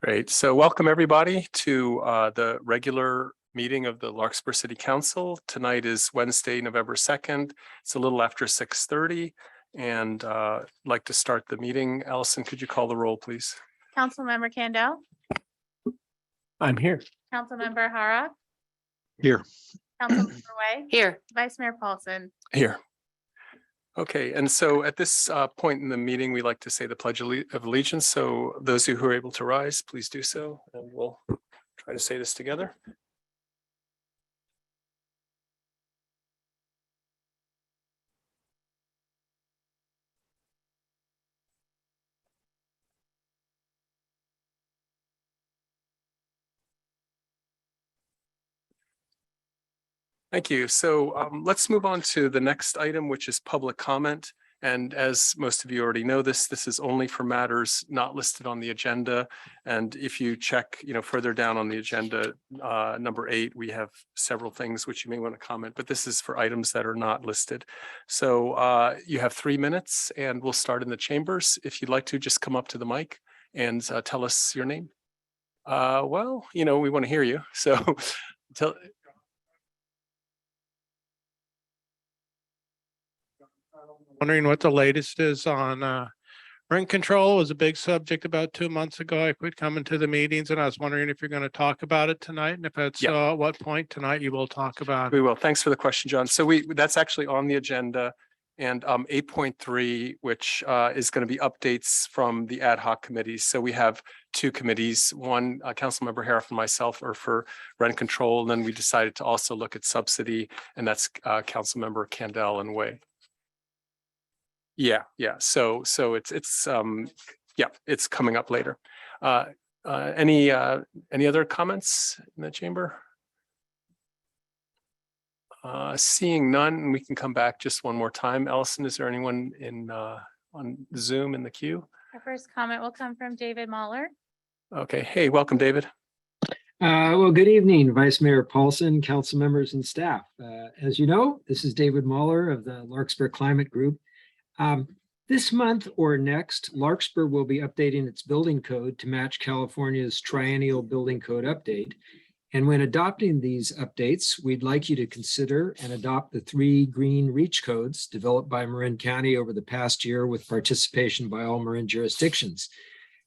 Great. So welcome everybody to the regular meeting of the Larkspur City Council. Tonight is Wednesday, November 2nd. It's a little after 6:30 and I'd like to start the meeting. Allison, could you call the roll, please? Councilmember Kandel, I'm here. Councilmember Hara, Here. Councilmember Way, Here. Vice Mayor Paulson. Here. Okay, and so at this point in the meeting, we like to say the Pledge of Allegiance. So those of you who are able to rise, please do so, and we'll try to say this together. Thank you. So let's move on to the next item, which is public comment. And as most of you already know, this is only for matters not listed on the agenda. And if you check, further down on the agenda, number 8, we have several things which you may want to comment, but this is for items that are not listed. So you have 3 minutes and we'll start in the chambers. If you'd like to just come up to the mic and tell us your name. Well, we want to hear you. So tell. Wondering what the latest is on rent control. Was a big subject about 2 months ago. I quit coming to the meetings and I was wondering if you're going to talk about it tonight, and if it's at what point tonight you will talk about it. We will. Thanks for the question, John. So that's actually on the agenda, and 8.3, which is going to be updates from the ad hoc committees. So we have 2 committees. One, Councilmember Harif and myself are for rent control, and then we decided to also look at subsidy, and that's Councilmember Kandel and Way. Yeah. So it's coming up later. Any other comments in the chamber? Seeing none, we can come back just one more time. Allison, is there anyone on Zoom in the queue? Our first comment will come from David Mahler. Okay. Hey, welcome, David. Well, good evening, Vice Mayor Paulson, council members and staff. As you know, this is David Mahler of the Larkspur Climate Group. This month or next, Larkspur will be updating its building code to match California's triennial building code update. And when adopting these updates, we'd like you to consider and adopt the 3 green reach codes developed by Marin County over the past year with participation by all Marin jurisdictions.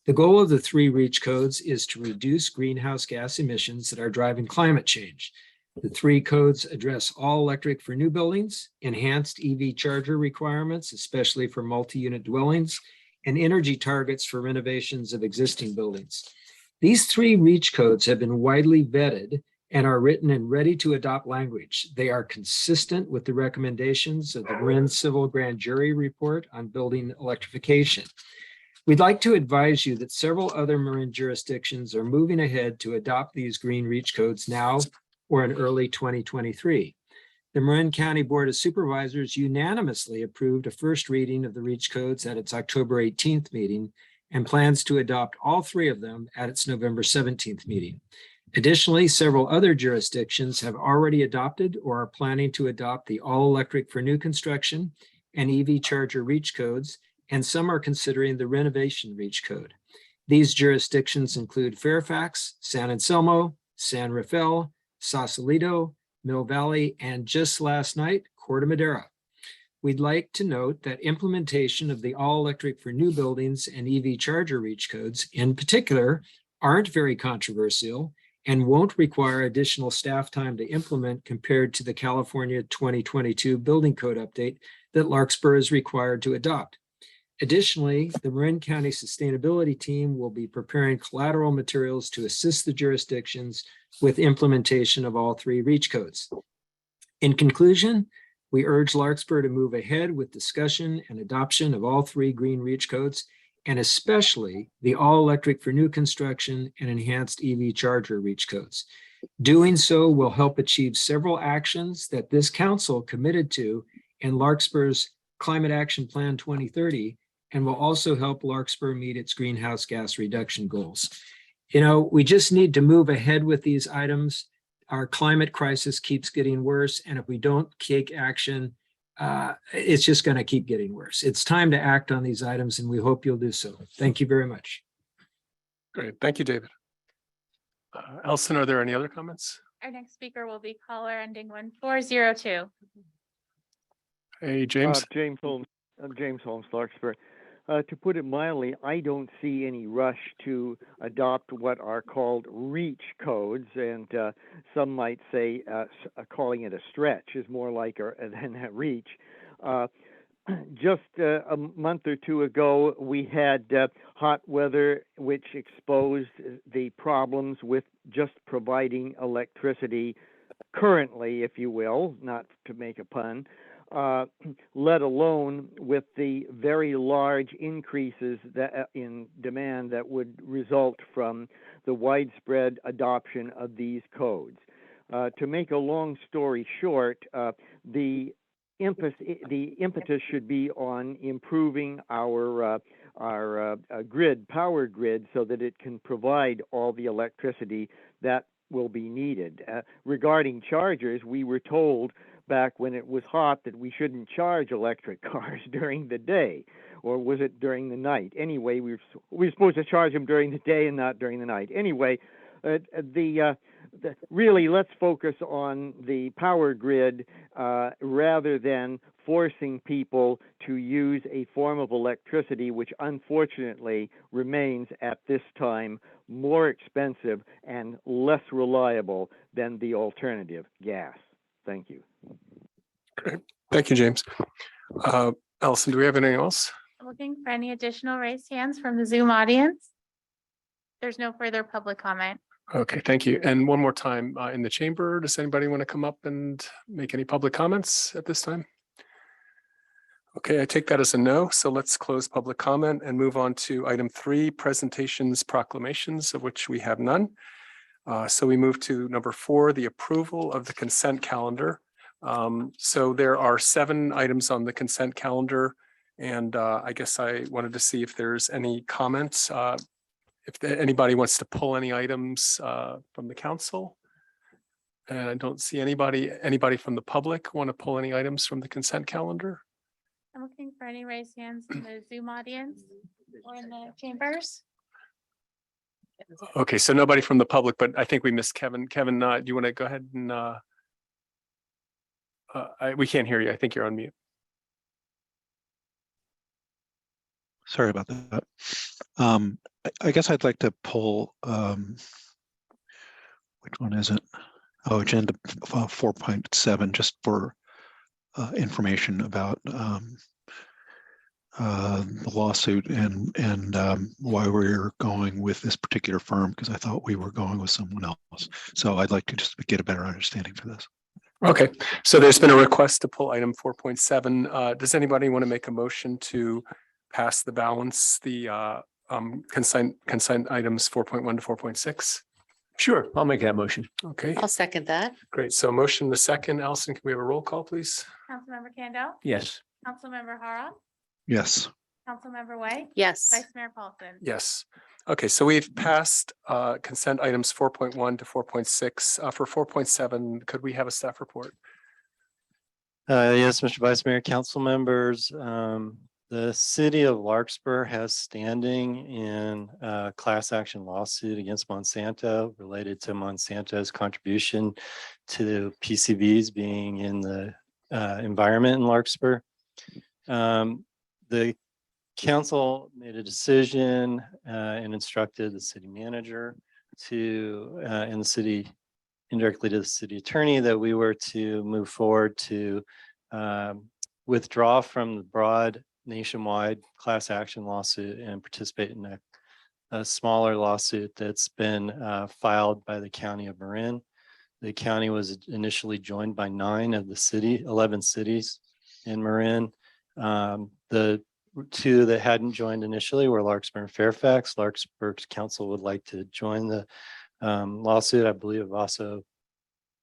The goal of the 3 reach codes is to reduce greenhouse gas emissions that are driving climate change. The 3 codes address all electric for new buildings, enhanced EV charger requirements, especially for multi-unit dwellings, and energy targets for renovations of existing buildings. These 3 reach codes have been widely vetted and are written in ready to adopt language. They are consistent with the recommendations of the Marin Civil Grand Jury report on building electrification. We'd like to advise you that several other Marin jurisdictions are moving ahead to adopt these green reach codes now or in early 2023. The Marin County Board of Supervisors unanimously approved a first reading of the REACH codes at its October 18th meeting and plans to adopt all 3 of them at its November 17th meeting. Additionally, several other jurisdictions have already adopted or are planning to adopt the all-electric for new construction and EV charger REACH codes, and some are considering the renovation REACH code. These jurisdictions include Fairfax, San Anselmo, San Rafael, Sausalito, Mill Valley, and just last night, Corte Madera. We'd like to note that implementation of the all-electric for new buildings and EV charger REACH codes in particular aren't very controversial and won't require additional staff time to implement compared to the California 2022 building code update that Larkspur is required to adopt. Additionally, the Marin County Sustainability Team will be preparing collateral materials to assist the jurisdictions with implementation of all 3 REACH codes. In conclusion, we urge Larkspur to move ahead with discussion and adoption of all 3 green REACH codes, and especially the all-electric for new construction and enhanced EV charger REACH codes. Doing so will help achieve several actions that this council committed to in Larkspur's Climate Action Plan 2030, and will also help Larkspur meet its greenhouse gas reduction goals. We just need to move ahead with these items. Our climate crisis keeps getting worse, and if we don't take action, it's just going to keep getting worse. It's time to act on these items, and we hope you'll do so. Thank you very much. Great. Thank you, David. Elson, are there any other comments? Our next speaker will be caller ending 1402. Hey, James. James Holmes, Larkspur. To put it mildly, I don't see any rush to adopt what are called reach codes, and some might say calling it a stretch is more like than a reach. Just a month or two ago, we had hot weather, which exposed the problems with just providing electricity currently, if you will, not to make a pun, let alone with the very large increases that, in demand that would result from the widespread adoption of these codes. To make a long story short, the impetus should be on improving our power grid, so that it can provide all the electricity that will be needed. Regarding chargers, we were told back when it was hot that we shouldn't charge electric cars during the day, or was it during the night? Anyway, we were supposed to charge them during the day and not during the night. Anyway, really, let's focus on the power grid rather than forcing people to use a form of electricity which unfortunately remains at this time more expensive and less reliable than the alternative, gas. Thank you. Great. Thank you, James. Elson, do we have anything else? Looking for any additional raised hands from the Zoom audience. There's no further public comment. Okay, thank you. And one more time, in the chamber, does anybody want to come up and make any public comments at this time? Okay, I take that as a no. So let's close public comment and move on to item 3, presentations, proclamations, of which we have none. So we move to number 4, the approval of the consent calendar. So there are 7 items on the consent calendar, and I guess I wanted to see if there's any comments. If anybody wants to pull any items from the council. And I don't see anybody from the public want to pull any items from the consent calendar. I'm looking for any raised hands in the Zoom audience or in the chambers. Okay, so nobody from the public, but I think we missed Kevin. Kevin, do you want to go ahead and we can't hear you. I think you're on mute. Sorry about that. I guess I'd like to pull, which one is it? Oh, agenda 4.7, just for information about the lawsuit and why we're going with this particular firm, because I thought we were going with someone else. So I'd like to just get a better understanding for this. Okay, so there's been a request to pull item 4.7. Does anybody want to make a motion to pass the balance, the consent items 4.1 to 4.6? Sure, I'll make that motion. Okay, I'll second that. great. So motion the second. Allison, can we have a roll call, please? Councilmember Kando, Yes. Councilmember Hara, Yes. Councilmember Way, Yes. Vice Mayor Paulson. Yes. Okay, so we've passed consent items 4.1 to 4.6. For 4.7, could we have a staff report? Yes, Mr. Vice Mayor, council members, the city of Larkspur has standing in a class action lawsuit against Monsanto related to Monsanto's contribution to PCBs being in the environment in Larkspur. The council made a decision and instructed the city manager to, and the city, indirectly to the city attorney, that we were to move forward to withdraw from the broad nationwide class action lawsuit and participate in a smaller lawsuit that's been filed by the county of Marin. The county was initially joined by 11 cities in Marin. The 2 that hadn't joined initially were Larkspur and Fairfax. Larkspur's council would like to join the lawsuit. I believe I've also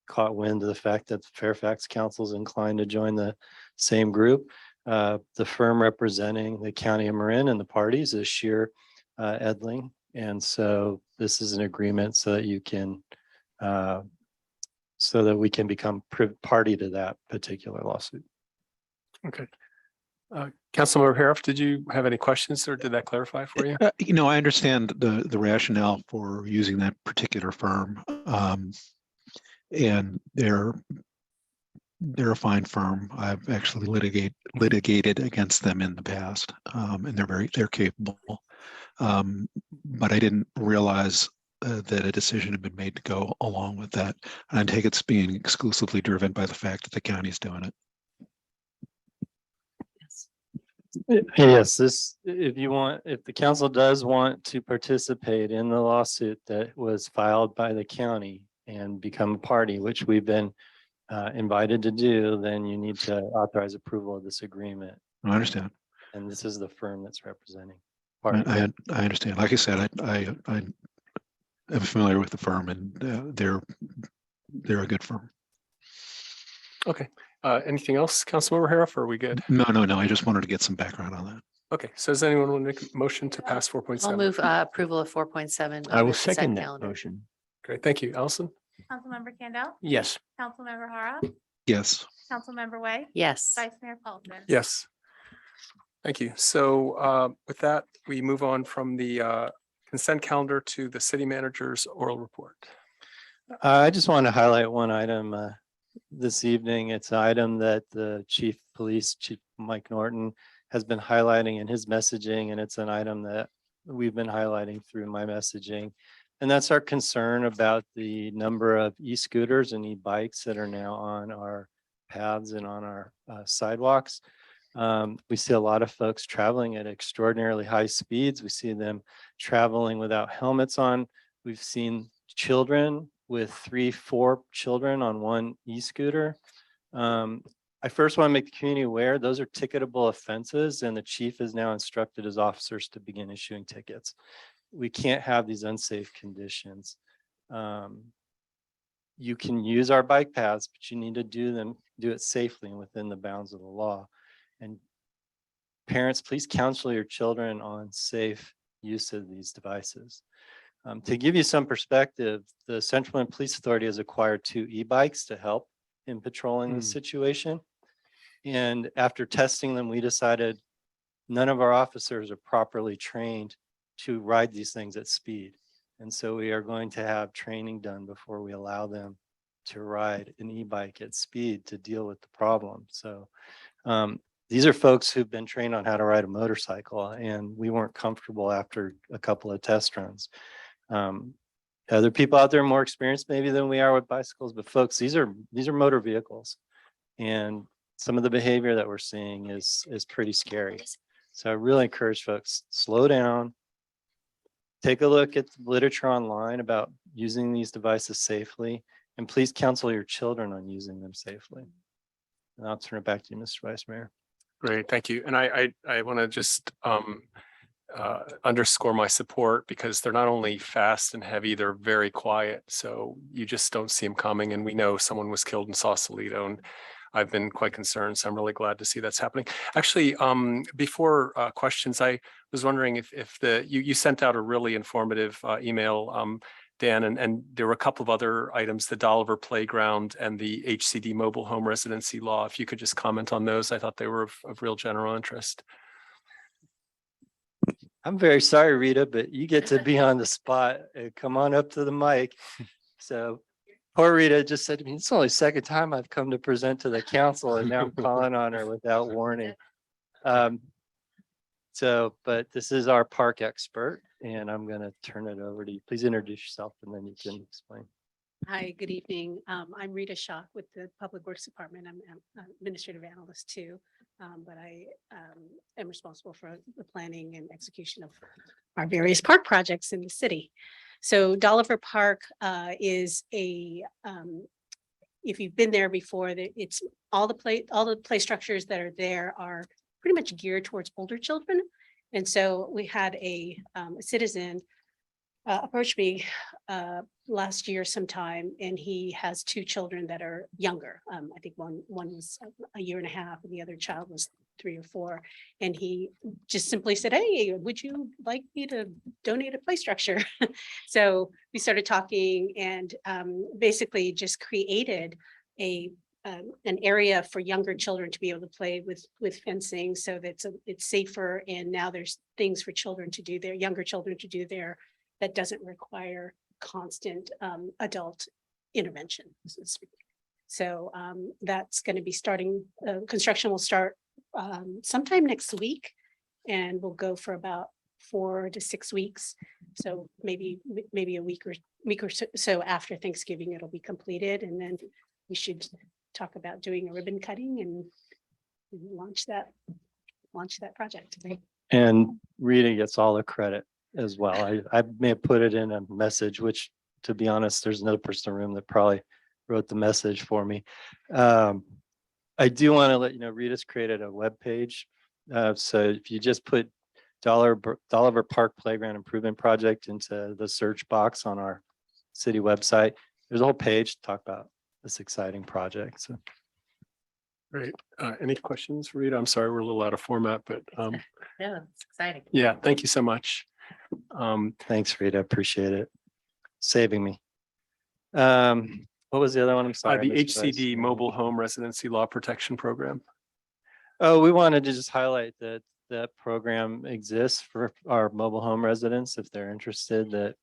caught wind of the fact that the Fairfax council is inclined to join the same group. The firm representing the county of Marin and the parties is Shear Edling. And so this is an agreement so that you can, so that we can become party to that particular lawsuit. Okay. Councilmember Haroff, did you have any questions or did that clarify for you? I understand the rationale for using that particular firm. And they're a fine firm. I've actually litigated against them in the past, and they're capable. But I didn't realize that a decision had been made to go along with that. And I take it's being exclusively driven by the fact that the county's doing it. Yes, if the council does want to participate in the lawsuit that was filed by the county and become a party, which we've been invited to do, then you need to authorize approval of this agreement. I understand. And this is the firm that's representing. I understand. Like I said, I am familiar with the firm, and they're a good firm. Okay. Anything else, Councilmember Haroff, or are we good? No. I just wanted to get some background on that. Okay, so does anyone want to make a motion to pass 4.7? I'll move approval of 4.7. I will on the consent second that calendar. motion. Great, thank you. Allison? Councilmember Kendall, Yes. Councilmember Hara, Yes. Councilmember Way, Yes. Vice Mayor Paulson. Yes. Thank you. So with that, we move on from the consent calendar to the city manager's oral report. I just want to highlight one item this evening. It's an item that the Chief Mike Norton, has been highlighting in his messaging, and it's an item that we've been highlighting through my messaging. And that's our concern about the number of e-scooters and e-bikes that are now on our paths and on our sidewalks. We see a lot of folks traveling at extraordinarily high speeds. We see them traveling without helmets on. We've seen children with 3-4 children on one e-scooter. I first want to make the community aware those are ticketable offenses, and the chief has now instructed his officers to begin issuing tickets. We can't have these unsafe conditions. You can use our bike paths, but you need to do it safely and within the bounds of the law. And parents, please counsel your children on safe use of these devices. To give you some perspective, the Central Florida Police Authority has acquired 2 e-bikes to help in patrolling the situation. And after testing them, we decided none of our officers are properly trained to ride these things at speed. And so we are going to have training done before we allow them to ride an e-bike at speed to deal with the problem. So these are folks who've been trained on how to ride a motorcycle, and we weren't comfortable after a couple of test runs. Other people out there are more experienced maybe than we are with bicycles, but folks, these are motor vehicles, and some of the behavior that we're seeing is pretty scary. So I really encourage folks, slow down, take a look at the literature online about using these devices safely, and please counsel your children on using them safely. And I'll turn it back to you, Mr. Vice Mayor. Great, thank you. And I want to just underscore my support, because they're not only fast and heavy, they're very quiet. So you just don't see them coming. And we know someone was killed in Sausalito, and I've been quite concerned. So I'm really glad to see that's happening. Actually, before questions, I was wondering if you sent out a really informative email, Dan, and there were a couple of other items, the Dolliver Playground and the HCD mobile home residency law. If you could just comment on those, I thought they were of real general interest. I'm very sorry, Rita, but you get to be on the spot. Come on up to the mic. So poor Rita just said to me, it's only the second time I've come to present to the council, and now I'm calling on her without warning. But this is our park expert, and I'm going to turn it over to you. Please introduce yourself, and then you can explain. Hi, good evening. I'm Rita Schock with the Public Works Department. I'm an administrative analyst too, but I am responsible for the planning and execution of our various park projects in the city. So Dolliver Park is a, if you've been there before, it's all the play structures that are there are pretty much geared towards older children. And so we had a citizen approached me last year sometime, and he has 2 children that are younger. I think one was a year and a half and the other child was 3 or 4. And he just simply said, hey, would you like me to donate a play structure? So we started talking, and basically just created a an area for younger children to be able to play with fencing, so that it's safer. And now there's things for children to do there, younger children to do there, that doesn't require constant adult intervention, so to speak. So that's going to be starting. Construction will start sometime next week, and will go for about 4 to 6 weeks. So maybe a week or so after Thanksgiving, it'll be completed, and then we should talk about doing a ribbon cutting and launch that project. And Rita gets all the credit as well. I may have put it in a message, which, to be honest, there's another person in the room that probably wrote the message for me. I do want to let you know, Rita's created a web page. So if you just put Dolliver Park Playground Improvement Project into the search box on our city website, there's a whole page to talk about this exciting project. So Great. Any questions for Rita? I'm sorry, we're a little out of format, but Yeah, it's exciting. yeah, thank you so much. thanks, Rita. Appreciate it. Saving me. What was the other one? I'm sorry. The Mr. Vice HCD Mayor. Mobile Home Residency Law Protection Program. Oh, we wanted to just highlight that that program exists for our mobile home residents. If they're interested, that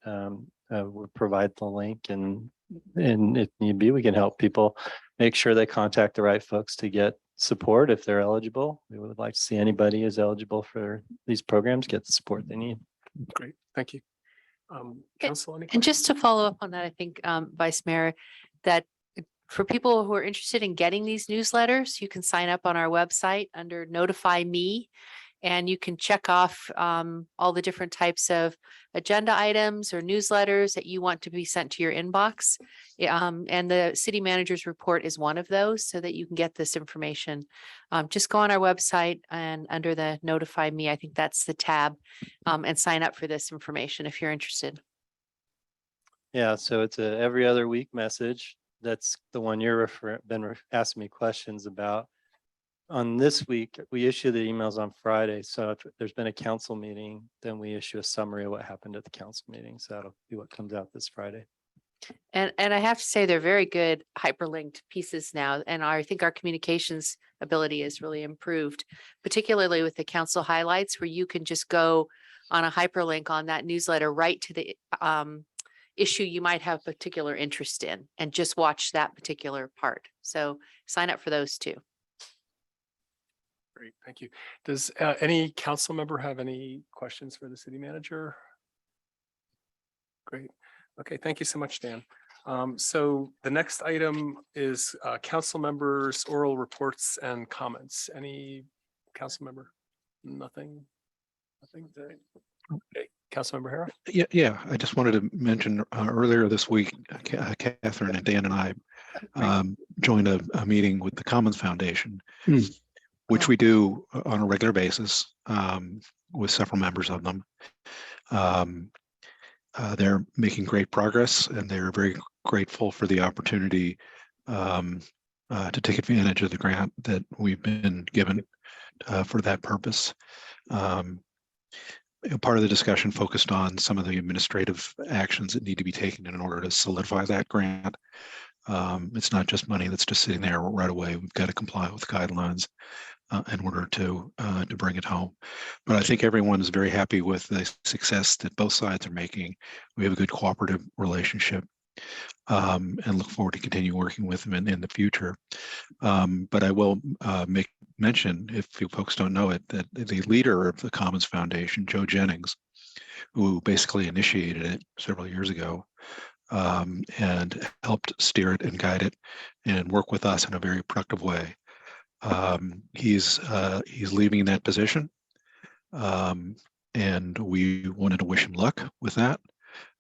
we'll provide the link, and if need be, we can help people make sure they contact the right folks to get support if they're eligible. We would like to see anybody who's eligible for these programs get the support they need. Great, thank you. Council, any And just questions? to follow up on that, I think, Vice Mayor, that for people who are interested in getting these newsletters, you can sign up on our website under Notify Me. And you can check off all the different types of agenda items or newsletters that you want to be sent to your inbox. And the city manager's report is one of those, so that you can get this information. Just go on our website and under the Notify Me, I think that's the tab, and sign up for this information if you're interested. Yeah, so it's a every other week message. That's the one you're asking me questions about. On this week, we issue the emails on Friday. So if there's been a council meeting, then we issue a summary of what happened at the council meeting. So that'll be what comes out this Friday. And I have to say, they're very good hyperlinked pieces now. And I think our communications ability is really improved, particularly with the council highlights, where you can just go on a hyperlink on that newsletter right to the issue you might have particular interest in, and just watch that particular part. So sign up for those too. Great, thank you. Does any council member have any questions for the city manager? Great. Okay, thank you so much, Dan. So the next item is council members' oral reports and comments. Any council member? Nothing? Nothing? Okay, Councilmember Hara? Yeah. I just wanted to mention earlier this week, Catherine and Dan and I joined a meeting with the Commons Foundation, which we do on a regular basis with several members of them. They're making great progress, and they're very grateful for the opportunity to take advantage of the grant that we've been given for that purpose. Part of the discussion focused on some of the administrative actions that need to be taken in order to solidify that grant. It's not just money that's just sitting there right away. We've got to comply with guidelines in order to bring it home. But I think everyone is very happy with the success that both sides are making. We have a good cooperative relationship, and look forward to continue working with them in the future. But I will make mention, if you folks don't know it, that the leader of the Commons Foundation, Joe Jennings, who basically initiated it several years ago, and helped steer it and guide it and work with us in a very productive way. He's leaving that position, and we wanted to wish him luck with that.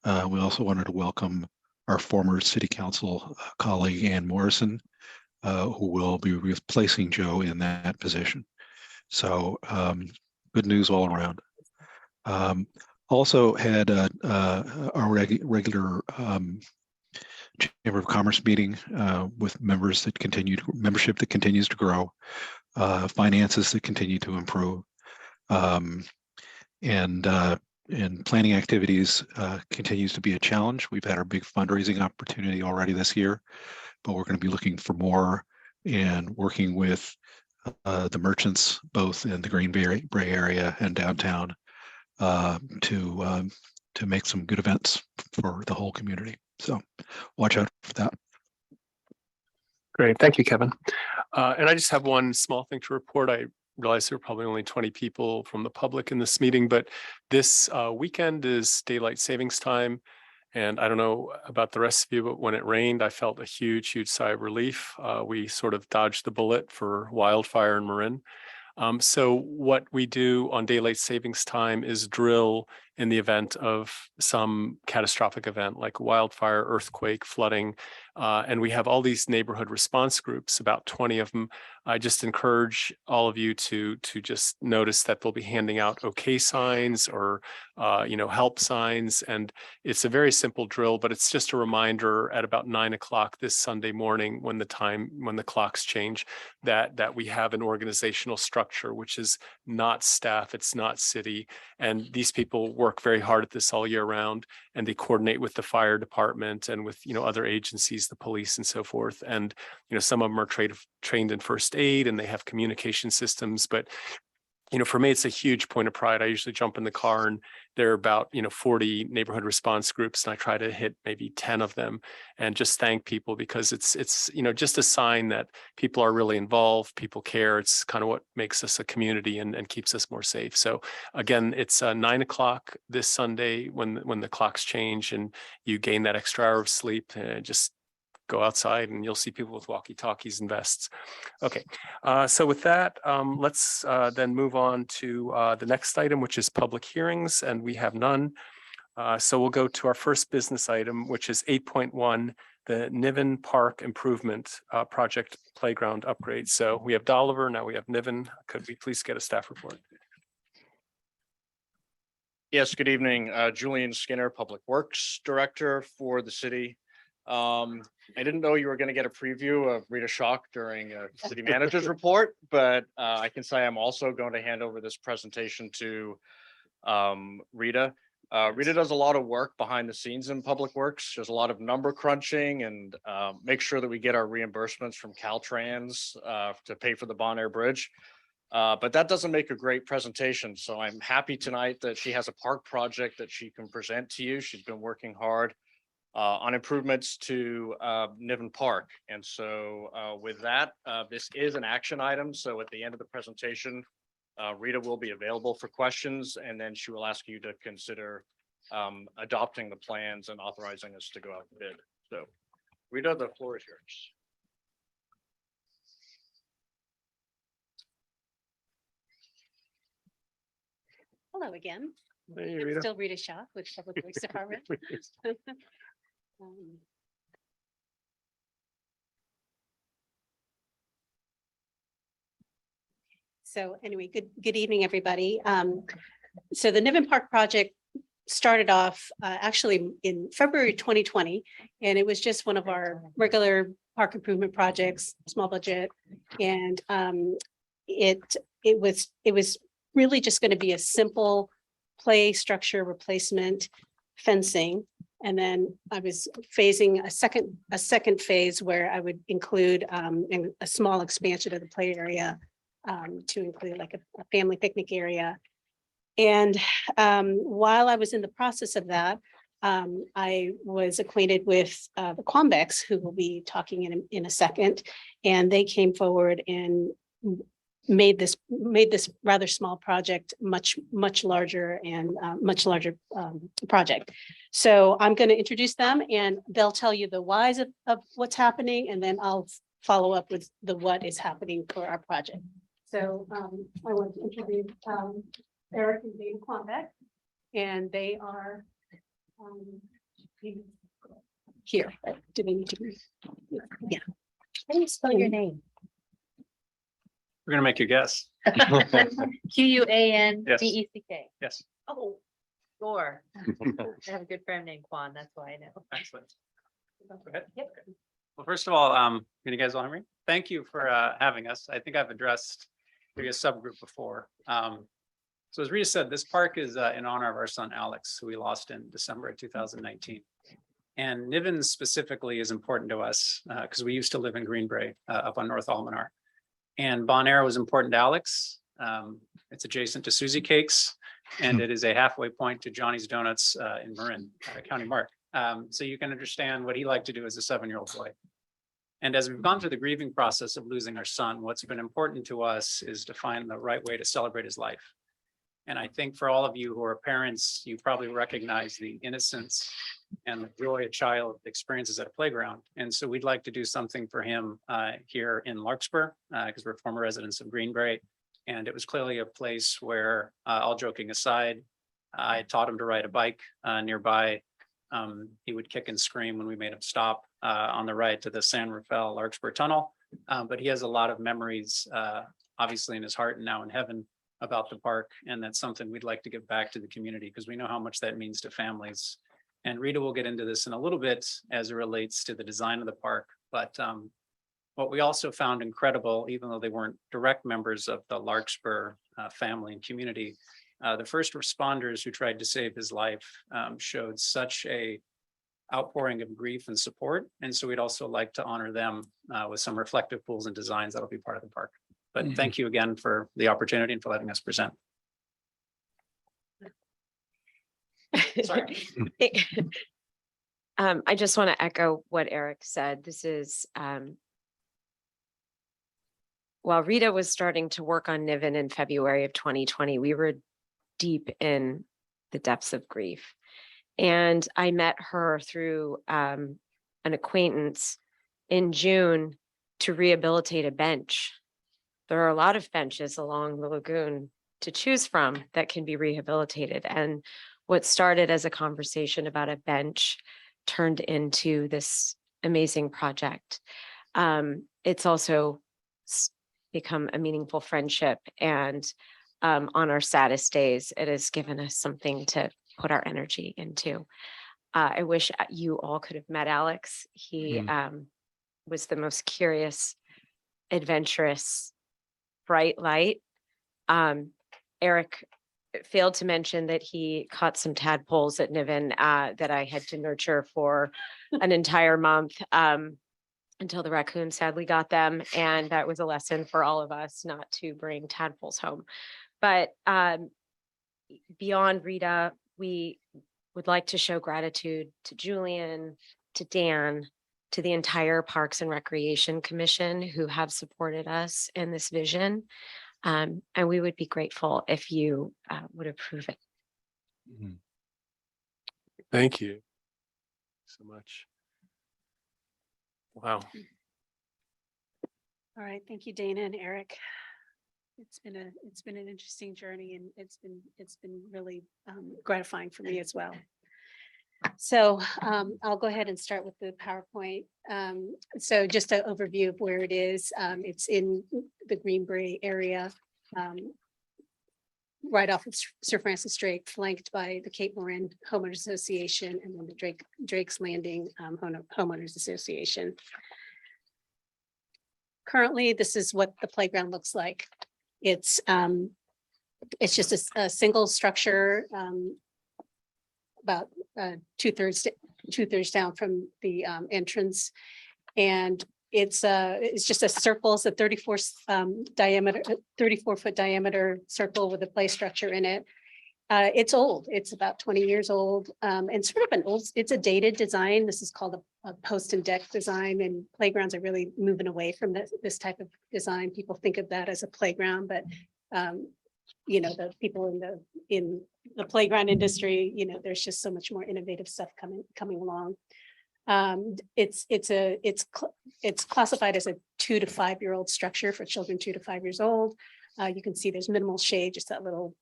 We also wanted to welcome our former city council colleague, Ann Morrison, who will be replacing Joe in that position. So good news all around. Also had our regular Chamber of Commerce meeting with members that membership that continues to grow, finances that continue to improve, and planning activities continues to be a challenge. We've had our big fundraising opportunity already this year, but we're going to be looking for more and working with the merchants, both in the Green Bay area and downtown, to make some good events for the whole community. So watch out for that. Great. Thank you, Kevin. And I just have one small thing to report. I realize there are probably only 20 people from the public in this meeting, but this weekend is daylight savings time. And I don't know about the rest of you, but when it rained, I felt a huge, huge sigh of relief. We sort of dodged the bullet for wildfire in Marin. So what we do on daylight savings time is drill in the event of some catastrophic event like wildfire, earthquake, flooding. And we have all these neighborhood response groups, about 20 of them. I just encourage all of you to just notice that they'll be handing out okay signs or help signs. And it's a very simple drill, but it's just a reminder at about 9 o'clock this Sunday morning when the clocks change, that we have an organizational structure, which is not staff, it's not city. And these people work very hard at this all year round, and they coordinate with the fire department and with other agencies, the police and so forth. And some of them are trained in first aid, and they have communication systems. But for me, it's a huge point of pride. I usually jump in the car, and there are about 40 neighborhood response groups, and I try to hit maybe 10 of them and just thank people, because it's just a sign that people are really involved, people care. It's kind of what makes us a community and keeps us more safe. So again, it's 9 o'clock this Sunday when the clocks change and you gain that extra hour of sleep. Just go outside and you'll see people with walkie-talkies and vests. Okay, so with that, let's then move on to the next item, which is public hearings, and we have none. So we'll go to our first business item, which is 8.1, the Niven Park Improvement Project Playground Upgrade. So we have Dolliver, now we have Niven. Could we please get a staff report? Yes, good evening. Julian Skinner, Public Works Director for the city. I didn't know you were going to get a preview of Rita Schock during city manager's report, but I can say I'm also going to hand over this presentation to Rita. Rita does a lot of work behind the scenes in public works. There's a lot of number crunching and make sure that we get our reimbursements from Caltrans to pay for the Bon Air Bridge. But that doesn't make a great presentation. So I'm happy tonight that she has a park project that she can present to you. She's been working hard on improvements to Niven Park. And so with that, this is an action item. So at the end of the presentation, Rita will be available for questions, and then she will ask you to consider adopting the plans and authorizing us to go out to bid. So Rita, the floor is yours. Hello again. Hey, I'm Rita. still Rita Schock with Public Works Department. So anyway, good evening, everybody. So the Niven Park project started off actually in February 2020, and it was just one of our regular park improvement projects, small budget, and it was really just going to be a simple play structure replacement, fencing. And then I was phasing a second phase where I would include a small expansion of the play area to include like a family picnic area. And while I was in the process of that, I was acquainted with the Quambecks, who will be talking in a second, and they came forward and made this rather small project much larger and much larger project. So I'm going to introduce them, and they'll tell you the whys of what's happening, and then I'll follow up with the what is happening for our project. So I want to introduce Eric and Dana Quambeck, and they are here. Do they need to be? Yeah. How do you spell your name? We're gonna make you guess. QUANDECK. Yes. Oh, sure. I have a good friend named Quan, that's why I know. Excellent. Go ahead. Yep. Well, first of all, can you guys all hear me? Thank you for having us. I think I've addressed maybe a subgroup before. So as Rita said, this park is in honor of our son Alex, who we lost in December of 2019. And Niven specifically is important to us because we used to live in Greenbrae up on North Almanar. And Bon Air was important to Alex. It's adjacent to Susie Cakes, and it is a halfway point to Johnny's Donuts in Marin, County Mark. So you can understand what he liked to do as a 7-year-old boy. And as we've gone through the grieving process of losing our son, what's been important to us is to find the right way to celebrate his life. And I think for all of you who are parents, you probably recognize the innocence and the joy a child experiences at a playground. And so we'd like to do something for him here in Larkspur, because we're former residents of Greenbrae. And it was clearly a place where, all joking aside, I taught him to ride a bike nearby. He would kick and scream when we made him stop on the ride to the San Rafael Larkspur Tunnel. But he has a lot of memories, obviously in his heart and now in heaven, about the park. And that's something we'd like to give back to the community because we know how much that means to families. And Rita will get into this in a little bit as it relates to the design of the park. But what we also found incredible, even though they weren't direct members of the Larkspur family and community, the first responders who tried to save his life showed such a outpouring of grief and support. And so we'd also like to honor them with some reflective pools and designs that'll be part of the park. But thank you again for the opportunity and for letting us present. Sorry. I just want to echo what Eric said. This is while Rita was starting to work on Niven in February of 2020, we were deep in the depths of grief. And I met her through an acquaintance in June to rehabilitate a bench. There are a lot of benches along the lagoon to choose from that can be rehabilitated. And what started as a conversation about a bench turned into this amazing project. It's also become a meaningful friendship. And on our saddest days, it has given us something to put our energy into. I wish you all could have met Alex. He was the most curious, adventurous, bright light. Eric failed to mention that he caught some tadpoles at Niven that I had to nurture for an entire month until the raccoon sadly got them. And that was a lesson for all of us not to bring tadpoles home. But beyond Rita, we would like to show gratitude to Julian, to Dan, to the entire Parks and Recreation Commission who have supported us in this vision. And we would be grateful if you would approve it. Thank you so much. Wow. All right, thank you, Dana and Eric. It's been an interesting journey, and it's been really gratifying for me as well. So I'll go ahead and start with the PowerPoint. So just an overview of where it is. It's in the Greenbrae area, right off of Sir Francis Drake, flanked by the Cape Marin Homeowners Association and then the Drake's Landing Homeowners Association. Currently, this is what the playground looks like. It's just a single structure, about two-thirds down from the entrance, and it's just a circle. It's a 34-foot diameter circle with a play structure in it. It's old. It's about 20 years old, and sort of it's a dated design. This is called a post and deck design, and playgrounds are really moving away from this type of design. People think of that as a playground, but you know, the people in the playground industry, you know, there's just so much more innovative stuff coming along. It's classified as a 2 to 5 year old structure for children 2 to 5 years old. You can see there's minimal shade, just that little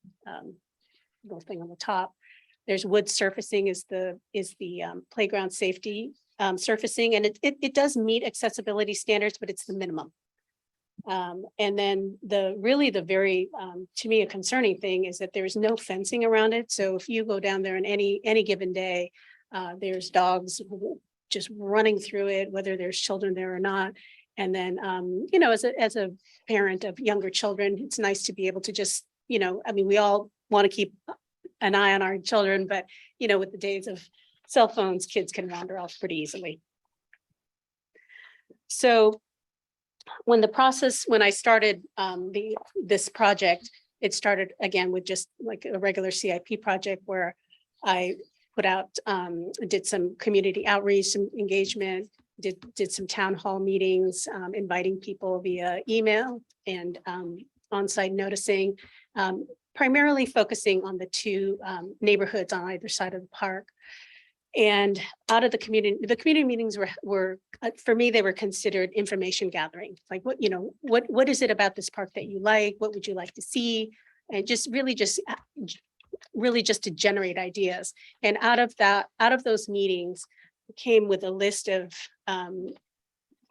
thing on the top. There's wood surfacing is the playground safety surfacing, and it does meet accessibility standards, but it's the minimum. And then the very to me a concerning thing is that there's no fencing around it. So if you go down there on any given day, there's dogs just running through it, whether there's children there or not. And then you know, as a parent of younger children, it's nice to be able to just, you know, I mean, we all want to keep an eye on our children, but you know, with the days of cell phones, kids can wander off pretty easily. So when I started this project, it started again with just like a regular CIP project where I put out, did some community outreach, some engagement, did some town hall meetings, inviting people via email and on-site noticing, primarily focusing on the two neighborhoods on either side of the park. And out of the community meetings were for me, they were considered information gathering. Like what is it about this park that you like? What would you like to see? And just really just to generate ideas. And out of those meetings came with a list of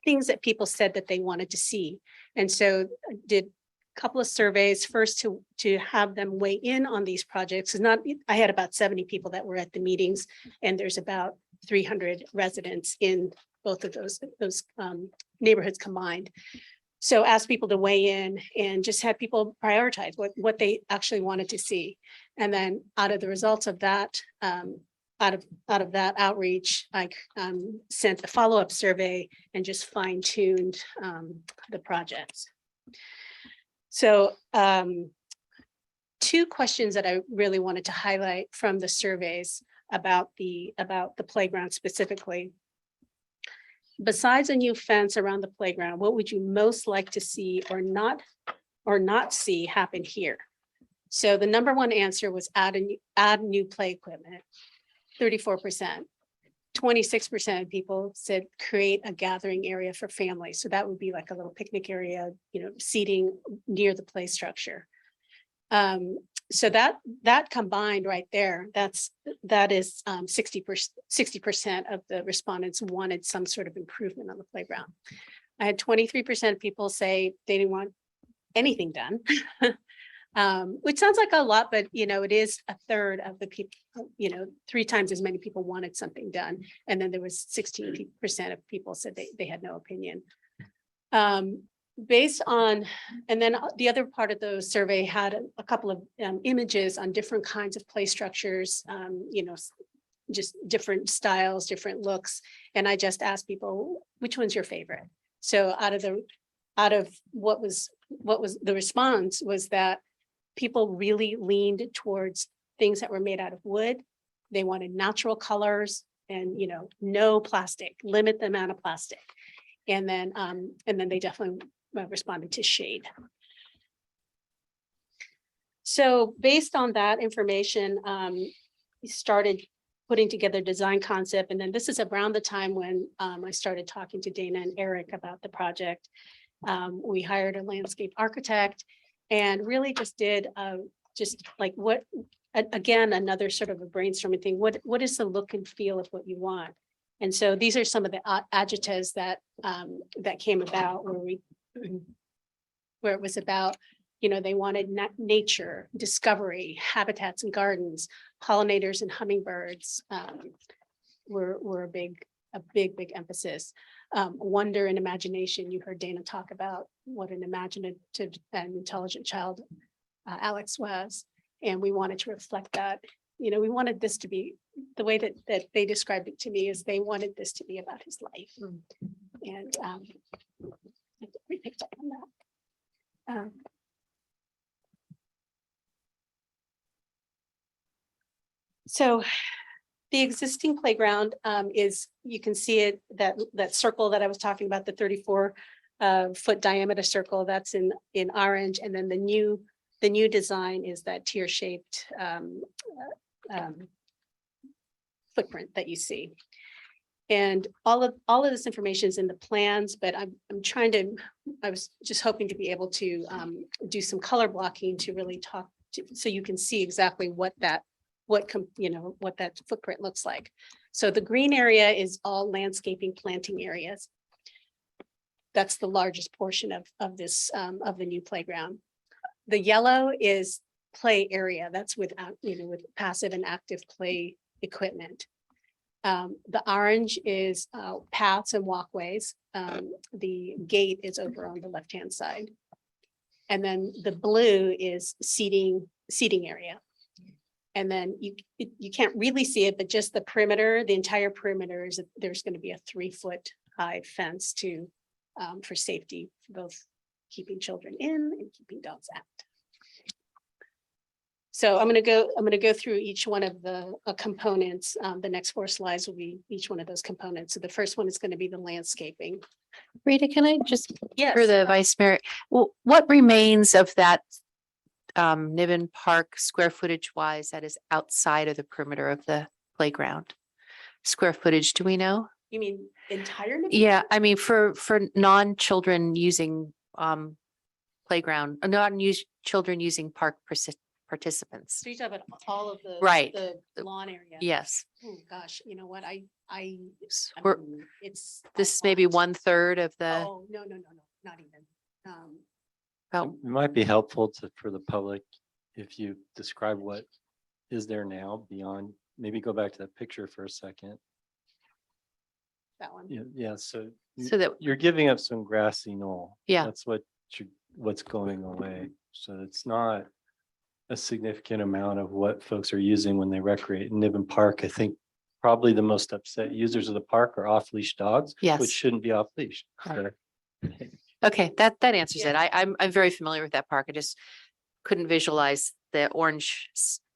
things that people said that they wanted to see. And so I did a couple of surveys first to have them weigh in on these projects. I had about 70 people that were at the meetings, and there's about 300 residents in both of those neighborhoods combined. So asked people to weigh in and just had people prioritize what they actually wanted to see. And then out of the results of that, out of that outreach, I sent a follow-up survey and just fine-tuned the projects. So two questions that I really wanted to highlight from the surveys about the playground specifically. Besides a new fence around the playground, what would you most like to see or not see happen here? So the number one answer was add new play equipment, 34%. 26% of people said create a gathering area for families. So that would be like a little picnic area, seating near the play structure. So that combined right there, that is 60% of the respondents wanted some sort of improvement on the playground. I had 23% of people say they didn't want anything done, which sounds like a lot, but it is a third of the people. 3 times as many people wanted something done, and then there was 16% of people said they had no opinion. Based on, and then the other part of the survey had a couple of images on different kinds of play structures, just different styles, different looks. And I just asked people, which one's your favorite? So out of what was the response was that people really leaned towards things that were made out of wood. They wanted natural colors and, no plastic, limit the amount of plastic. And then they definitely responded to shade. So based on that information, we started putting together design concept. And then this is around the time when I started talking to Dana and Eric about the project. We hired a landscape architect and really just did again, another sort of a brainstorming thing. What is the look and feel of what you want? And so these are some of the adjectives that came about where it was about, they wanted nature, discovery, habitats and gardens, pollinators and hummingbirds were a big emphasis. Wonder and imagination. You heard Dana talk about what an imaginative and intelligent child Alex was. And we wanted to reflect that. We wanted this to be the way that they described it to me is they wanted this to be about his life. And we picked up on that. So the existing playground is, you can see it, that circle that I was talking about, the 34-foot diameter circle, that's in orange. And then the new design is that tear-shaped footprint that you see. And all of this information is in the plans, but I was just hoping to be able to do some color blocking to really talk to, so you can see exactly what that footprint looks like. So the green area is all landscaping planting areas. That's the largest portion of this of the new playground. The yellow is play area. That's with passive and active play equipment. The orange is paths and walkways. The gate is over on the left-hand side. And then the blue is seating area. And then you can't really see it, but just the perimeter, the entire perimeter is, there's going to be a 3-foot high fence to, for safety, both keeping children in and keeping dogs out. So I'm going to go through each one of the components. The next 4 slides will be each one of those components. So the first one is going to be the landscaping. Rita, can I just, Yes. for the vice mayor, what remains of that Niven Park square footage wise that is outside of the perimeter of the playground? Square footage, do we know? You mean entire? Yeah, I mean, for non-children using playground, children using park participants. So you're talking about all of the. Right. The lawn area. Yes, Oh, gosh, you know what? I We're- mean, it's. a this may be lot. 1/3 of the, Oh, no, not even. about It might be helpful for the public if you describe what is there now beyond, maybe go back to that picture for a second. That one. Yeah, so so that, you're giving up some grassy knoll. Yeah. That's what's going away. So it's not a significant amount of what folks are using when they recreate in Niven Park. I think probably the most upset users of the park are off-leash dogs, Yes. which shouldn't be off-leash. Right. Okay, that answers it. Yeah. I'm very familiar with that park. I just couldn't visualize the orange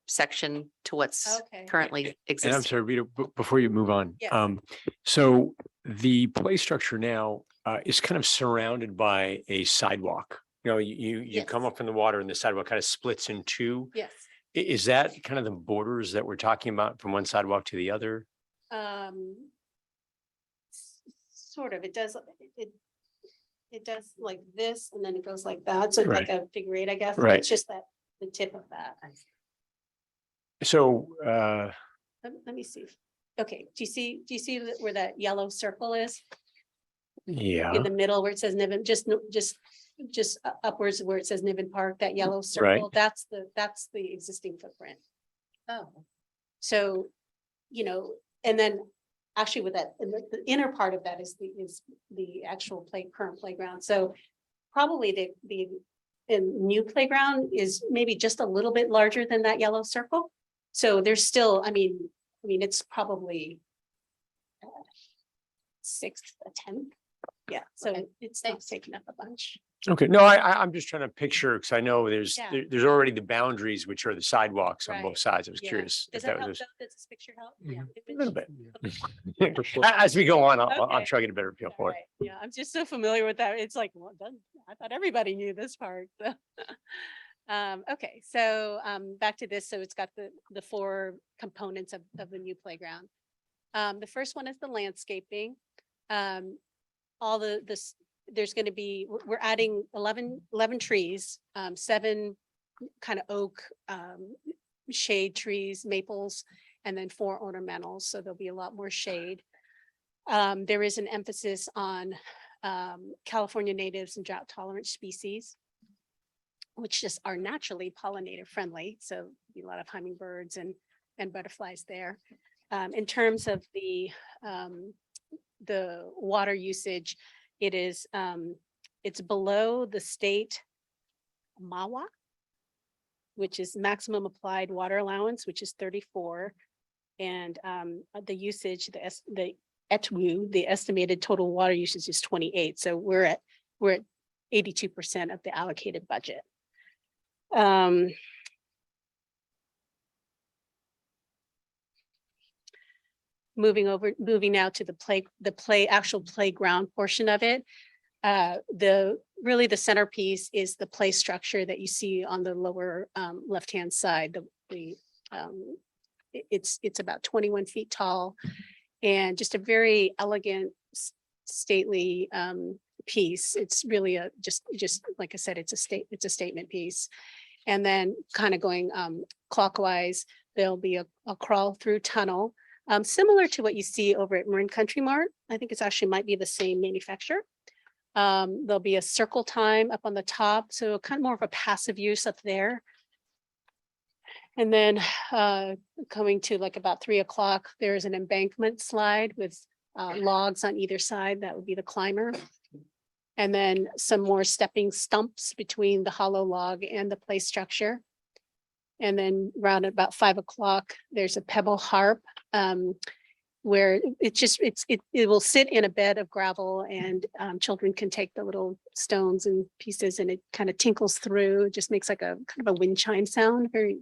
section to what's Okay. currently And I'm exists. sorry, Rita, before you move on. Yes. So the play structure now is kind of surrounded by a sidewalk. You know, you come Yes. up from the water and the sidewalk kind of splits in two. Yes. Is that kind of the borders that we're talking about from one sidewalk to the other? Sort of, it does like this and then it goes like that. So it's like a figure 8, I guess. Right. It's just that the tip of that. So Let me see. Okay, do you see where that yellow circle is yeah, in the middle where it says Niven, just upwards where it says Niven Park, that yellow circle, that's the existing footprint. Oh. So, and then actually with that, and the inner part of that is the actual current playground. So probably the new playground is maybe just a little bit larger than that yellow circle. So there's still, I mean, it's probably 1/6, 1/10. Yeah, so it's not taking up a bunch. okay. No, I'm just trying to picture, because I know there's Yeah. there's already the boundaries, which are the sidewalks on Right. both sides. I was Yeah. curious Does if that that help? was. Does this picture help? Mhm. Yeah. A little bit. Okay. As we go on, I'll Okay. try to get a better feel for it. Right. Yeah, I'm just so familiar with that. It's like, well, I thought everybody knew this part. so. Okay, so back to this. So it's got the 4 components of the new playground. The first one is the landscaping. There's going to be, we're adding 11 trees, 7 kind of oak, shade trees, maples, and then 4 ornamentals. So there'll be a lot more shade. There is an emphasis on California natives and drought tolerant species, which just are naturally pollinator friendly. So be a lot of hummingbirds and butterflies there. In terms of the water usage, it is it's below the state MAWA, which is maximum applied water allowance, which is 34. And the usage, the ETWU, the estimated total water usage is 28. So we're at 82% of the allocated budget. Moving now to the actual playground portion of it. Really the centerpiece is the play structure that you see on the lower left-hand side. It's about 21 feet tall and just a very elegant, stately piece. It's really just like I said, it's a statement piece. And then kind of going clockwise, there'll be a crawl through tunnel. Similar to what you see over at Marin Country Mart. I think it's actually might be the same manufacturer. There'll be a circle time up on the top. So kind of more of a passive use up there. And then coming to like about 3 o'clock, there's an embankment slide with logs on either side. That would be the climber. And then some more stepping stumps between the hollow log and the play structure. And then around about 5 o'clock, there's a pebble harp. Where it will sit in a bed of gravel, and children can take the little stones and pieces, and it kind of tinkles through. It just makes like a kind of a wind chime sound, very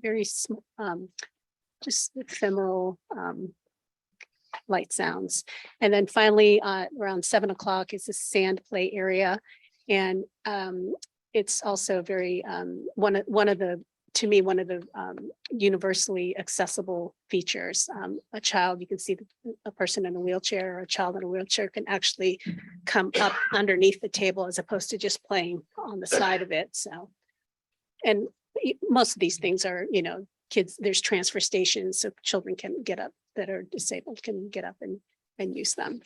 just ephemeral light sounds. And then finally, around 7 o'clock is the sand play area, and it's also very one of the universally accessible features. A child, you can see a person in a wheelchair or a child in a wheelchair can actually come up underneath the table as opposed to just playing on the side of it. So, and most of these things are, kids, there's transfer stations so children can get up, that are disabled can get up and use them.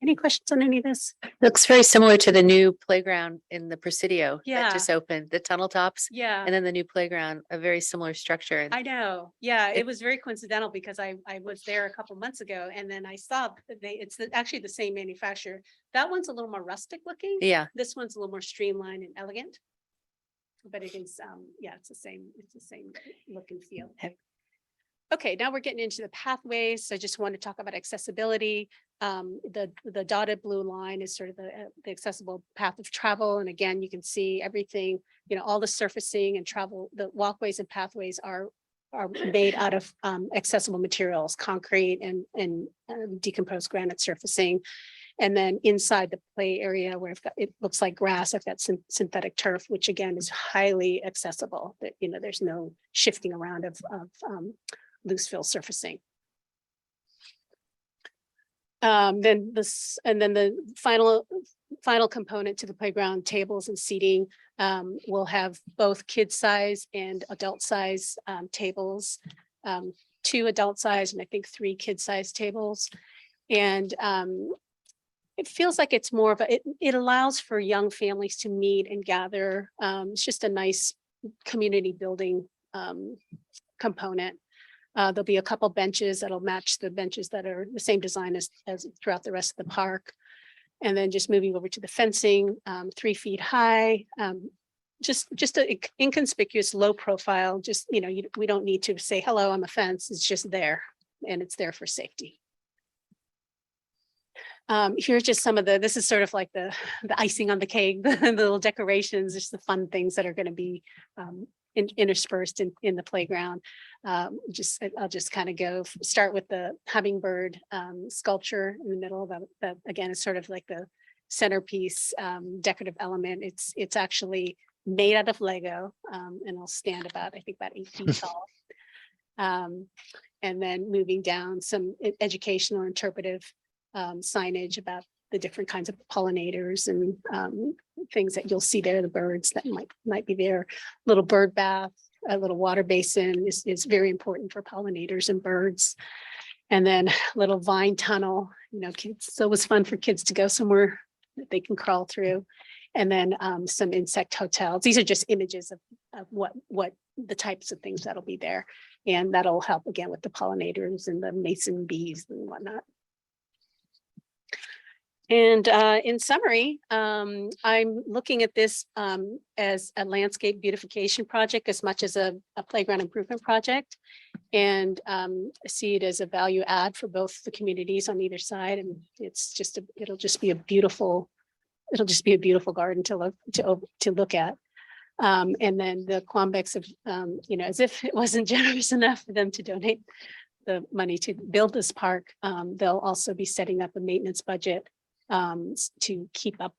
Any questions on any of this? Looks very similar to the new playground in the Presidio Yeah. that just opened, the tunnel tops. Yeah. And then the new playground, a very similar structure. And I know. Yeah, it It- was very coincidental because I was there a couple months ago, and then I saw that it's actually the same manufacturer. That one's a little more rustic looking. yeah, This one's a little more streamlined and elegant. But it is, it's the same look and feel. Okay, now we're getting into the pathways. So I just want to talk about accessibility. The dotted blue line is sort of the accessible path of travel. And again, you can see everything, all the surfacing and travel, the walkways and pathways are made out of accessible materials, concrete and decomposed granite surfacing. And then inside the play area where it looks like grass, I've got synthetic turf, which again is highly accessible. That there's no shifting around of loose fill surfacing. Then the final component to the playground, tables and seating, will have both kid size and adult size tables, 2 adult size and I think 3 kid size tables. And it feels like it's more of it allows for young families to meet and gather. It's just a nice community building component. There'll be a couple benches that'll match the benches that are the same design as throughout the rest of the park. And then just moving over to the fencing, 3 feet high, just an inconspicuous, low profile. Just, we don't need to say, hello, I'm a fence. It's just there, and it's there for safety. Here's just some of this is sort of like the icing on the cake, the little decorations, just the fun things that are going to be interspersed in the playground. I'll just kind of start with the hummingbird sculpture in the middle. That again is sort of like the centerpiece decorative element. It's actually made out of Lego, and it'll stand about 8 feet tall. And then moving down some educational interpretive signage about the different kinds of pollinators and things that you'll see there, the birds that might be there. Little bird bath, a little water basin is very important for pollinators and birds. And then little vine tunnel, kids, so it was fun for kids to go somewhere that they can crawl through. And then some insect hotels. These are just images of what the types of things that'll be there. And that'll help again with the pollinators and the mason bees and whatnot. And in summary, I'm looking at this as a landscape beautification project as much as a playground improvement project. And I see it as a value add for both the communities on either side. And it'll just be a beautiful garden to look at. And then the Quambecks have, as if it wasn't generous enough for them to donate the money to build this park, they'll also be setting up a maintenance budget to keep up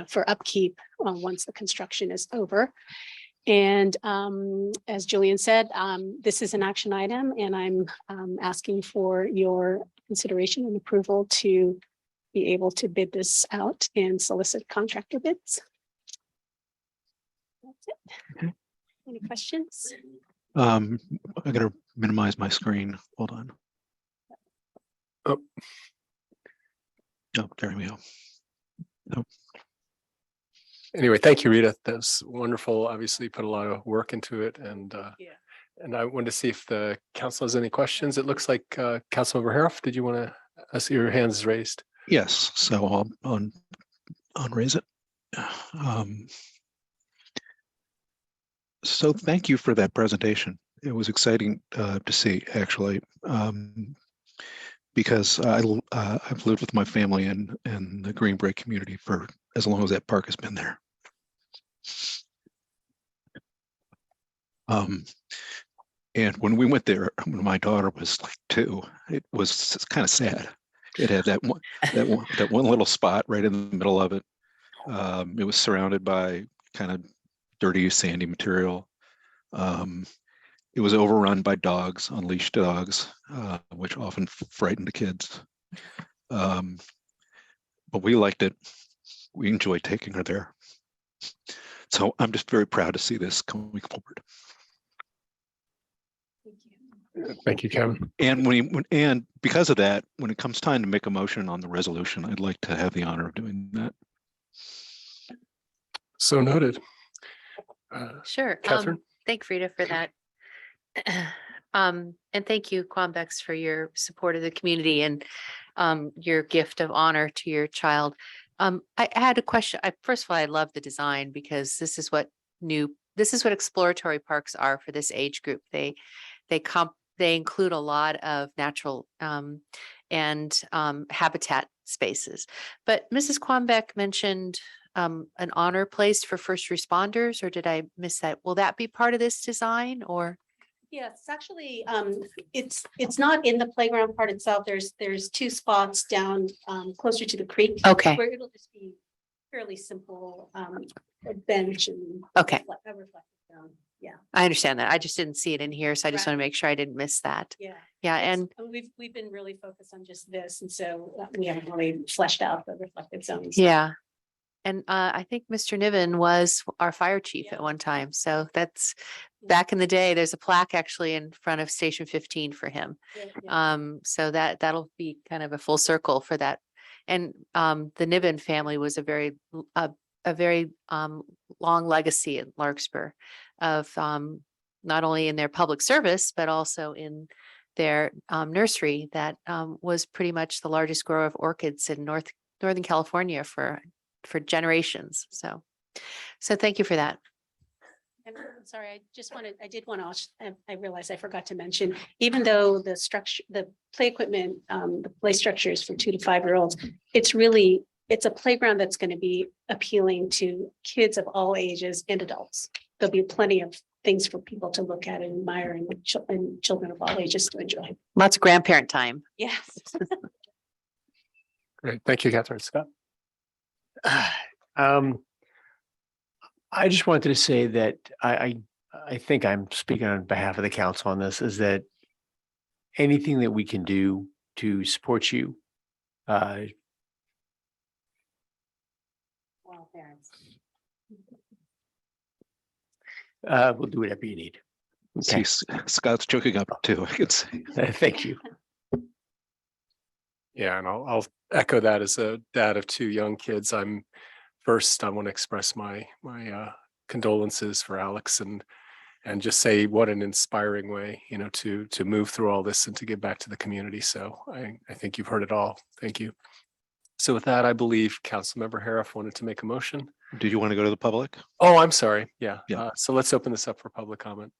for upkeep once the construction is over. And as Julian said, this is an action item, and I'm asking for your consideration and approval to be able to bid this out and solicit contractor bids. That's it. Okay. Any questions? I gotta minimize my screen. Hold on. Oh. Oh, there we go. Anyway, thank you, Rita. That was wonderful. Obviously, put a lot of work into it, and I wanted to see if the council has any questions. It looks like Councilmember Haroff, did you want to ask? Your hands raised? Yes, so I'll raise it. So thank you for that presentation. It was exciting to see, actually, because I've lived with my family in the Green Bay community for as long as that park has been there. And when we went there, when my daughter was like 2, it was kind of sad. It had that one little spot right in the middle of it. It was surrounded by kind of dirty, sandy material. It was overrun by dogs, unleashed dogs, which often frightened the kids. But we liked it. We enjoyed taking her there. So I'm just very proud to see this coming forward. Thank you, Kevin. And because of that, when it comes time to make a motion on the resolution, I'd like to have the honor of doing that. So noted. Sure. Catherine? Thank Frida for that. And thank you, Quambex, for your support of the community and your gift of honor to your child. I had a question. First of all, I love the design because this is what exploratory parks are for this age group. They include a lot of natural and habitat spaces. But Mrs. Quambeck mentioned an honor place for first responders, or did I miss that? Will that be part of this design or? Yes, actually, it's not in the playground part itself. There's 2 spots down closer to the creek. Okay. Where it'll just be fairly simple, a bench and. Okay. A reflective down. Yeah. I understand that. I just didn't see it in here, so I just want to make sure I didn't miss that. Yeah. Yeah, Yes, and we've been really focused on just this, and so we haven't really fleshed out the reflective zones. yeah. And I think Mr. Niven was our fire chief at one time. So that's back in the day. There's a plaque actually in front of Station 15 for him. So that'll be kind of a full circle for that. And the Niven family was a very long legacy in Larkspur of not only in their public service, but also in their nursery that was pretty much the largest grower of orchids in Northern California for generations. So thank you for that. And I'm sorry, I realized I forgot to mention, even though the structure, the play equipment, the play structures for 2 to 5-year-olds, it's a playground that's going to be appealing to kids of all ages and adults. There'll be plenty of things for people to look at and admire and children of all ages to enjoy. Lots of grandparent time. Yes. Great. Thank you, Catherine. Scott? I just wanted to say that I think I'm speaking on behalf of the council on this, is that anything that we can do to support you. Well, parents. We'll do whatever you need. Okay. See, Scott's choking up too, I can see. Thank you. Yeah, and I'll echo that as a dad of 2 young kids. I want to express my condolences for Alex and just say what an inspiring way, to move through all this and to give back to the community. So I think you've heard it all. Thank you. So with that, I believe Councilmember Harif wanted to make a motion. Did you want to go to the public? Oh, I'm sorry. Yeah. Yeah. So let's open this up for public comment.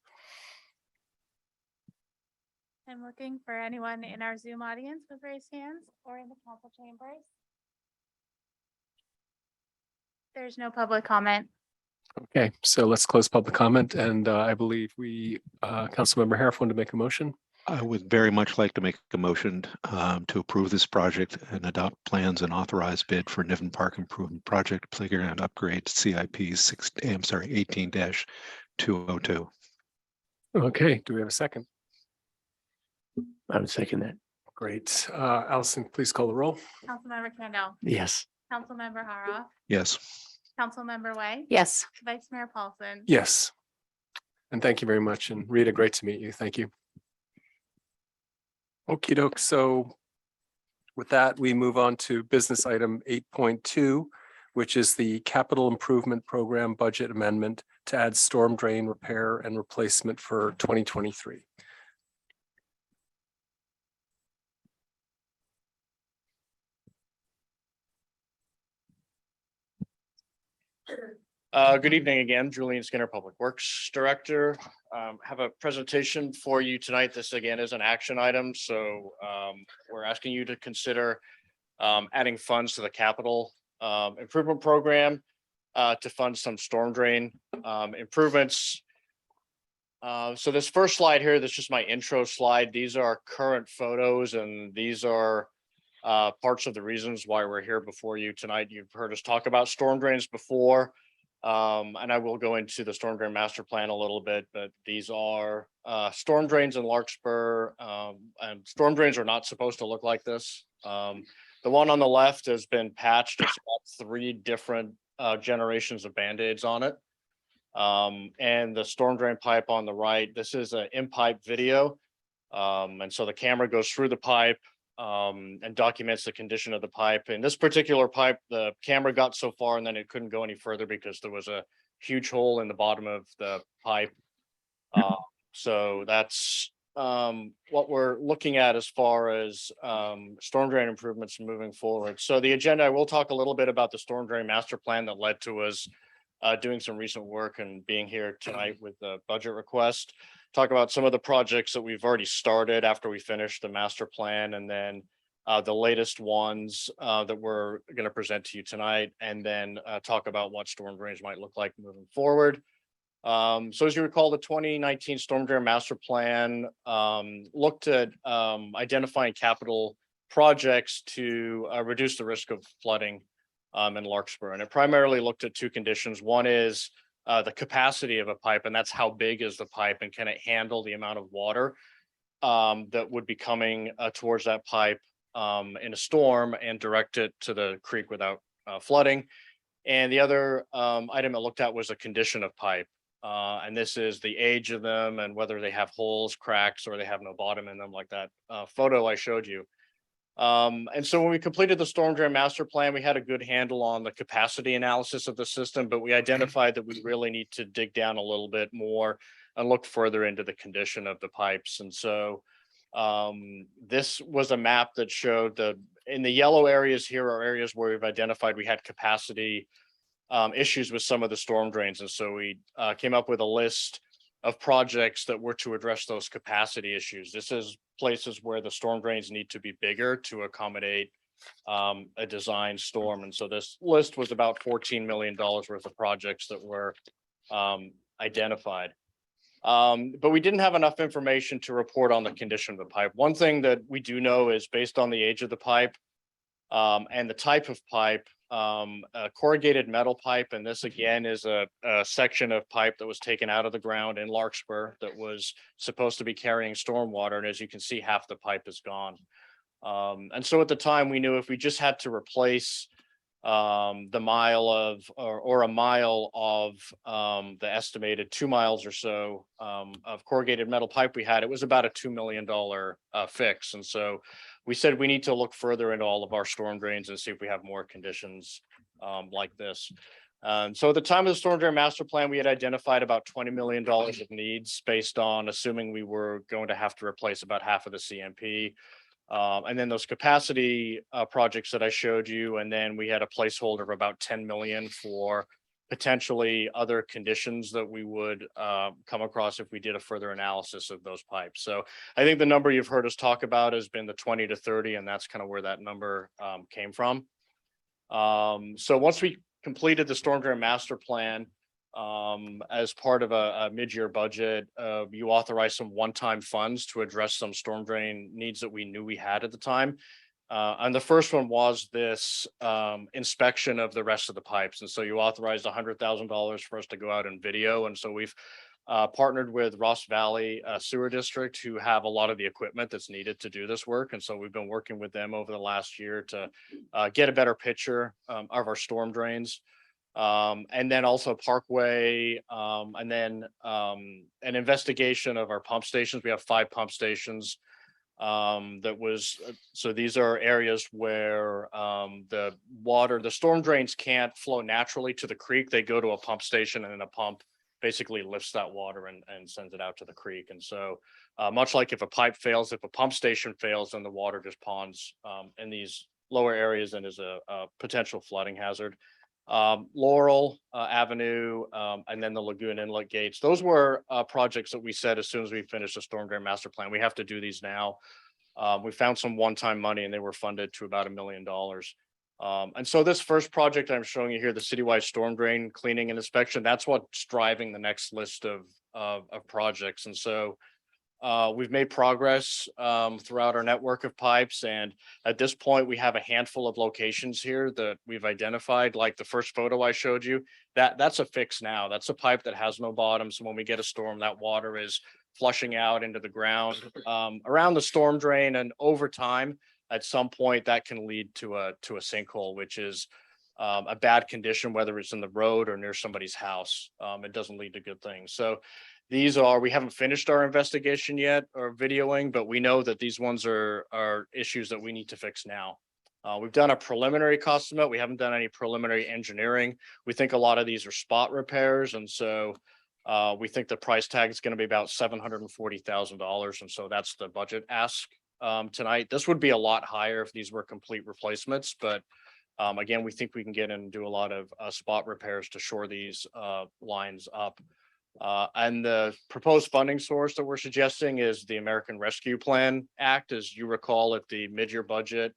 I'm looking for anyone in our Zoom audience with raised hands or in the council chambers. There's no public comment. Okay, so let's close public comment, and I believe Councilmember Harif wanted to make a motion. I would very much like to make a motion to approve this project and adopt plans and authorize bid for Niven Park Improvement Project Playground Upgrade CIP 18-202. Okay, do we have a second? I would second that. Great. Allison, please call the roll. Councilmember Kendall, Yes. Councilmember Hara, Yes. Councilmember Way, Yes. Vice Mayor Paulson. Yes. And thank you very much. And Rita, great to meet you. Thank you. Okie doke. So with that, we move on to business item 8.2, which is the Capital Improvement Program Budget Amendment to add storm drain repair and replacement for 2023. Good evening again, Julian Skinner, Public Works Director. Have a presentation for you tonight. This again is an action item, so we're asking you to consider adding funds to the capital improvement program to fund some storm drain improvements. So this first slide here, that's just my intro slide. These are current photos, and these are parts of the reasons why we're here before you tonight. You've heard us talk about storm drains before. And I will go into the storm drain master plan a little bit, but these are storm drains in Larkspur. And storm drains are not supposed to look like this. The one on the left has been patched. It's got 3 different generations of Band-Aids on it. And the storm drain pipe on the right, this is an in-pipe video. And so the camera goes through the pipe and documents the condition of the pipe. In this particular pipe, the camera got so far and then it couldn't go any further because there was a huge hole in the bottom of the pipe. So that's what we're looking at as far as storm drain improvements moving forward. So the agenda, I will talk a little bit about the storm drain master plan that led to us doing some recent work and being here tonight with the budget request. Talk about some of the projects that we've already started after we finished the master plan, and then the latest ones that we're going to present to you tonight, and then talk about what storm drains might look like moving forward. So as you recall, the 2019 storm drain master plan looked at identifying capital projects to reduce the risk of flooding in Larkspur, and it primarily looked at 2 conditions. One is the capacity of a pipe, and that's how big is the pipe and can it handle the amount of water that would be coming towards that pipe in a storm and direct it to the creek without flooding. And the other item I looked at was a condition of pipe. And this is the age of them and whether they have holes, cracks, or they have no bottom in them, like that photo I showed you. And so when we completed the storm drain master plan, we had a good handle on the capacity analysis of the system, but we identified that we really need to dig down a little bit more and look further into the condition of the pipes. And so this was a map that showed in the yellow areas here are areas where we've identified we had capacity issues with some of the storm drains. And so we came up with a list of projects that were to address those capacity issues. This is places where the storm drains need to be bigger to accommodate a design storm. And so this list was about $14 million worth of projects that were identified. But we didn't have enough information to report on the condition of the pipe. One thing that we do know is based on the age of the pipe and the type of pipe, a corrugated metal pipe, and this again is a section of pipe that was taken out of the ground in Larkspur that was supposed to be carrying stormwater, and as you can see, half the pipe is gone. And so at the time, we knew if we just had to replace the mile of or a mile of the estimated 2 miles or so of corrugated metal pipe we had, it was about a $2 million fix. And so we said we need to look further into all of our storm drains and see if we have more conditions like this. So at the time of the storm drain master plan, we had identified about $20 million of needs based on assuming we were going to have to replace about half of the CMP. And then those capacity projects that I showed you, and then we had a placeholder of about 10 million for potentially other conditions that we would come across if we did a further analysis of those pipes. So I think the number you've heard us talk about has been the 20 to 30, and that's kind of where that number came from. So once we completed the storm drain master plan, as part of a mid-year budget, you authorized some one-time funds to address some storm drain needs that we knew we had at the time. And the first one was this inspection of the rest of the pipes. And so you authorized $100,000 for us to go out and video. And so we've partnered with Ross Valley Sewer District, who have a lot of the equipment that's needed to do this work. And so we've been working with them over the last year to get a better picture of our storm drains. And then also Parkway, and then an investigation of our pump stations. We have 5 pump stations. So these are areas where the storm drains can't flow naturally to the creek. They go to a pump station, and then a pump basically lifts that water and sends it out to the creek. And so much like if a pipe fails, if a pump station fails, then the water just ponds in these lower areas and is a potential flooding hazard. Laurel Avenue, and then the Lagoon Inlet gates. Those were projects that we said as soon as we finished the storm drain master plan, we have to do these now. We found some one-time money and they were funded to about $1 million. And so this first project I'm showing you here, the citywide storm drain cleaning and inspection, that's what's driving the next list of projects. And so we've made progress throughout our network of pipes. And at this point, we have a handful of locations here that we've identified, like the first photo I showed you, that's a fix now. That's a pipe that has no bottom. So when we get a storm, that water is flushing out into the ground around the storm drain. And over time, at some point, that can lead to a sinkhole, which is a bad condition, whether it's in the road or near somebody's house. It doesn't lead to good things. So we haven't finished our investigation yet or videoing, but we know that these ones are issues that we need to fix now. We've done a preliminary cost estimate. We haven't done any preliminary engineering. We think a lot of these are spot repairs. And so we think the price tag is going to be about $740,000. And so that's the budget ask tonight. This would be a lot higher if these were complete replacements, but again, we think we can get in and do a lot of spot repairs to shore these lines up. And the proposed funding source that we're suggesting is the American Rescue Plan Act. As you recall, at the mid-year budget,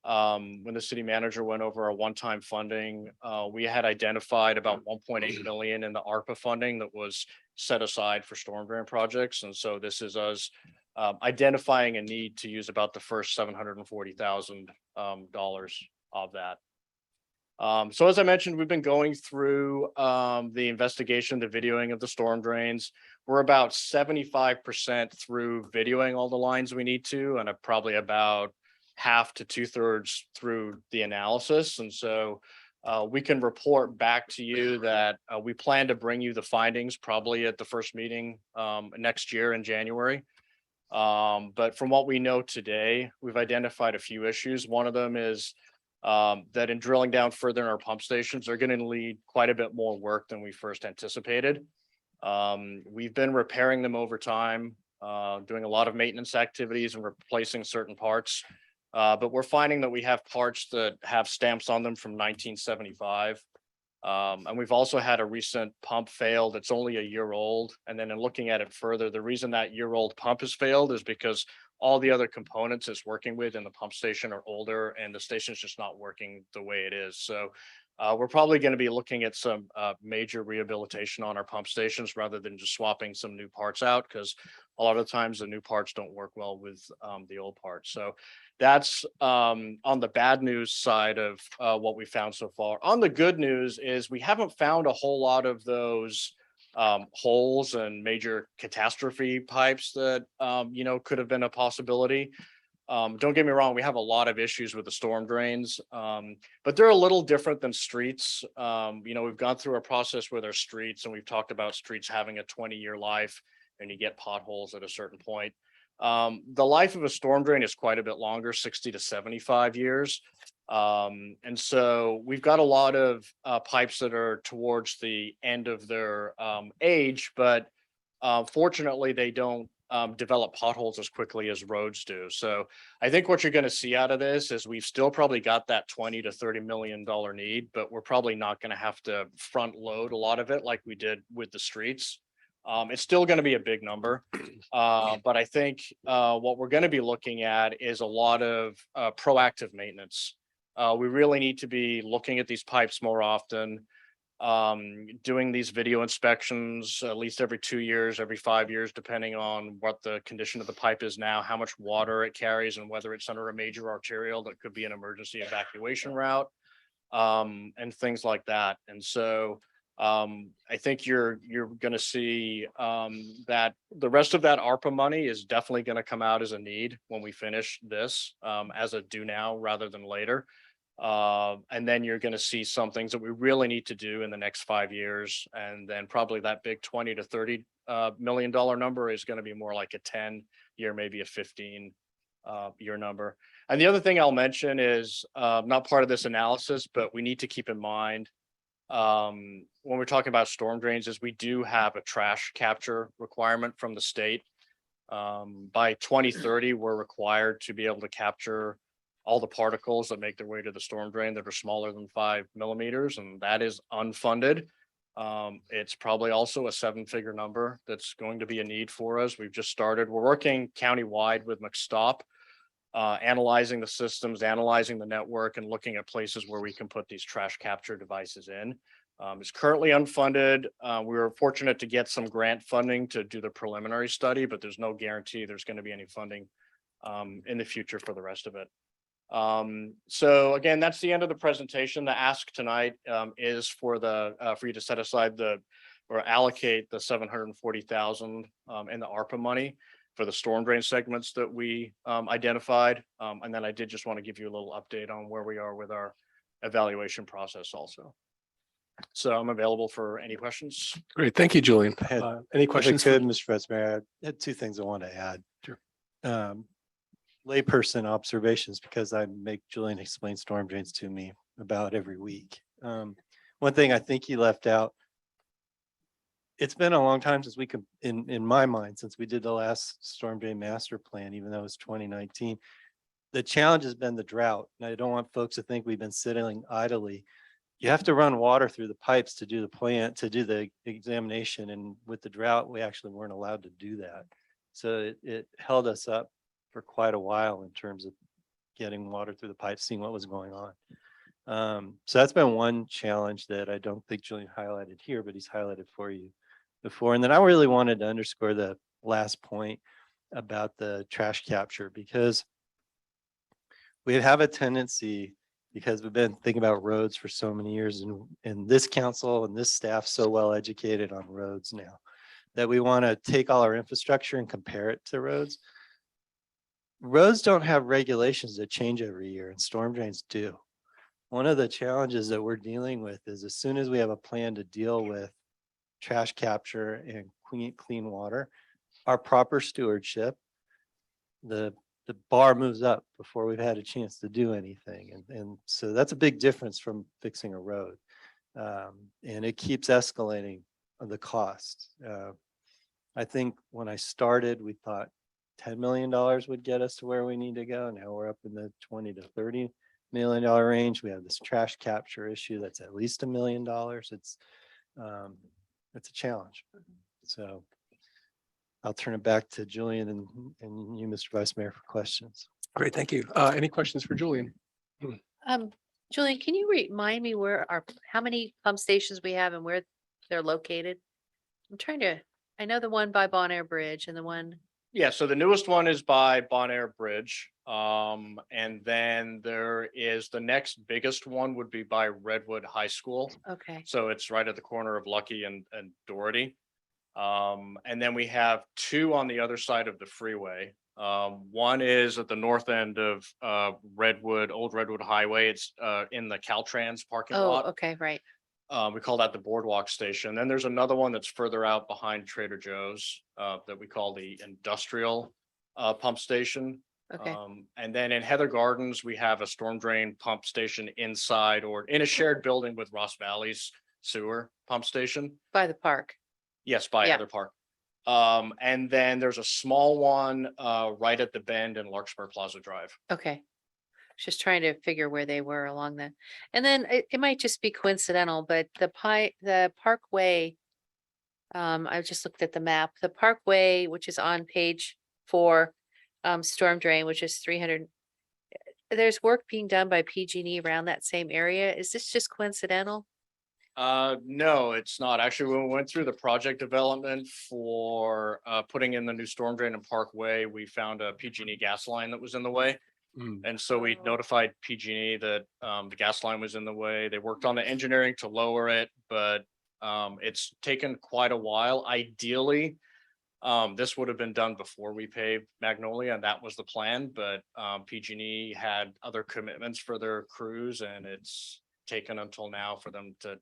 when the city manager went over our one-time funding, we had identified about 1.8 million in the ARPA funding that was set aside for storm drain projects. And so this is us identifying a need to use about the first $740,000 of that. So as I mentioned, we've been going through the investigation, the videoing of the storm drains. We're about 75% through videoing all the lines we need to, and probably about half to 2/3 through the analysis. And so we can report back to you that we plan to bring you the findings probably at the first meeting next year in January. But from what we know today, we've identified a few issues. One of them is that in drilling down further in our pump stations are going to need quite a bit more work than we first anticipated. We've been repairing them over time, doing a lot of maintenance activities and replacing certain parts. But we're finding that we have parts that have stamps on them from 1975. And we've also had a recent pump fail that's only a year old. And then in looking at it further, the reason that year-old pump has failed is because all the other components it's working with in the pump station are older and the station's just not working the way it is. So we're probably going to be looking at some major rehabilitation on our pump stations rather than just swapping some new parts out, because a lot of times the new parts don't work well with the old parts. So that's on the bad news side of what we found so far. On the good news is we haven't found a whole lot of those holes and major catastrophe pipes that could have been a possibility. Don't get me wrong, we have a lot of issues with the storm drains, but they're a little different than streets. We've gone through a process with our streets, and we've talked about streets having a 20-year life, and you get potholes at a certain point. The life of a storm drain is quite a bit longer, 60 to 75 years. And so we've got a lot of pipes that are towards the end of their age, but fortunately they don't develop potholes as quickly as roads do. So I think what you're going to see out of this is we've still probably got that $20 to $30 million need, but we're probably not going to have to front load a lot of it like we did with the streets. It's still going to be a big number, but I think what we're going to be looking at is a lot of proactive maintenance. We really need to be looking at these pipes more often, doing these video inspections at least every 2 years, every 5 years, depending on what the condition of the pipe is now, how much water it carries, and whether it's under a major arterial that could be an emergency evacuation route, and things like that. And so I think you're going to see that the rest of that ARPA money is definitely going to come out as a need when we finish this, as a do now rather than later. And then you're going to see some things that we really need to do in the next 5 years. And then probably that big $20 to $30 million number is going to be more like a 10-year, maybe a 15-year number. And the other thing I'll mention is not part of this analysis, but we need to keep in mind when we're talking about storm drains is we do have a trash capture requirement from the state. By 2030, we're required to be able to capture all the particles that make their way to the storm drain that are smaller than 5 millimeters, and that is unfunded. It's probably also a 7-figure number that's going to be a need for us. We've just started. We're working countywide with McStop, analyzing the systems, analyzing the network, and looking at places where we can put these trash capture devices in. It's currently unfunded. We were fortunate to get some grant funding to do the preliminary study, but there's no guarantee there's going to be any funding in the future for the rest of it. So again, that's the end of the presentation. The ask tonight is for you to set aside or allocate the 740,000 in the ARPA money for the storm drain segments that we identified. And then I did just want to give you a little update on where we are with our evaluation process also. So I'm available for any questions. Great. Thank you, Julian. Any If I questions? could, Mr. Vice Mayor, I had two things I want to add. Sure. Layperson observations, because I make Julian explain storm drains to me about every week. One thing I think he left out, it's been a long time since we could, in my mind, since we did the last storm drain master plan, even though it was 2019. The challenge has been the drought. And I don't want folks to think we've been sitting idly. You have to run water through the pipes to do the examination. And with the drought, we actually weren't allowed to do that. So it held us up for quite a while in terms of getting water through the pipes, seeing what was going on. So that's been one challenge that I don't think Julian highlighted here, but he's highlighted for you before. And then I really wanted to underscore the last point about the trash capture, because we have a tendency, because we've been thinking about roads for so many years, and this council and this staff so well educated on roads now, that we want to take all our infrastructure and compare it to roads. Roads don't have regulations that change every year, and storm drains do. One of the challenges that we're dealing with is, as soon as we have a plan to deal with trash capture and clean water, our proper stewardship, the bar moves up before we've had a chance to do anything. And so that's a big difference from fixing a road. And it keeps escalating the cost. I think when I started, we thought $10 million would get us to where we need to go. Now we're up in the $20 to $30 million range. We have this trash capture issue that's at least $1 million. It's a challenge. So I'll turn it back to Julian and you, Mr. Vice Mayor, for questions. Great. Thank you. Any questions for Julian? Julian, can you remind me how many pump stations we have and where they're located? I know the one by Bon Air Bridge and the one. Yeah, so the newest one is by Bon Air Bridge. And then there is the next biggest one would be by Redwood High School. Okay. So it's right at the corner of Lucky and Doherty. And then we have two on the other side of the freeway. One is at the north end of Old Redwood Highway. It's in the Caltrans parking lot. Oh, okay, right. We call that the Boardwalk Station. Then there's another one that's further out behind Trader Joe's that we call the Industrial Pump Station. Okay. And then in Heather Gardens, we have a storm drain pump station inside or in a shared building with Ross Valley's sewer pump station. By the park. Yes, by Yeah. Heather Park. And then there's a small one right at the bend in Larkspur Plaza Drive. Okay. Just trying to figure where they were along the, and then it might just be coincidental, but the Parkway, I just looked at the map, the Parkway, which is on page 4, storm drain, which is 300. There's work being done by PG&E around that same area. Is this just coincidental? No, it's not. Actually, when we went through the project development for putting in the new storm drain in Parkway, we found a PG&E gas line that was in the way. And so we notified PG&E that the gas line was in the way. They worked on the engineering to lower it, but it's taken quite a while. Ideally, this would have been done before we paved Magnolia, and that was the plan. But PG&E had other commitments for their crews, and it's taken until now for them to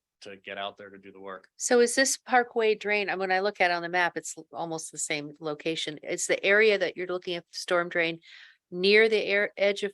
get out there to do the work. So is this Parkway drain, and when I look at it on the map, it's almost the same location. It's the area that you're looking at storm drain near the edge of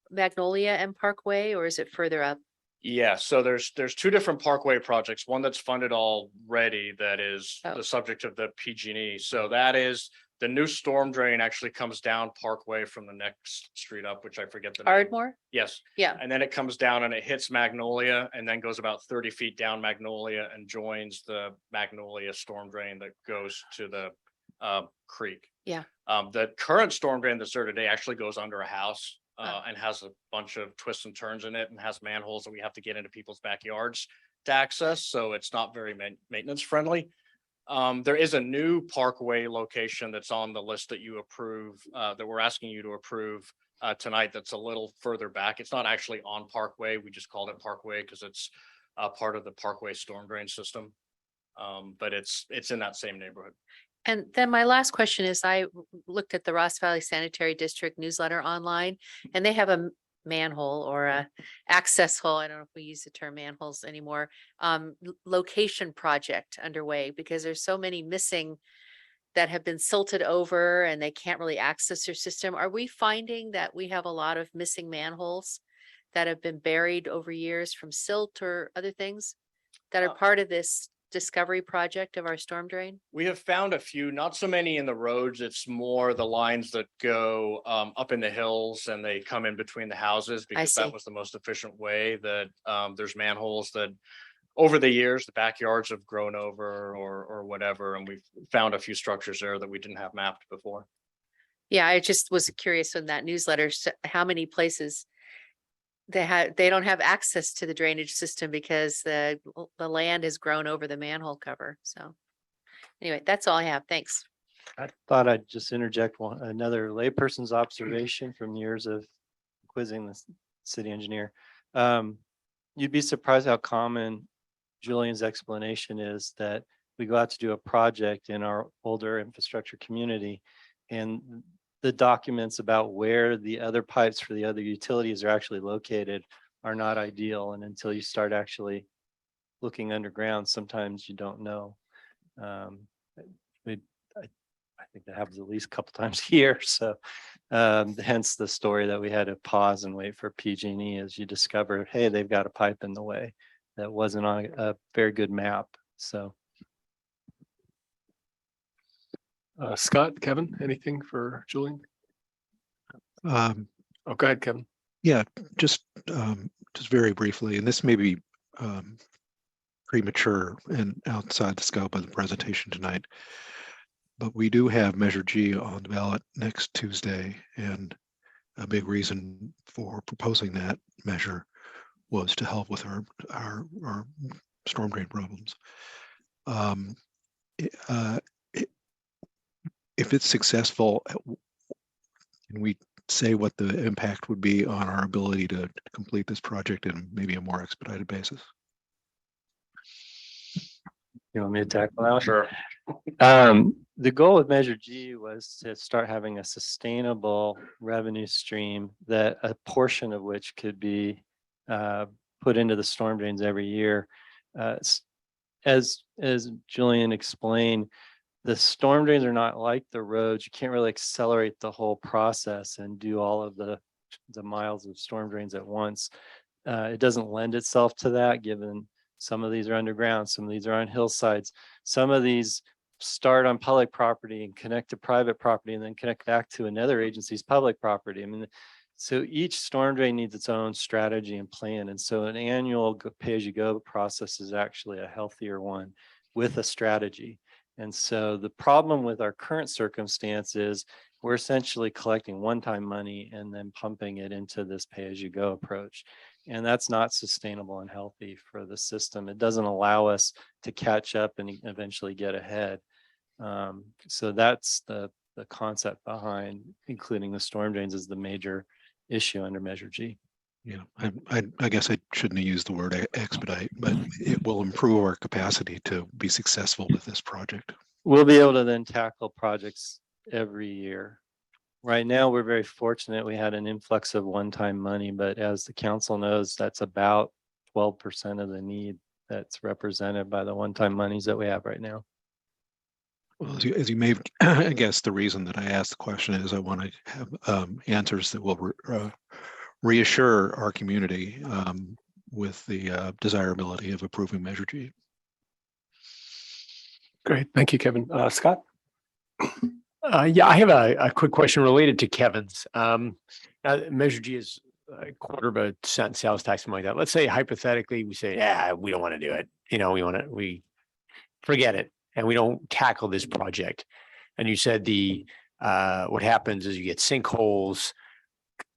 Magnolia and Parkway, or is it further up? Yeah, so there's two different Parkway projects, one that's funded already that is the subject of the PG&E. So that is The new storm drain actually comes down Parkway from the next street up, which I forget the name. Ardmore? Yes, Yeah. and then it comes down and it hits Magnolia and then goes about 30 feet down Magnolia and joins the Magnolia storm drain that goes to the creek. Yeah. The current storm drain that's there today actually goes under a house Oh. and has a bunch of twists and turns in it and has manholes that we have to get into people's backyards to access. So it's not very maintenance friendly. There is a new Parkway location that's on the list that you approve, that we're asking you to approve tonight. That's a little further back. It's not actually on Parkway. We just called it Parkway because it's part of the Parkway storm drain system. But it's in that same neighborhood. And then my last question is, I looked at the Ross Valley Sanitary District newsletter online, and they have a manhole or a access hole. I don't know if we use the term manholes anymore. Location project underway because there's so many missing that have been silted over and they can't really access their system. Are we finding that we have a lot of missing manholes that have been buried over years from silt or other things that are part of this discovery project of our storm drain? We have found a few, not so many in the roads. It's more the lines that go up in the hills and they come in between the houses because see. that was the most efficient way. That there's manholes that over the years, the backyards have grown over or whatever. And we've found a few structures there that we didn't have mapped before. Yeah, I just was curious in that newsletter, how many places they don't have access to the drainage system because the land has grown over the manhole cover. So anyway, that's all I have. Thanks. I thought I'd just interject another layperson's observation from years of quizzing the city engineer. You'd be surprised how common Julian's explanation is that we go out to do a project in our older infrastructure community and the documents about where the other pipes for the other utilities are actually located are not ideal. And until you start actually looking underground, sometimes you don't know. I think that happens at least a couple times a year. So hence the story that we had to pause and wait for PG&E as you discover, hey, they've got a pipe in the way that wasn't on a very good map. So Scott, Kevin, anything for Julian? Oh, go ahead, Kevin. Yeah, just very briefly, and this may be premature and outside the scope of the presentation tonight, but we do have Measure G on the ballot next Tuesday, and a big reason for proposing that measure was to help with our storm drain problems. If it's successful, can we say what the impact would be on our ability to complete this project in maybe a more expedited basis? you want me to tackle that? Sure. The goal with Measure G was to start having a sustainable revenue stream that a portion of which could be put into the storm drains every year. As Julian explained, the storm drains are not like the roads. You can't really accelerate the whole process and do all of the miles of storm drains at once. It doesn't lend itself to that, given some of these are underground, some of these are on hillsides, some of these start on public property and connect to private property and then connect back to another agency's public property. I mean, so each storm drain needs its own strategy and plan. And so an annual pay-as-you-go process is actually a healthier one with a strategy. And so the problem with our current circumstance is we're essentially collecting one-time money and then pumping it into this pay-as-you-go approach. And that's not sustainable and healthy for the system. It doesn't allow us to catch up and eventually get ahead. So that's the concept behind including the storm drains as the major issue under Measure G. Yeah, I guess I shouldn't have used the word expedite, but it will improve our capacity to be successful with this project. We'll be able to then tackle projects every year. Right now, we're very fortunate. We had an influx of one-time money, but as the council knows, that's about 12% of the need that's represented by the one-time monies that we have right now. Well, as you may have guessed, the reason that I asked the question is I want to have answers that will reassure our community with the desirability of approving Measure G. Great, thank you, Kevin. Scott? Yeah, I have a quick question related to Kevin's. Measure G is a quarter of a cent sales tax, something like that. Let's say hypothetically, we say, yeah, we don't want to do it. You know, we forget it and we don't tackle this project. And you said what happens is you get sinkholes.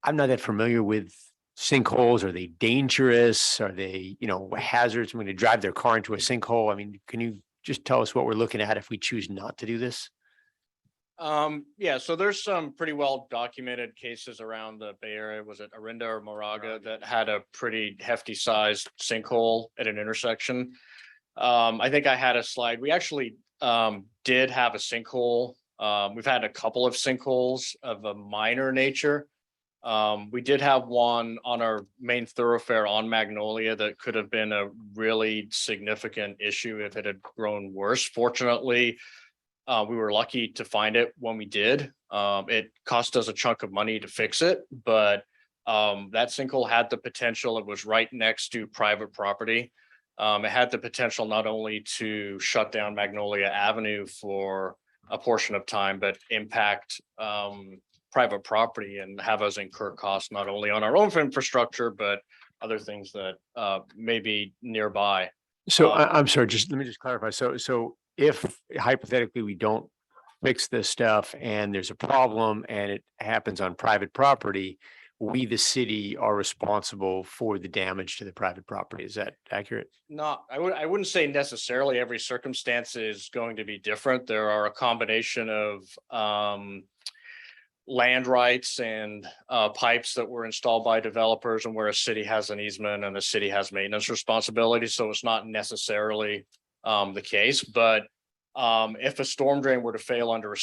I'm not that familiar with sinkholes. Are they dangerous? Are they, hazards? I'm going to drive their car into a sinkhole. I mean, can you just tell us what we're looking at if we choose not to do this? Yeah, so there's some pretty well documented cases around the Bay Area. Was it Orinda or Moraga that had a pretty hefty sized sinkhole at an intersection? I think I had a slide. We actually did have a sinkhole. We've had a couple of sinkholes of a minor nature. We did have one on our main thoroughfare on Magnolia that could have been a really significant issue if it had grown worse. Fortunately, we were lucky to find it when we did. It cost us a chunk of money to fix it, but that sinkhole had the potential. It was right next to private property. It had the potential not only to shut down Magnolia Avenue for a portion of time, but impact private property and have us incur costs not only on our own infrastructure, but other things that may be nearby. So I'm sorry, let me just clarify. So if hypothetically we don't fix this stuff and there's a problem and it happens on private property, we, the city, are responsible for the damage to the private property. Is that accurate? No, I wouldn't say necessarily every circumstance is going to be different. There are a combination of land rights and pipes that were installed by developers, and where a city has an easement and the city has maintenance responsibility. So it's not necessarily the case, but if a storm drain were to fail under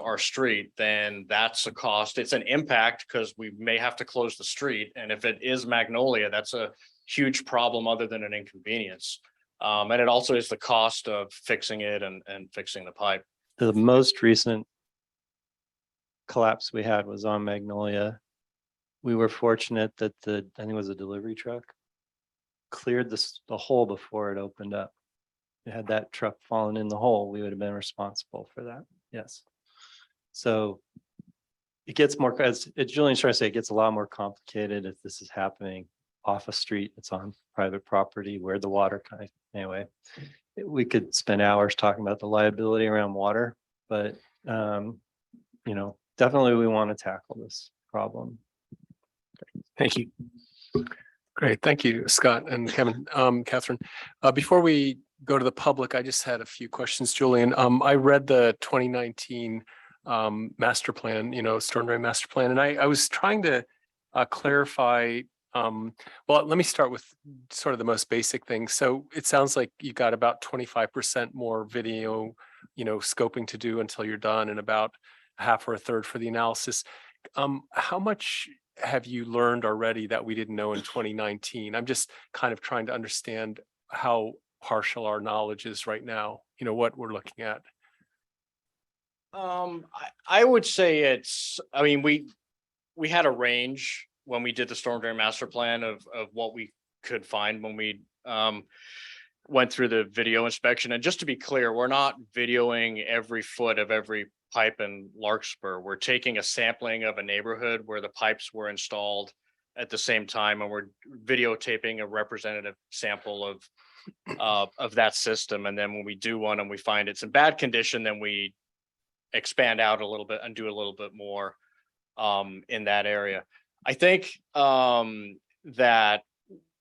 our street, then that's a cost. It's an impact because we may have to close the street. And if it is Magnolia, that's a huge problem other than an inconvenience. And it also is the cost of fixing it and fixing the pipe. The most recent collapse we had was on Magnolia. We were fortunate that I think it was a delivery truck, cleared the hole before it opened up. Had that truck fallen in the hole, we would have been responsible for that. Yes. So it gets more, as Julian's trying to say, it gets a lot more complicated if this is happening off a street. It's on private property where the water anyway, we could spend hours talking about the liability around water, but definitely we want to tackle this problem. Thank you. Great. Thank you, Scott and Kevin. Catherine, before we go to the public, I just had a few questions, Julian. I read the 2019 master plan, storm drain master plan, and I was trying to clarify. Well, let me start with sort of the most basic things. So it sounds like you got about 25% more video, scoping to do until you're done, and about a half or a third for the analysis. How much have you learned already that we didn't know in 2019? I'm just kind of trying to understand how partial our knowledge is right now, what we're looking at. I would say we had a range when we did the storm drain master plan of what we could find when we went through the video inspection. And just to be clear, we're not videoing every foot of every pipe in Larkspur. We're taking a sampling of a neighborhood where the pipes were installed at the same time, and we're videotaping a representative sample of that system. And then when we do one and we find it's in bad condition, then we expand out a little bit and do a little bit more in that area. I think that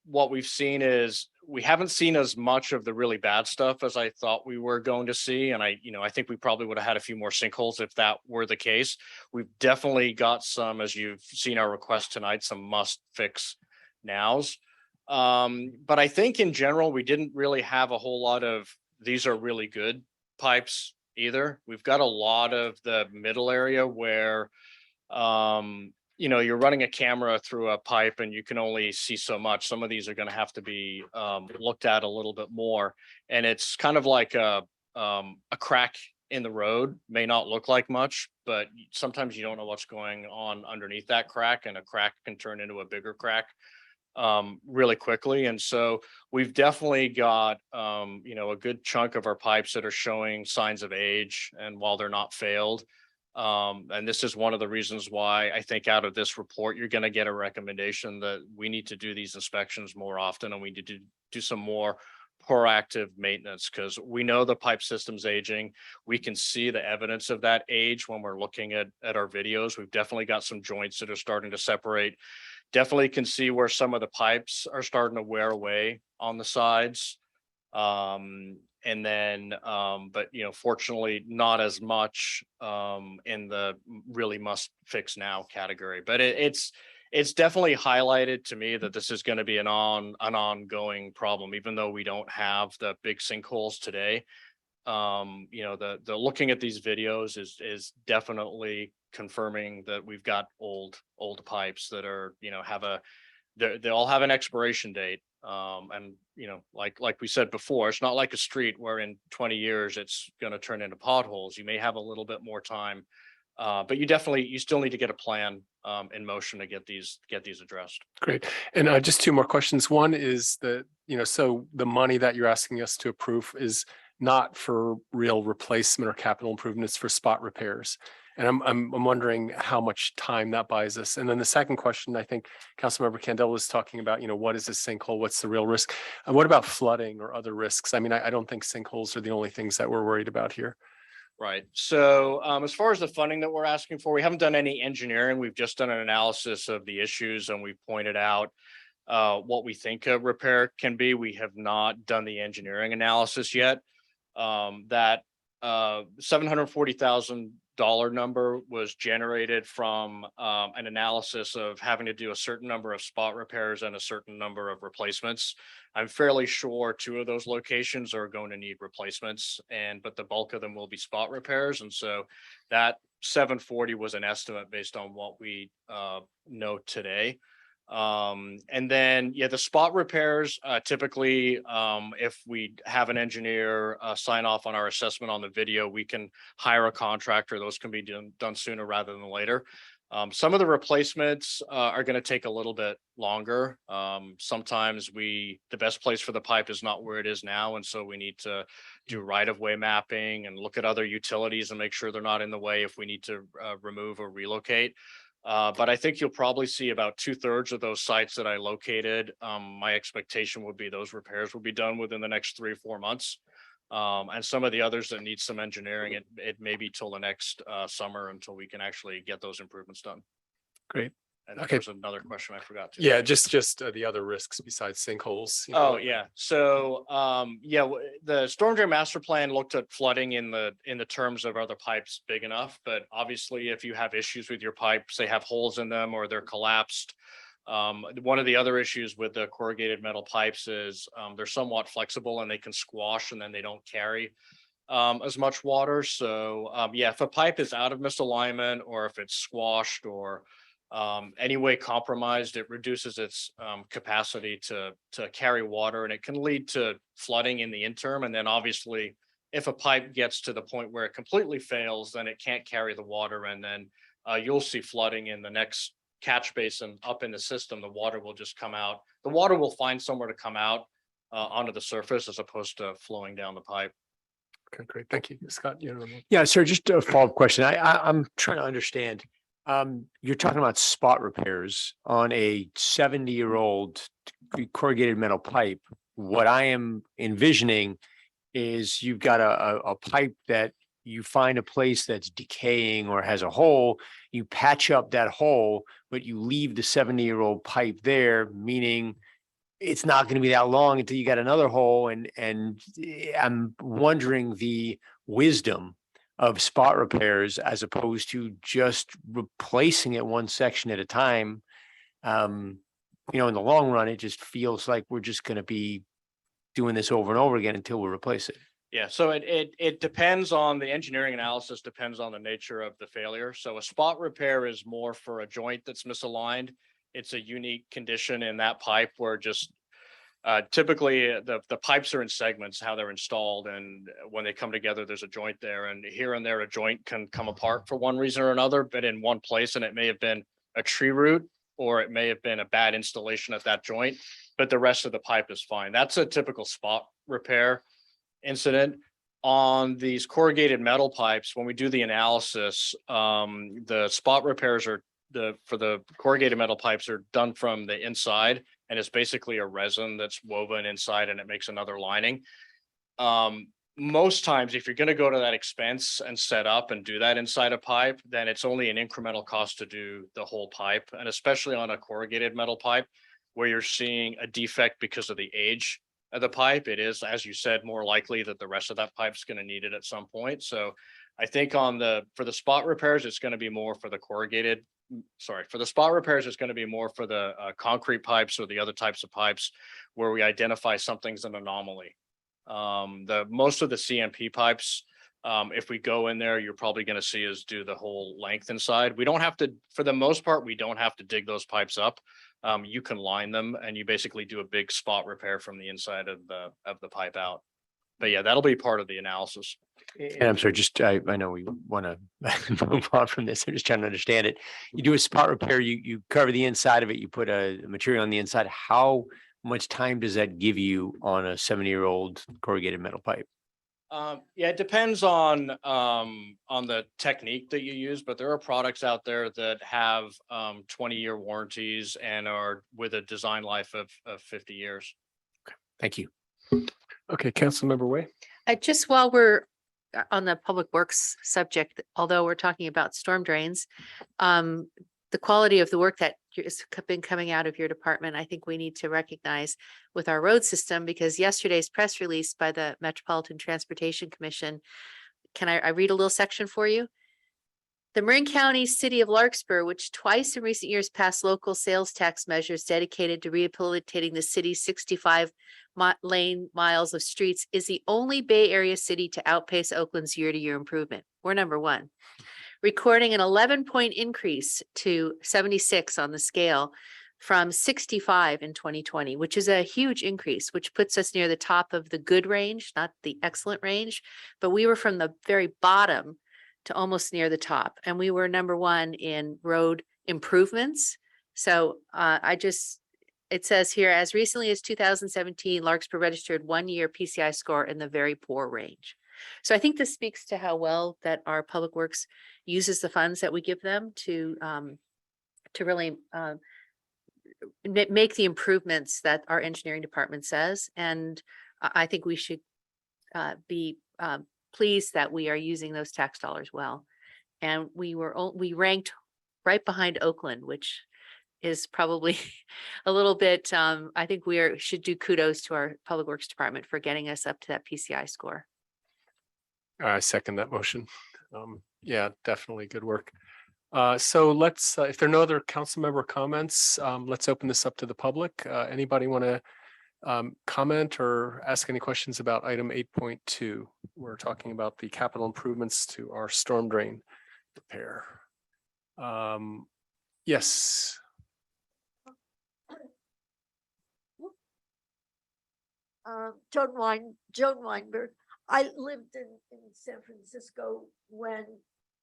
what we've seen is we haven't seen as much of the really bad stuff as I thought we were going to see. And I think we probably would have had a few more sinkholes if that were the case. We've definitely got some, as you've seen our request tonight, some must fix nows. But I think in general, we didn't really have a whole lot of these are really good pipes either. We've got a lot of the middle area where you're running a camera through a pipe and you can only see so much. Some of these are going to have to be looked at a little bit more. And it's kind of like a crack in the road. May not look like much, but sometimes you don't know what's going on underneath that crack, and a crack can turn into a bigger crack really quickly. And so we've definitely got a good chunk of our pipes that are showing signs of age, and while they're not failed, And this is one of the reasons why I think out of this report, you're going to get a recommendation that we need to do these inspections more often and we need to do some more proactive maintenance because we know the pipe system's aging. We can see the evidence of that age when we're looking at our videos. We've definitely got some joints that are starting to separate. Definitely can see where some of the pipes are starting to wear away on the sides. And then, but fortunately not as much in the really must fix now category. But it's definitely highlighted to me that this is going to be an ongoing problem, even though we don't have the big sinkholes today. The looking at these videos is definitely confirming that we've got old pipes that are they all have an expiration date. And like we said before, it's not like a street where in 20 years it's going to turn into potholes. You may have a little bit more time, but you still need to get a plan in motion to get these addressed. Great. And just two more questions. One is that, so the money that you're asking us to approve is not for real replacement or capital improvements, for spot repairs. And I'm wondering how much time that buys us. And then the second question, I think Councilmember Candela was talking about, what is a sinkhole? What's the real risk? And what about flooding or other risks? I mean, I don't think sinkholes are the only things that we're worried about here. Right. So as far as the funding that we're asking for, we haven't done any engineering. We've just done an analysis of the issues and we've pointed out what we think a repair can be. We have not done the engineering analysis yet. That $740,000 number was generated from an analysis of having to do a certain number of spot repairs and a certain number of replacements. I'm fairly sure 2 of those locations are going to need replacements, but the bulk of them will be spot repairs. And so that 740 was an estimate based on what we know today. And then, the spot repairs, typically, if we have an engineer sign off on our assessment on the video, we can hire a contractor. Those can be done sooner rather than later. Some of the replacements are going to take a little bit longer. Sometimes the best place for the pipe is not where it is now. And so we need to do right-of-way mapping and look at other utilities and make sure they're not in the way if we need to remove or relocate. But I think you'll probably see about 2/3 of those sites that I located. My expectation would be those repairs will be done within the next 3 or 4 months. And some of the others that need some engineering, it may be till the next summer until we can actually get those improvements done. Great. And Okay. there's another question I forgot to. Yeah, just the other risks besides sinkholes. Oh, yeah. So, the storm drain master plan looked at flooding in the terms of, are the pipes big enough? But obviously, if you have issues with your pipes, they have holes in them or they're collapsed. One of the other issues with the corrugated metal pipes is they're somewhat flexible and they can squash and then they don't carry as much water. So, if a pipe is out of misalignment or if it's squashed or any way compromised, it reduces its capacity to carry water, and it can lead to flooding in the interim. And then obviously, if a pipe gets to the point where it completely fails, then it can't carry the water, and then you'll see flooding in the next catch basin up in the system. The water will just come out. The water will find somewhere to come out onto the surface as opposed to flowing down the pipe. Okay, great. Thank you, Scott. Yeah, sir, just a follow-up question. I'm trying to understand. You're talking about spot repairs on a 70-year-old corrugated metal pipe. What I am envisioning is you've got a pipe that you find a place that's decaying or has a hole, you patch up that hole, but you leave the 70-year-old pipe there, meaning it's not going to be that long until you got another hole. And I'm wondering the wisdom of spot repairs as opposed to just replacing it one section at a time. In the long run, it just feels like we're just going to be doing this over and over again until we replace it. Yeah, so it depends on the engineering analysis, depends on the nature of the failure. So a spot repair is more for a joint that's misaligned. It's a unique condition in that pipe where just typically the pipes are in segments, how they're installed, and when they come together, there's a joint there, and here and there a joint can come apart for one reason or another, but in one place, and it may have been a tree root or it may have been a bad installation at that joint, but the rest of the pipe is fine. That's a typical spot repair incident. on these corrugated metal pipes, when we do the analysis, the spot repairs are for the corrugated metal pipes are done from the inside, and it's basically a resin that's woven inside and it makes another lining. Most times, if you're going to go to that expense and set up and do that inside a pipe, then it's only an incremental cost to do the whole pipe. And especially on a corrugated metal pipe where you're seeing a defect because of the age of the pipe, it is, as you said, more likely that the rest of that pipe's going to need it at some point. So I think for the spot repairs, it's going to be more for the for the spot repairs, it's going to be more for the concrete pipes or the other types of pipes where we identify something's an anomaly. Most of the CMP pipes, if we go in there, you're probably going to see us do the whole length inside. We don't have to, for the most part, we don't have to dig those pipes up. You can line them and you basically do a big spot repair from the inside of the pipe out. But yeah, that'll be part of the analysis. And I'm sorry, I know we want to move on from this. I'm just trying to understand it. You do a spot repair, you cover the inside of it, you put a material on the inside. How much time does that give you on a 70-year-old corrugated metal pipe? Yeah, it depends on the technique that you use, but there are products out there that have 20-year warranties and are with a design life of 50 years. Thank you. Okay, Councilmember Way. Just while we're on the public works subject, although we're talking about storm drains, the quality of the work that has been coming out of your department, I think we need to recognize with our road system, because yesterday's press release by the Metropolitan Transportation Commission, can I read a little section for you? The Marin County City of Larkspur, which twice in recent years passed local sales tax measures dedicated to rehabilitating the city's 65 lane miles of streets, is the only Bay Area city to outpace Oakland's year-to-year improvement. We're number one, recording an 11-point increase to 76 on the scale from 65 in 2020, which is a huge increase, which puts us near the top of the good range, not the excellent range, but we were from the very bottom to almost near the top. And we were number one in road improvements. So it says here, as recently as 2017, Larkspur registered 1-year PCI score in the very poor range. So I think this speaks to how well that our public works uses the funds that we give them to really make the improvements that our engineering department says. And I think we should be pleased that we are using those tax dollars well. And we ranked right behind Oakland, which is probably a little bit, I think should do kudos to our public works department for getting us up to that PCI score. I second that motion. Yeah, definitely good work. So let's, if there are no other council member comments, let's open this up to the public. Anybody want to comment or ask any questions about item 8.2? We're talking about the capital improvements to our storm drain repair. Yes. Joan Weinberg. I lived in San Francisco when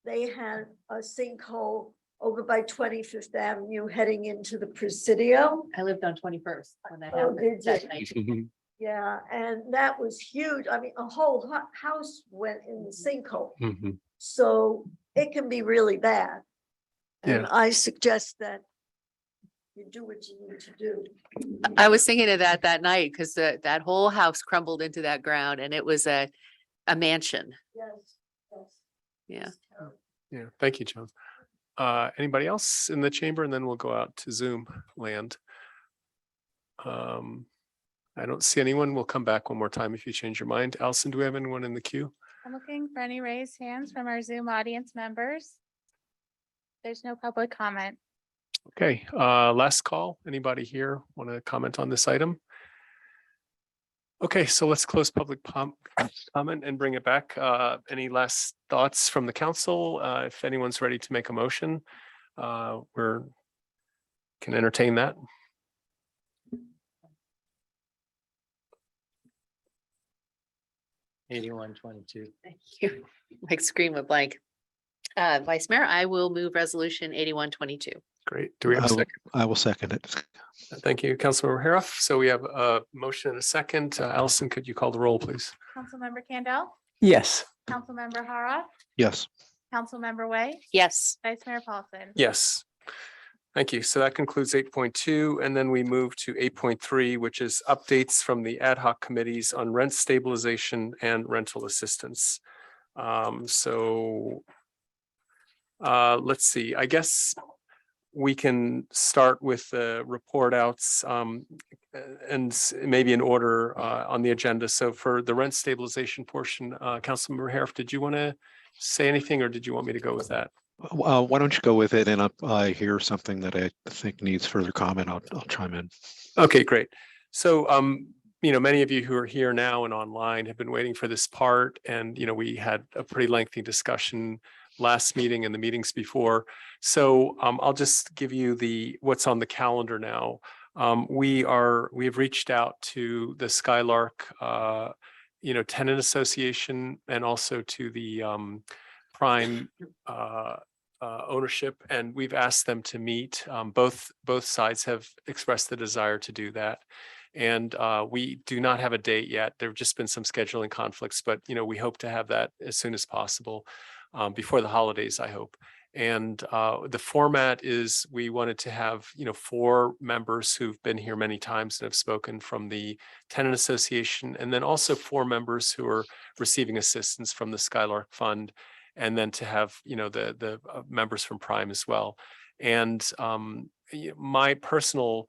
they had a sinkhole over by 25th Avenue heading into the Presidio. I lived on 21st when that Oh, happened. did that you? night. Yeah, and that was huge. I mean, a whole house went in the sinkhole. So it can be really bad. And Yeah. I suggest that you do what you need to do. I was thinking of that night because that whole house crumbled into that ground and it was a mansion. Yes, yes. Yeah. It's terrible. Yeah, thank you, John. Anybody else in the chamber? And then we'll go out to Zoom land. I don't see anyone. We'll come back one more time if you change your mind. Allison, do we have anyone in the queue? I'm looking for any raised hands from our Zoom audience members. There's no public comment. Okay, last call. Anybody here want to comment on this item? Okay, so let's close public comment and bring it back. Any last thoughts from the council? If anyone's ready to make a motion, we can entertain that. $81.22. Thank you. Like scream of blank. Vice Mayor, I will move resolution 8122. Great. Do we have a second? I will second it. Thank you, Councilmember Haroff. So we have a motion and a second. Allison, could you call the roll, please? Councilmember Candell, Yes. Councilmember Hara, Yes. Councilmember Way, Yes. Vice Mayor Paulson. Yes. Thank you. So that concludes 8.2, and then we move to 8.3, which is updates from the ad hoc committees on rent stabilization and rental assistance. Let's see, I guess we can start with the report outs maybe in order on the agenda. So for the rent stabilization portion, Councilmember Harif, did you want to say anything, or did you want me to go with that? Why don't you go with it? And if I hear something that I think needs further comment, I'll chime in. Okay, great. So, many of you who are here now and online have been waiting for this part. And, we had a pretty lengthy discussion last meeting and the meetings before. So I'll just give you what's on the calendar now. We have reached out to the Skylark, tenant association, and also to the prime ownership, and we've asked them to meet. Both sides have expressed the desire to do that, and we do not have a date yet. There have just been some scheduling conflicts, but we hope to have that as soon as possible, before the holidays, I hope. And the format is, we wanted to have 4 members who've been here many times and have spoken from the tenant association, and then also 4 members who are receiving assistance from the Skylark Fund, and then to have the members from Prime as well. And my personal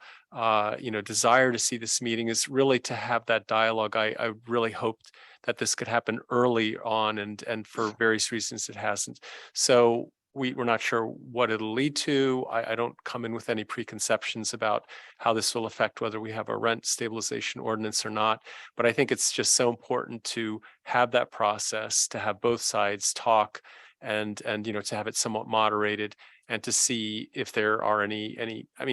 desire to see this meeting is really to have that dialogue. I really hoped that this could happen early on, and for various reasons it hasn't. So we're not sure what it'll lead to. I don't come in with any preconceptions about how this will affect whether we have a rent stabilization ordinance or not. But I think it's just so important to have that process, to have both sides talk, and to have it somewhat moderated, and to see if there are any,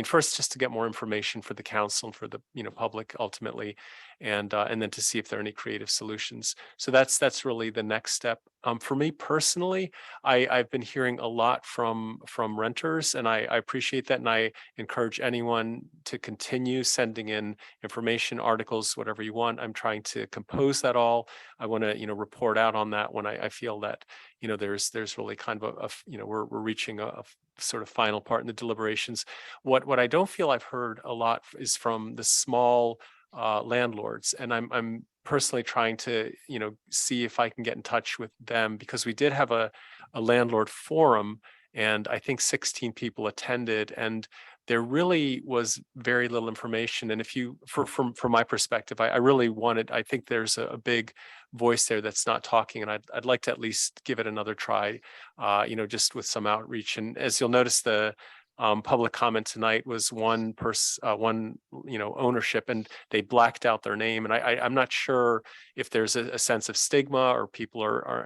first, just to get more information for the council and for the public ultimately, and then to see if there are any creative solutions. So that's really the next step. For me personally, I've been hearing a lot from renters, and I appreciate that, and I encourage anyone to continue sending in information, articles, whatever you want. I'm trying to compose that all. I want to report out on that when I feel that there's really kind of we're reaching a sort of final part in the deliberations. What I don't feel I've heard a lot is from the small landlords, and I'm personally trying to see if I can get in touch with them, because we did have a landlord forum, and I think 16 people attended, and there really was very little information. And if you, from my perspective, I really wanted, I think there's a big voice there that's not talking, and I'd like to at least give it another try, just with some outreach. And as you'll notice, the public comment tonight was one ownership, and they blacked out their name. And I'm not sure if there's a sense of stigma, or people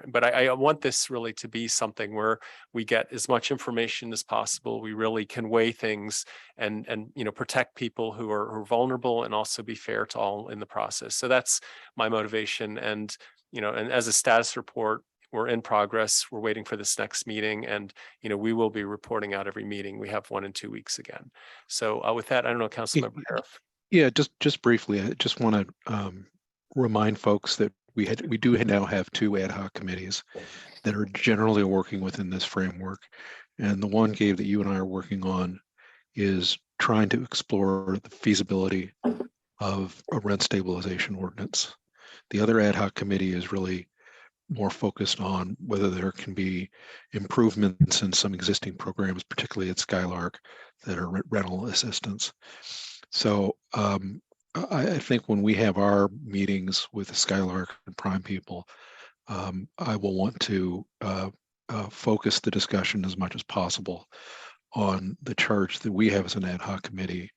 but I want this really to be something where we get as much information as possible. We really can weigh things and protect people who are vulnerable, and also be fair to all in the process. So that's my motivation. And and as a status report, we're in progress. We're waiting for this next meeting, and we will be reporting out every meeting. We have one in 2 weeks again. So with that, I don't know, Councilmember Harif. Yeah, just briefly, I just want to remind folks that we do now have 2 ad hoc committees that are generally working within this framework. And the one, Gabe, that you and I are working on is trying to explore the feasibility of a rent stabilization ordinance. The other ad hoc committee is really more focused on whether there can be improvements in some existing programs, particularly at Skylark, that are rental assistance. So I think when we have our meetings with the Skylark and Prime people, I will want to focus the discussion as much as possible on the charge that we have as an ad hoc committee,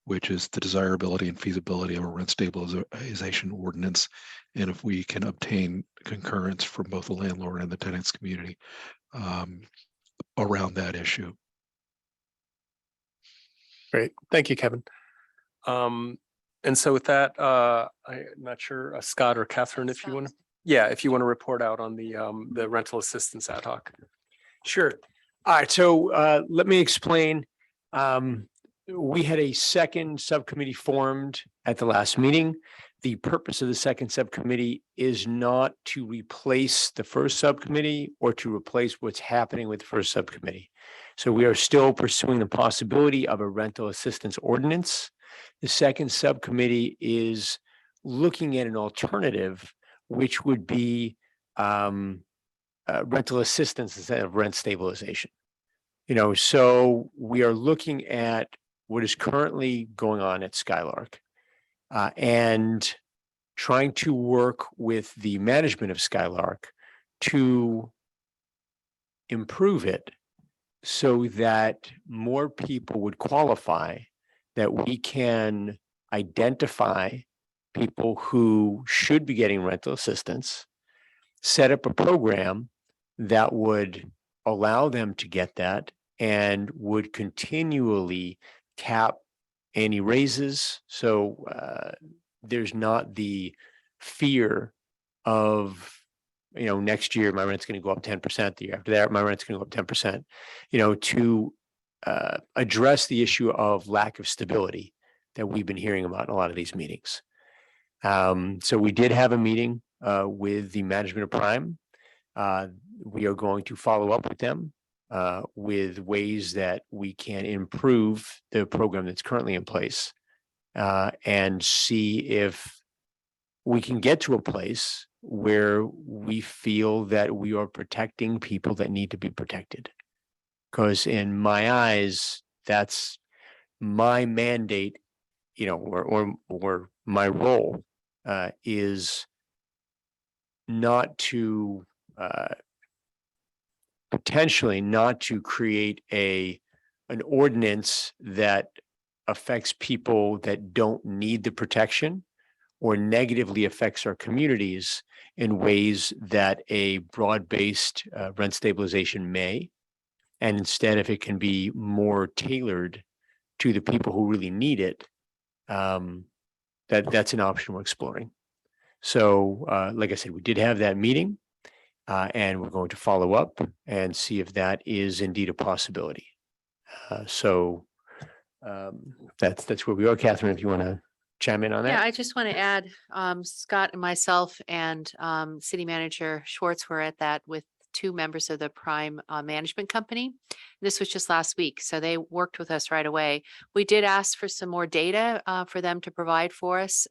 which is the desirability and feasibility of a rent stabilization ordinance, and if we can obtain concurrence from both the landlord and the tenants community around that issue. Great, thank you, Kevin. And so with that, I'm not sure, Scott or Catherine, if you want to, if you want to report out on the rental assistance ad hoc. Sure. All right. So let me explain. we had a second subcommittee formed at the last meeting. The purpose of the second subcommittee is not to replace the first subcommittee or to replace what's happening with the first subcommittee. So we are still pursuing the possibility of a rental assistance ordinance. The second subcommittee is looking at an alternative, which would be rental assistance instead of rent stabilization. So we are looking at what is currently going on at Skylark and trying to work with the management of Skylark to improve it so that more people would qualify, that we can identify people who should be getting rental assistance, set up a program that would allow them to get that and would continually cap any raises. So there's not the fear of, next year my rent's going to go up 10%, the year after that my rent's going to go up 10%, to address the issue of lack of stability that we've been hearing about in a lot of these meetings. So we did have a meeting with the management of Prime. We are going to follow up with them with ways that we can improve the program that's currently in place and see if we can get to a place where we feel that we are protecting people that need to be protected. Because in my eyes, that's my mandate, or my role is not to potentially not to create an ordinance that affects people that don't need the protection or negatively affects our communities in ways that a broad-based rent stabilization may. And instead, if it can be more tailored to the people who really need it, that's an option we're exploring. So, like I said, we did have that meeting, and we're going to follow up and see if that is indeed a possibility. That's where we are. Catherine, if you want to chime in on that. Yeah, I just want to add, Scott and myself and City Manager Schwartz were at that with 2 members of the Prime Management Company. This was just last week, so they worked with us right away. We did ask for some more data for them to provide for us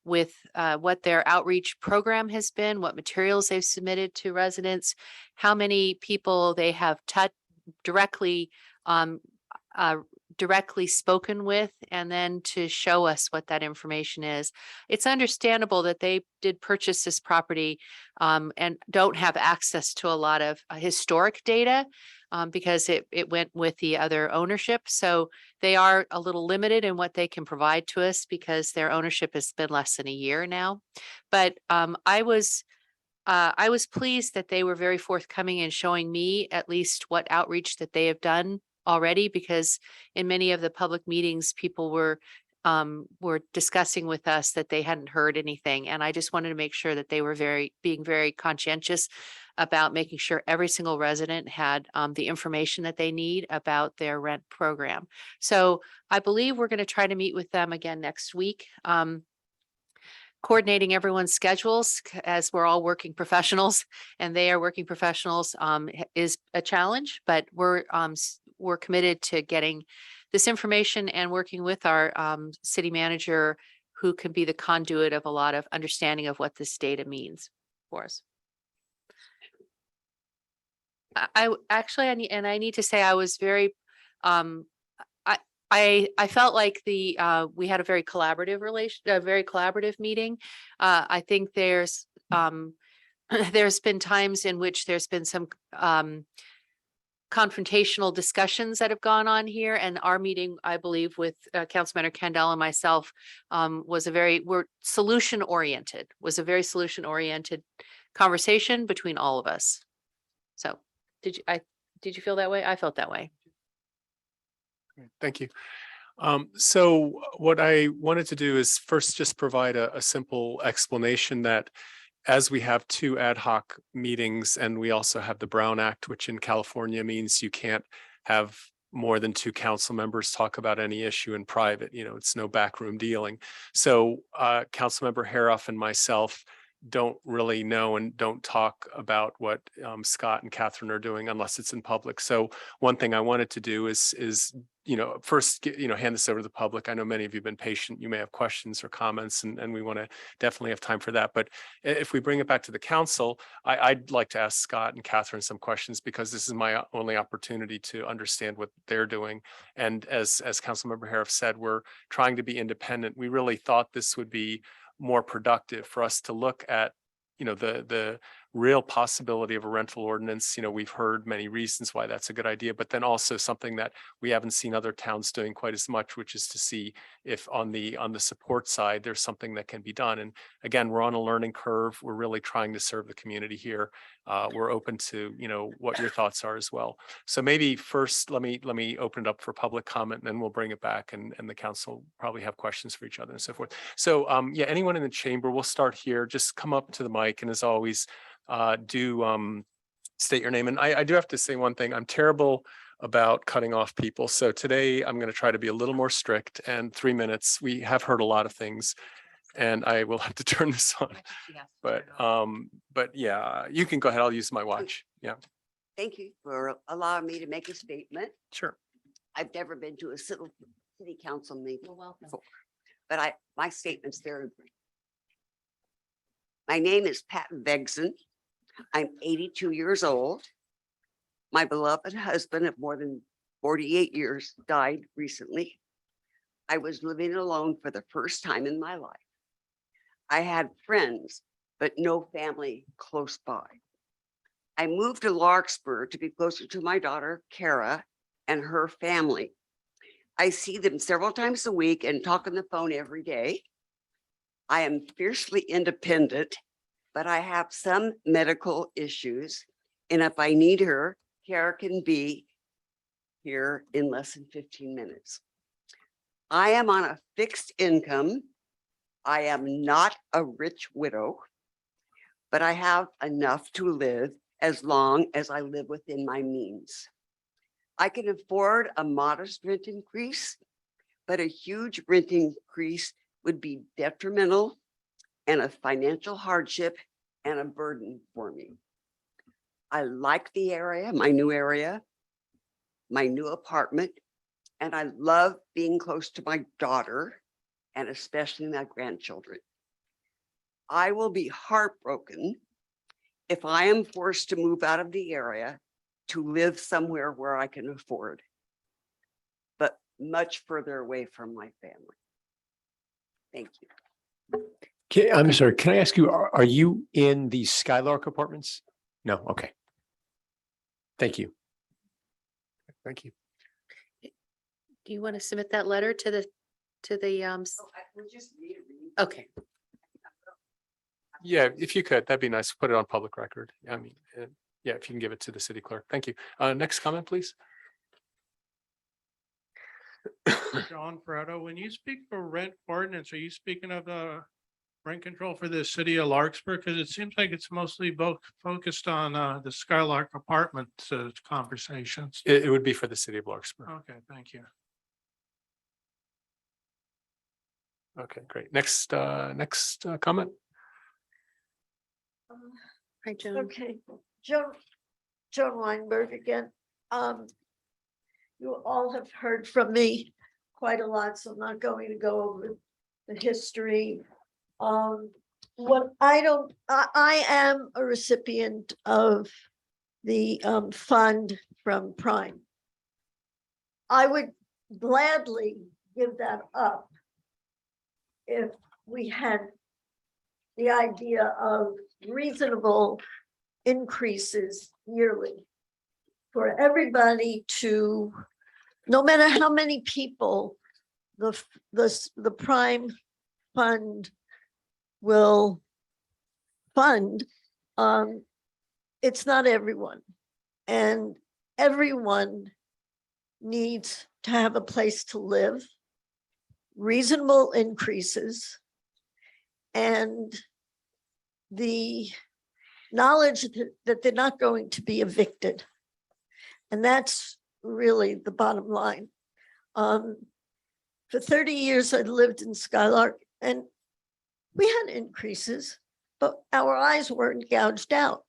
with what their outreach program has been, what materials they've submitted to residents, how many people they have directly spoken with, and then to show us what that information is. It's understandable that they did purchase this property and don't have access to a lot of historic data because it went with the other ownership. So they are a little limited in what they can provide to us because their ownership has been less than a year now. But I was pleased that they were very forthcoming in showing me at least what outreach that they have done already, because in many of the public meetings, people were discussing with us that they hadn't heard anything. And I just wanted to make sure that they were being very conscientious about making sure every single resident had the information that they need about their rent program. So I believe we're going to try to meet with them again next week. Coordinating everyone's schedules, as we're all working professionals and they are working professionals, is a challenge, but we're committed to getting this information and working with our city manager, who can be the conduit of a lot of understanding of what this data means for us. I need to say I was very I felt like we had a very collaborative meeting. I think there's been times in which there's been some confrontational discussions that have gone on here, and our meeting, I believe, with Councilmember Kendall and myself was a very solution oriented conversation between all of us. So did you feel that way? I felt that way. Thank you. So what I wanted to do is first just provide a simple explanation that as we have 2 ad hoc meetings, and we also have the Brown Act, which in California means you can't have more than two council members talk about any issue in private. You know, it's no backroom dealing. So Councilmember Haroff and myself don't really know and don't talk about what Scott and Catherine are doing unless it's in public. So one thing I wanted to do is first hand this over to the public. I know many of you have been patient. You may have questions or comments, and we want to definitely have time for that. But if we bring it back to the council, I'd like to ask Scott and Catherine some questions, because this is my only opportunity to understand what they're doing. And as Councilmember Haroff said, we're trying to be independent. We really thought this would be more productive for us to look at, the real possibility of a rental ordinance. We've heard many reasons why that's a good idea, but then also something that we haven't seen other towns doing quite as much, which is to see if on the support side, there's something that can be done. And again, we're on a learning curve. We're really trying to serve the community here. We're open to, what your thoughts are as well. So maybe first, let me open it up for public comment, and then we'll bring it back, and the council probably have questions for each other and so forth. So anyone in the chamber, we'll start here. Just come up to the mic, and as always, do state your name. And I do have to say one thing. I'm terrible about cutting off people. So today I'm going to try to be a little more strict, and 3 minutes. We have heard a lot of things, and I will have to turn this on. But yeah, you can go ahead. I'll use my watch. Yeah. Thank you for allowing me to make a statement. Sure. I've never been to a city council meeting before, but my statement's very brief. My name is Pat Vegson. I'm 82 years old. My beloved husband of more than 48 years died recently. I was living alone for the first time in my life. I had friends, but no family close by. I moved to Larkspur to be closer to my daughter, Kara, and her family. I see them several times a week and talk on the phone every day. I am fiercely independent, but I have some medical issues. And if I need her, Kara can be here in less than 15 minutes. I am on a fixed income. I am not a rich widow, but I have enough to live as long as I live within my means. I can afford a modest rent increase, but a huge rent increase would be detrimental and a financial hardship and a burden for me. I like the area, my new apartment, and I love being close to my daughter and especially my grandchildren. I will be heartbroken if I am forced to move out of the area to live somewhere where I can afford, but much further away from my family. Thank you. Okay, I'm sorry, can I ask you, are you in the Skylark apartments? No, okay. Thank you. Thank you. Do you want to submit that letter to the We'll just read it. okay. Yeah, if you could, that'd be nice. Put it on public record. I mean, yeah, if you can give it to the city clerk. Thank you. Next comment, please. John Freddo, when you speak for rent ordinance, are you speaking of the rent control for the city of Larkspur? Because it seems like it's mostly focused on the Skylark apartment conversations. It would be for the city of Larkspur. Okay, thank you. Okay, great. Next comment. Hi, Joan. Okay, Joan Weinberg again. You all have heard from me quite a lot, so I'm not going to go over the history. I am a recipient of the fund from Prime. I would gladly give that up if we had the idea of reasonable increases yearly for everybody to, no matter how many people the Prime fund will fund, it's not everyone, and everyone needs to have a place to live, reasonable increases, and the knowledge that they're not going to be evicted. And that's really the bottom line. For 30 years, I lived in Skylark and we had increases, but our eyes weren't gouged out.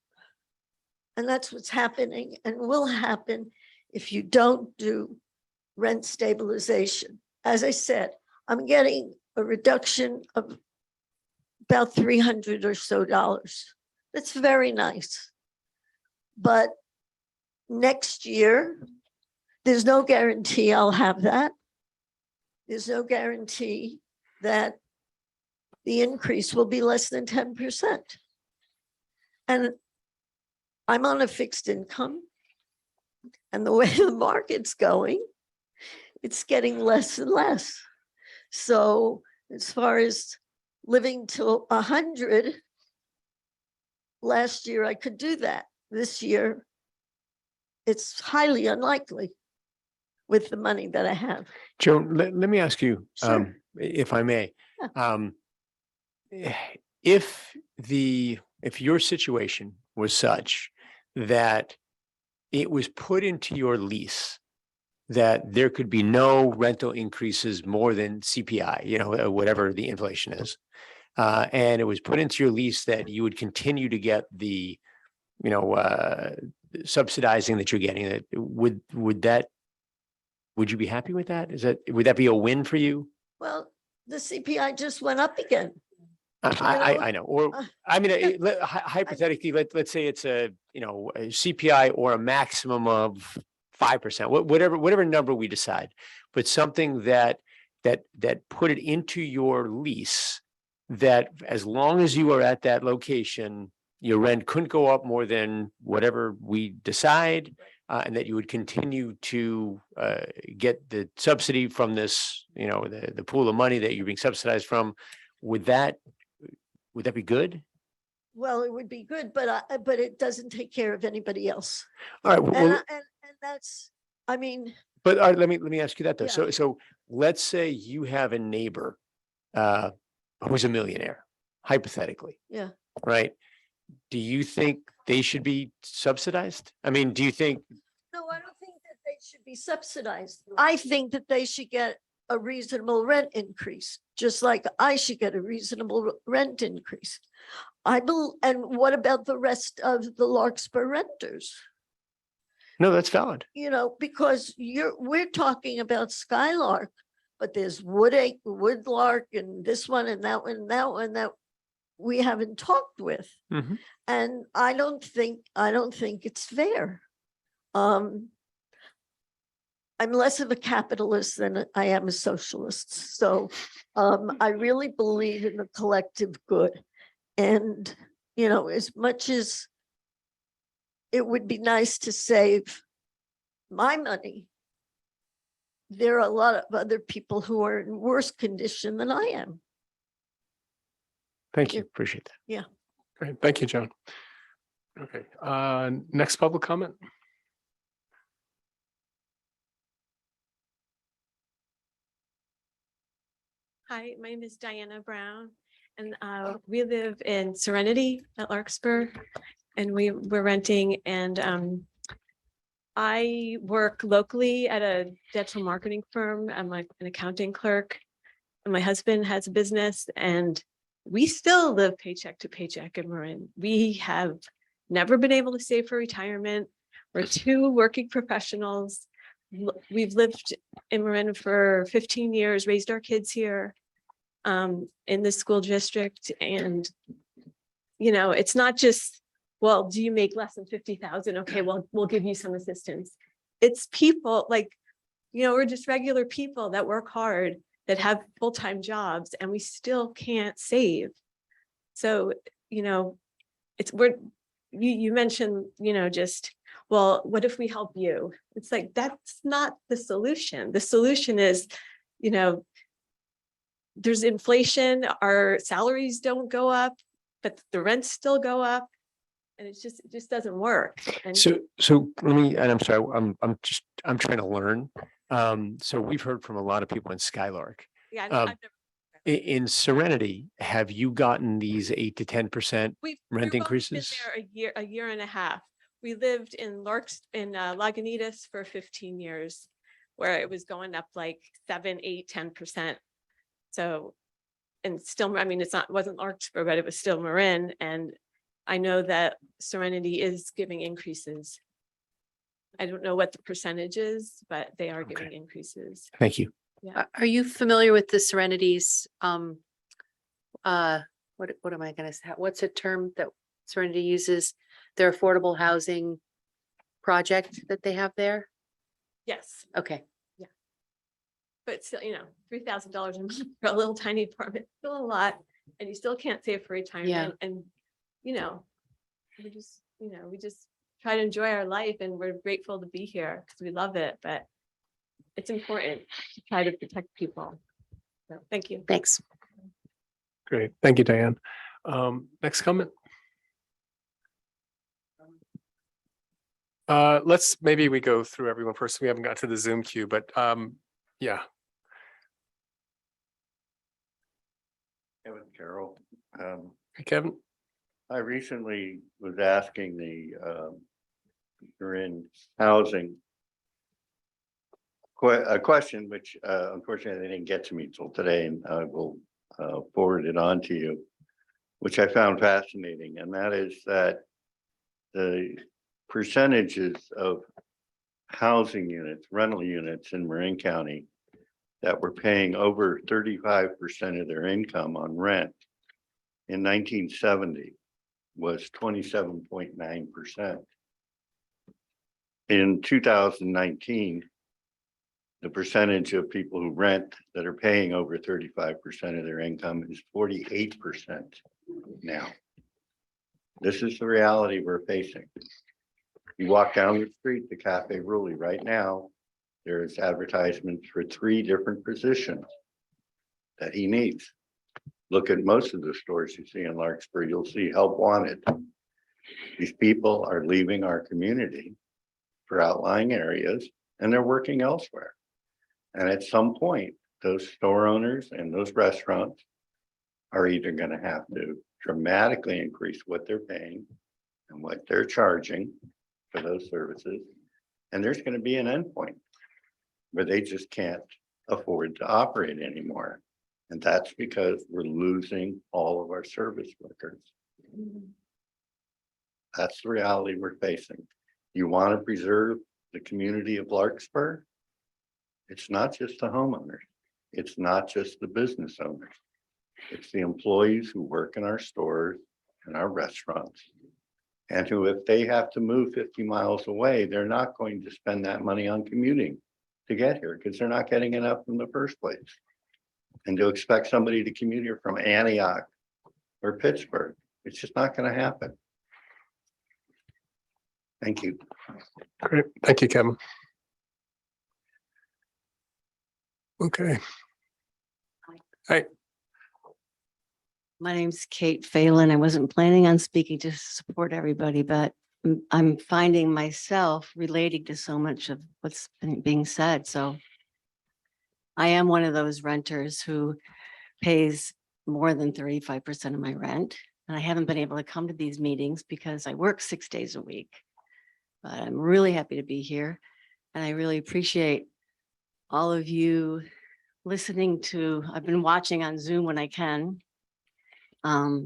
And that's what's happening and will happen if you don't do rent stabilization. As I said, I'm getting a reduction of about $300 or so. That's very nice. But next year, there's no guarantee I'll have that. There's no guarantee that the increase will be less than 10%. And I'm on a fixed income. And the way the market's going, it's getting less and less. So as far as living till 100, last year I could do that. This year, it's highly unlikely with the money that I have. Joan, let me ask you, Sure. if I may. Yeah. If your situation was such that it was put into your lease that there could be no rental increases more than CPI, whatever the inflation is. And it was put into your lease that you would continue to get the, subsidizing that you're getting, that would you be happy with that? Would that be a win for you? Well, the CPI just went up again. I know, or I mean, hypothetically, let's say it's a CPI or a maximum of 5%, whatever number we decide, but something that put it into your lease that as long as you are at that location, your rent couldn't go up more than whatever we decide, and that you would continue to get the subsidy from this, the pool of money that you're being subsidized from. Would that be good? Well, it would be good, but it doesn't take care of anybody else. All right. Well, And that's, I mean. but all right, let me ask you that though. Yeah. So let's say you have a neighbor who's a millionaire, hypothetically, Yeah. right? Do you think they should be subsidized? I mean, do you think? No, I don't think that they should be subsidized. I think that they should get a reasonable rent increase, just like I should get a reasonable rent increase. And what about the rest of the Larkspur renters? No, that's valid. Because we're talking about Skylark, but there's Woodlark and this one and that one that we haven't talked with. Mm-hmm. And I don't think it's fair. I'm less of a capitalist than I am a socialist. So I really believe in the collective good. And, as much as it would be nice to save my money, there are a lot of other people who are in worse condition than I am. Thank you. Appreciate that. Yeah. Great. Thank you, Joan. Okay. Next public comment. Hi, my name is Diana Brown, and we live in Serenity at Larkspur, and we're renting, and I work locally at a digital marketing firm. I'm like an accounting clerk, and my husband has a business, and we still live paycheck to paycheck in Marin. We have never been able to save for retirement. We're two working professionals. We've lived in Marin for 15 years, raised our kids here in the school district. And, it's not just, well, do you make less than 50,000? Okay, well, we'll give you some assistance. It's people we're just regular people that work hard, that have full-time jobs, and we still can't save. So, you mentioned, just, well, what if we help you? It's like, that's not the solution. The solution is, there's inflation, our salaries don't go up, but the rents still go up. And it just doesn't work. And So let me, and I'm sorry, I'm trying to learn. So we've heard from a lot of people in Skylark. yeah, I've never. In Serenity, have you gotten these 8 to 10% We've rent only increases? been there a year and a half. we lived in Lagunitas for 15 years, where it was going up like 7, 8, 10%. So, and still, I mean, wasn't Larkspur, but it was still Marin. And I know that Serenity is giving increases. I don't know what the percentage is, but they are giving increases. Thank you. Yeah. Are you familiar with the Serenity's, what am I gonna say? What's a term that Serenity uses? Their affordable housing project that they have there? Yes, Okay. but still, $3,000 a month for a little tiny apartment, still a lot, and you still can't save for retirement. And, we just try to enjoy our life, and we're grateful to be here because we love it, but it's important to try to protect people. So, thank you. Thanks. Great. Thank you, Diane. Next comment. Maybe we go through everyone first. We haven't got to the Zoom queue, but yeah. Kevin Carroll. Hey, Kevin. I recently was asking the Marin housing a question, which unfortunately they didn't get to me till today, and I will forward it on to you, which I found fascinating, and that is that the percentages of housing units, rental units in Marin County that were paying over 35% of their income on rent in 1970 was 27.9%. In 2019, the percentage of people who rent that are paying over 35% of their income is 48% now. This is the reality we're facing. You walk down the street to Cafe Ruli right now, there's advertisements for 3 different positions that he needs. Look at most of the stores you see in Larkspur, you'll see help wanted. These people are leaving our community for outlying areas, and they're working elsewhere. And at some point, those store owners and those restaurants are either going to have to dramatically increase what they're paying and what they're charging for those services. And there's going to be an endpoint where they just can't afford to operate anymore. And that's because we're losing all of our service workers. That's the reality we're facing. You want to preserve the community of Larkspur? It's not just the homeowners. It's not just the business owners. It's the employees who work in our stores and our restaurants. And who, if they have to move 50 miles away, they're not going to spend that money on commuting to get here because they're not getting enough in the first place. And to expect somebody to commute here from Antioch or Pittsburgh, it's just not going to happen. Thank you. Great. Thank you, Kevin. Okay. Hi. My name's Kate Phelan. I wasn't planning on speaking to support everybody, but I'm finding myself relating to so much of what's being said. So I am one of those renters who pays more than 35% of my rent. And I haven't been able to come to these meetings because I work 6 days a week. But I'm really happy to be here. And I really appreciate all of you listening to, I've been watching on Zoom when I can. I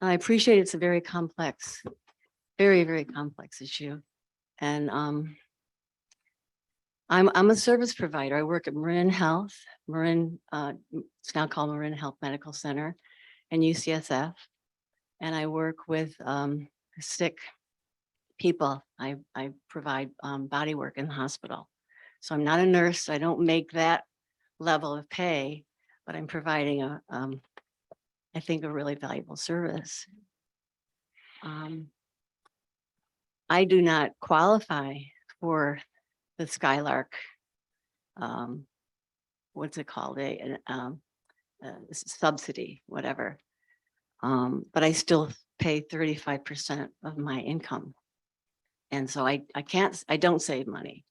appreciate it's a very complex, very, very complex issue. And I'm a service provider. I work at Marin Health, it's now called Marin Health Medical Center and UCSF. And I work with sick people. I provide body work in the hospital. So I'm not a nurse. I don't make that level of pay, but I'm providing I think a really valuable service. I do not qualify for the Skylark, what's it called, a subsidy, whatever. But I still pay 35% of my income. And so I don't save money.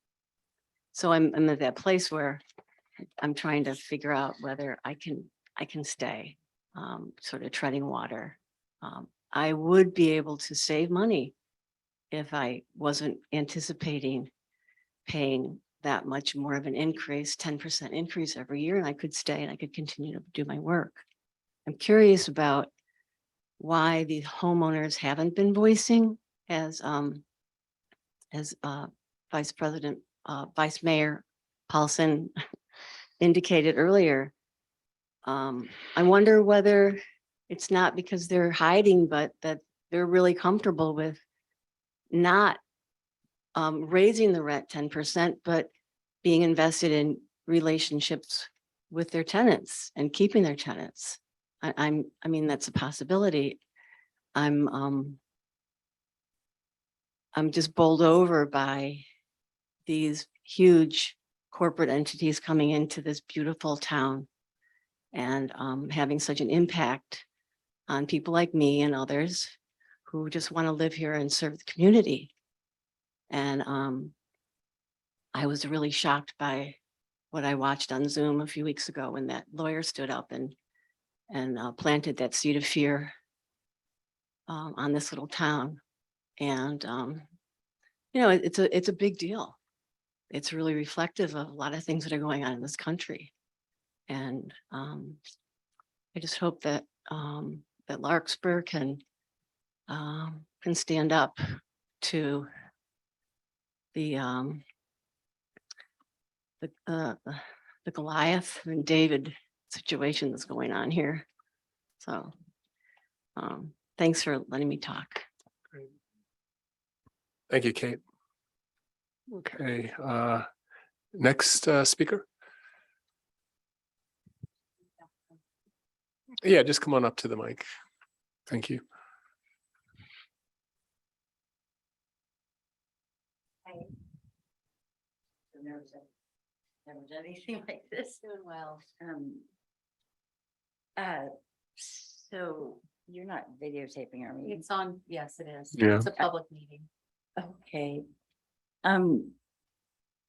So I'm at that place where I'm trying to figure out whether I can stay, sort of treading water. I would be able to save money if I wasn't anticipating paying that much more of an increase, 10% increase every year, and I could stay and I could continue to do my work. I'm curious about why the homeowners haven't been voicing as Vice Mayor Paulson indicated earlier. I wonder whether it's not because they're hiding, but that they're really comfortable with not raising the rent 10%, but being invested in relationships with their tenants and keeping their tenants. I mean, that's a possibility. I'm just bowled over by these huge corporate entities coming into this beautiful town and having such an impact on people like me and others who just want to live here and serve the community. And I was really shocked by what I watched on Zoom a few weeks ago when that lawyer stood up and planted that seed of fear on this little town. And you know, it's a big deal. It's really reflective of a lot of things that are going on in this country. And I just hope that that Larkspur can stand up to the Goliath and David situation that's going on here. So thanks for letting me talk. Thank you, Kate. Okay, next speaker. Yeah, just come on up to the mic. Thank you. Never done anything like this. Doing well. So you're not videotaping, are you? It's on, yes, it is. Yeah. It's a public meeting. Okay.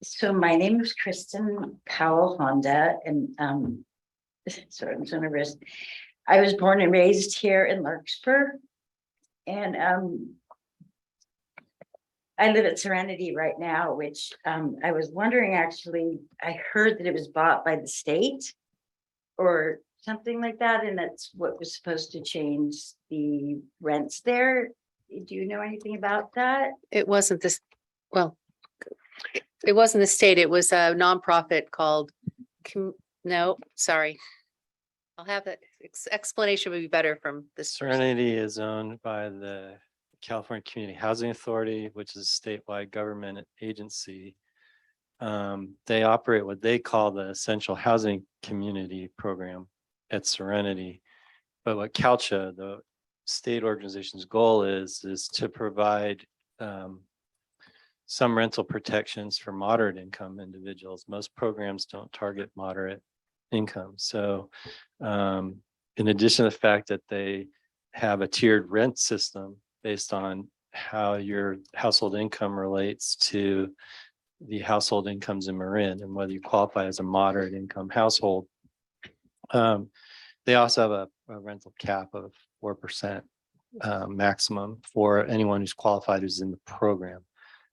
So my name is Kristen Powell Honda, and sorry, I'm so nervous. I was born and raised here in Larkspur, and I live at Serenity right now, which I was wondering, actually, I heard that it was bought by the state or something like that, and that's what was supposed to change the rents there. Do you know anything about that? It wasn't this, well, it wasn't the state. It was a nonprofit called, no, sorry. I'll have that explanation would be better from this. person. Serenity is owned by the California Community Housing Authority, which is a statewide government agency. They operate what they call the Essential Housing Community Program at Serenity. But what CalCHA, the state organization's goal is to provide some rental protections for moderate income individuals. Most programs don't target moderate income. So in addition to the fact that they have a tiered rent system based on how your household income relates to the household incomes in Marin and whether you qualify as a moderate income household. They also have a rental cap of 4% maximum for anyone who's qualified who's in the program.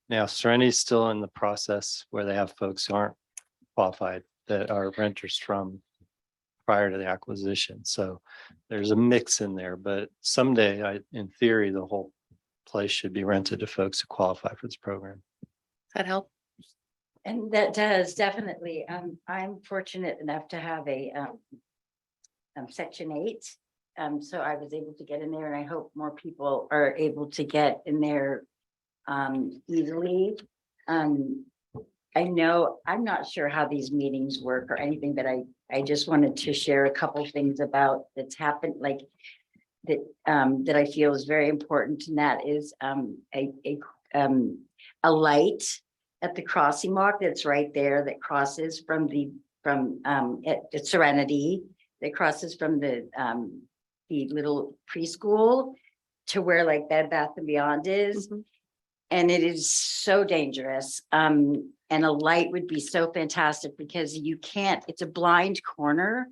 Now, Serenity is still in the process where they have folks who aren't qualified that are renters from prior to the acquisition. So there's a mix in there, but someday, in theory, the whole place should be rented to folks who qualify for this program. That help? And that does definitely. I'm fortunate enough to have a Section 8. So I was able to get in there, and I hope more people are able to get in there easily. I know, I'm not sure how these meetings work or anything, but I just wanted to share a couple things about that's happened, like that that I feel is very important, and that is a light at the crossing walk that's right there that crosses from at Serenity, that crosses from the little preschool to where like Bed Bath and Beyond is. Mm-hmm. And it is so dangerous. And a light would be so fantastic because you can't, it's a blind corner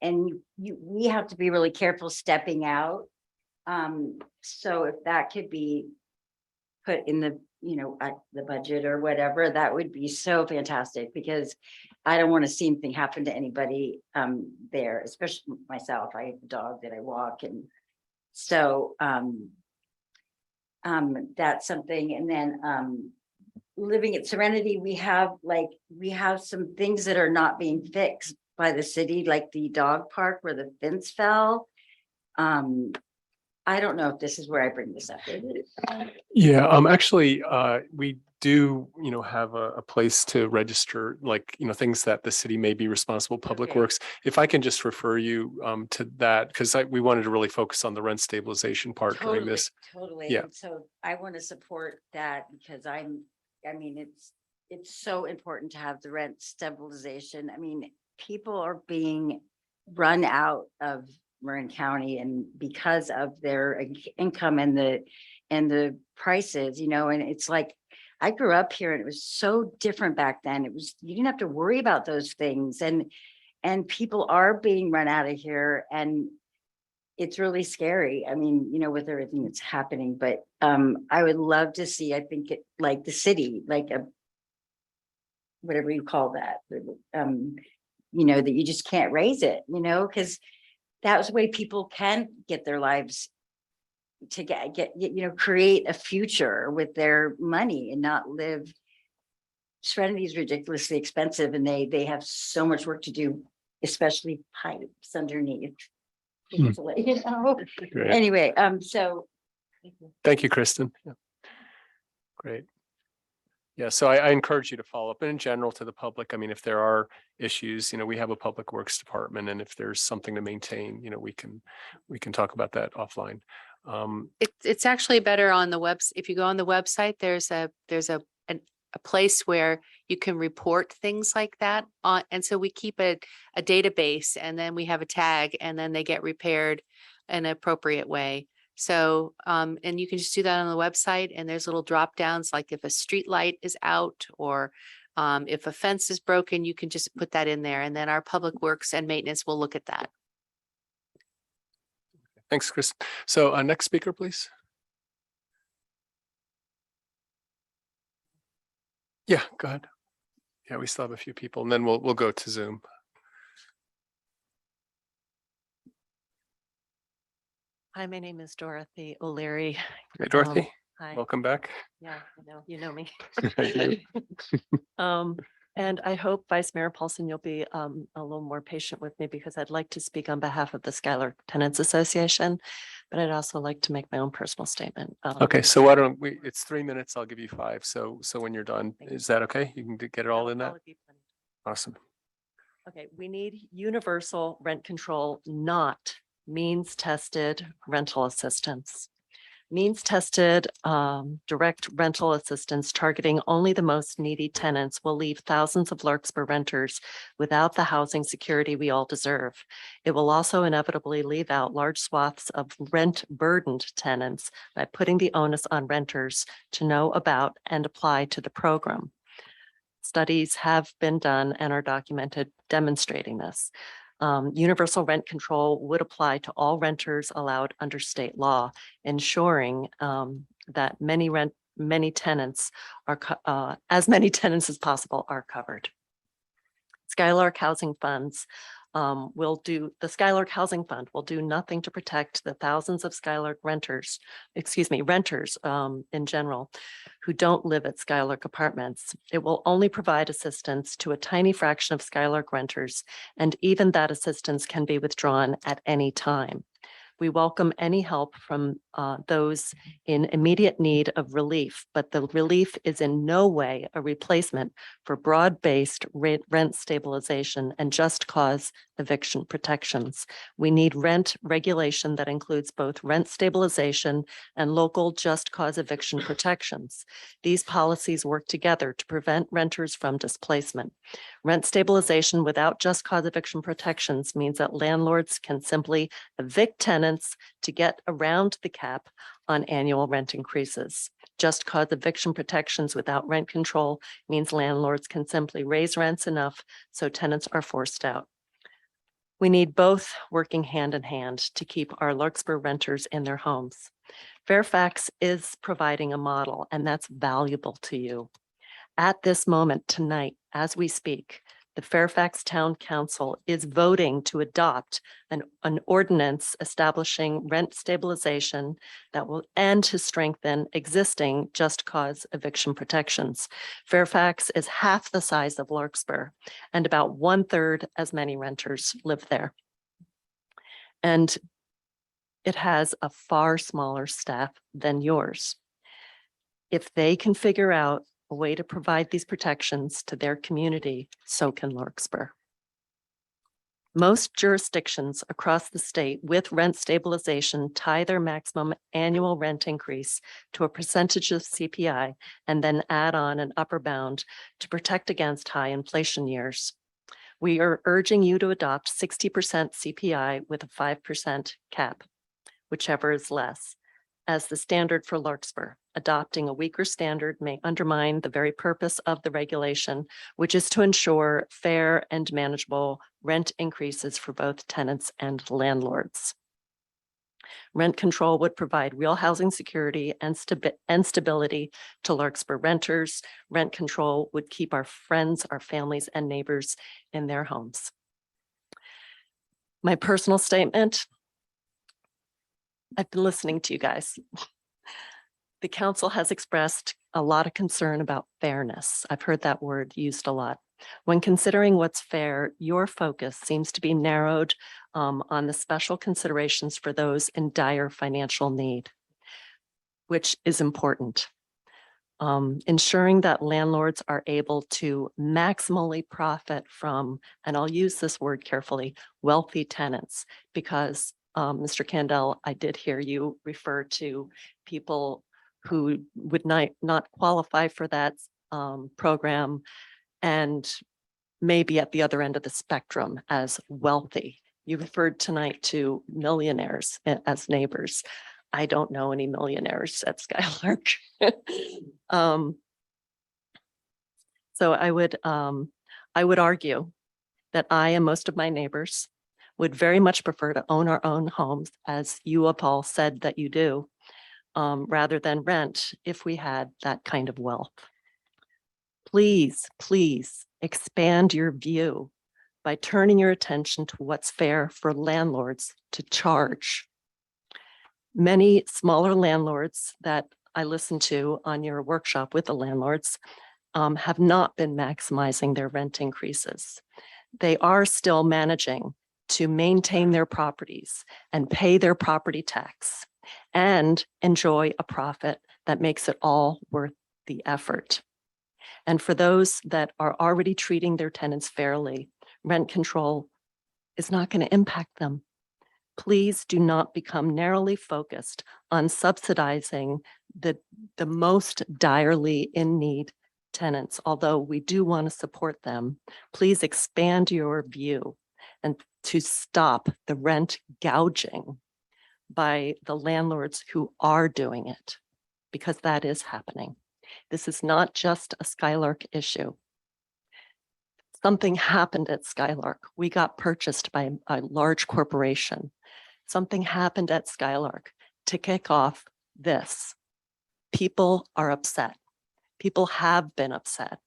and we have to be really careful stepping out. So if that could be put in the, the budget or whatever, that would be so fantastic, because I don't want to see anything happen to anybody there, especially myself. I have a dog that I walk, and so that's something. And then living at Serenity, we have some things that are not being fixed by the city, like the dog park where the fence fell. I don't know if this is where I bring this up. Yeah, actually, we do, have a place to register, like, things that the city may be responsible, Public Okay. Works. If I can just refer you to that, because we wanted to really focus on the rent stabilization part during this. Totally. Yeah. And so I want to support that, because it's so important to have the rent stabilization. I mean, people are being run out of Marin County, and because of their income and the prices, and it's like, I grew up here and it was so different back then. You didn't have to worry about those things, and people are being run out of here, and it's really scary. I mean, with everything that's happening, but I would love to see, I think like the city, like whatever you call that, that you just can't raise it, because that was the way people can get their lives to create a future with their money and not live. Serenity is ridiculously expensive, and they have so much work to do, especially pipes underneath. Great. Anyway, so. Thank you, Kristen. Yeah. Great. Yeah, so I encourage you to follow up, and in general to the public. I mean, if there are issues, we have a public works department, and if there's something to maintain, we can talk about that offline. It's actually better on the webs. If you go on the website, there's a place where you can report things like that on, and so we keep a database, and then we have a tag, and then they get repaired in an appropriate way. So, and you can just do that on the website, and there's little drop downs, like if a street light is out, or if a fence is broken, you can just put that in there, and then our public works and maintenance will look at that. Thanks, Chris. So next speaker, please. Yeah, go ahead. Yeah, we still have a few people, and then we'll go to Zoom. Hi, my name is Dorothy O'Leary. Hey, Dorothy. Hi. Welcome back. Yeah, you know me. I do. And I hope Vice Mayor Paulson, you'll be a little more patient with me, because I'd like to speak on behalf of the Skylar Tenants Association, but I'd also like to make my own personal statement. Okay, so why don't we, it's 3 minutes, I'll give you 5. So when you're done, is that okay? You can get it all in that? Awesome. Okay, we need universal rent control, not means tested rental assistance. Means tested direct rental assistance targeting only the most needy tenants will leave thousands of Larkspur renters without the housing security we all deserve. It will also inevitably leave out large swaths of rent burdened tenants by putting the onus on renters to know about and apply to the program. Studies have been done and are documented demonstrating this. Universal rent control would apply to all renters allowed under state law, ensuring that many tenants are as many tenants as possible are covered. Skylark Housing Funds the Skylark Housing Fund will do nothing to protect the thousands of Skylark renters in general, who don't live at Skylark Apartments. It will only provide assistance to a tiny fraction of Skylark renters, and even that assistance can be withdrawn at any time. We welcome any help from those in immediate need of relief, but the relief is in no way a replacement for broad-based rent stabilization and just cause eviction protections. We need rent regulation that includes both rent stabilization and local just cause eviction protections. These policies work together to prevent renters from displacement. Rent stabilization without just cause eviction protections means that landlords can simply evict tenants to get around the cap on annual rent increases. Just cause eviction protections without rent control means landlords can simply raise rents enough so tenants are forced out. We need both working hand in hand to keep our Larkspur renters in their homes. Fairfax is providing a model, and that's valuable to you. At this moment tonight, as we speak, the Fairfax Town Council is voting to adopt an ordinance establishing rent stabilization that will and to strengthen existing just cause eviction protections. Fairfax is half the size of Larkspur, and about 1/3 as many renters live there. And it has a far smaller staff than yours. If they can figure out a way to provide these protections to their community, so can Larkspur. Most jurisdictions across the state with rent stabilization tie their maximum annual rent increase to a percentage of CPI and then add on an upper bound to protect against high inflation years. We are urging you to adopt 60% CPI with a 5% cap, whichever is less, as the standard for Larkspur. Adopting a weaker standard may undermine the very purpose of the regulation, which is to ensure fair and manageable rent increases for both tenants and landlords. Rent control would provide real housing security and stability to Larkspur renters. Rent control would keep our friends, our families, and neighbors in their homes. My personal statement: I've been listening to you guys. The council has expressed a lot of concern about fairness. I've heard that word used a lot. When considering what's fair, your focus seems to be narrowed on the special considerations for those in dire financial need, which is important. Ensuring that landlords are able to maximally profit from, and I'll use this word carefully, wealthy tenants, because Mr. Candell, I did hear you refer to people who would not qualify for that program and maybe at the other end of the spectrum as wealthy. You referred tonight to millionaires as neighbors. I don't know any millionaires at Skylark. So I would argue that I and most of my neighbors would very much prefer to own our own homes, as you, Paul, said that you do, rather than rent if we had that kind of wealth. Please, please expand your view by turning your attention to what's fair for landlords to charge. Many smaller landlords that I listened to on your workshop with the landlords have not been maximizing their rent increases. They are still managing to maintain their properties and pay their property tax and enjoy a profit that makes it all worth the effort. And for those that are already treating their tenants fairly, rent control is not going to impact them. Please do not become narrowly focused on subsidizing the most direly in need tenants. Although we do want to support them, please expand your view and to stop the rent gouging by the landlords who are doing it, because that is happening. This is not just a Skylark issue. Something happened at Skylark. We got purchased by a large corporation. Something happened at Skylark to kick off this. People are upset. People have been upset.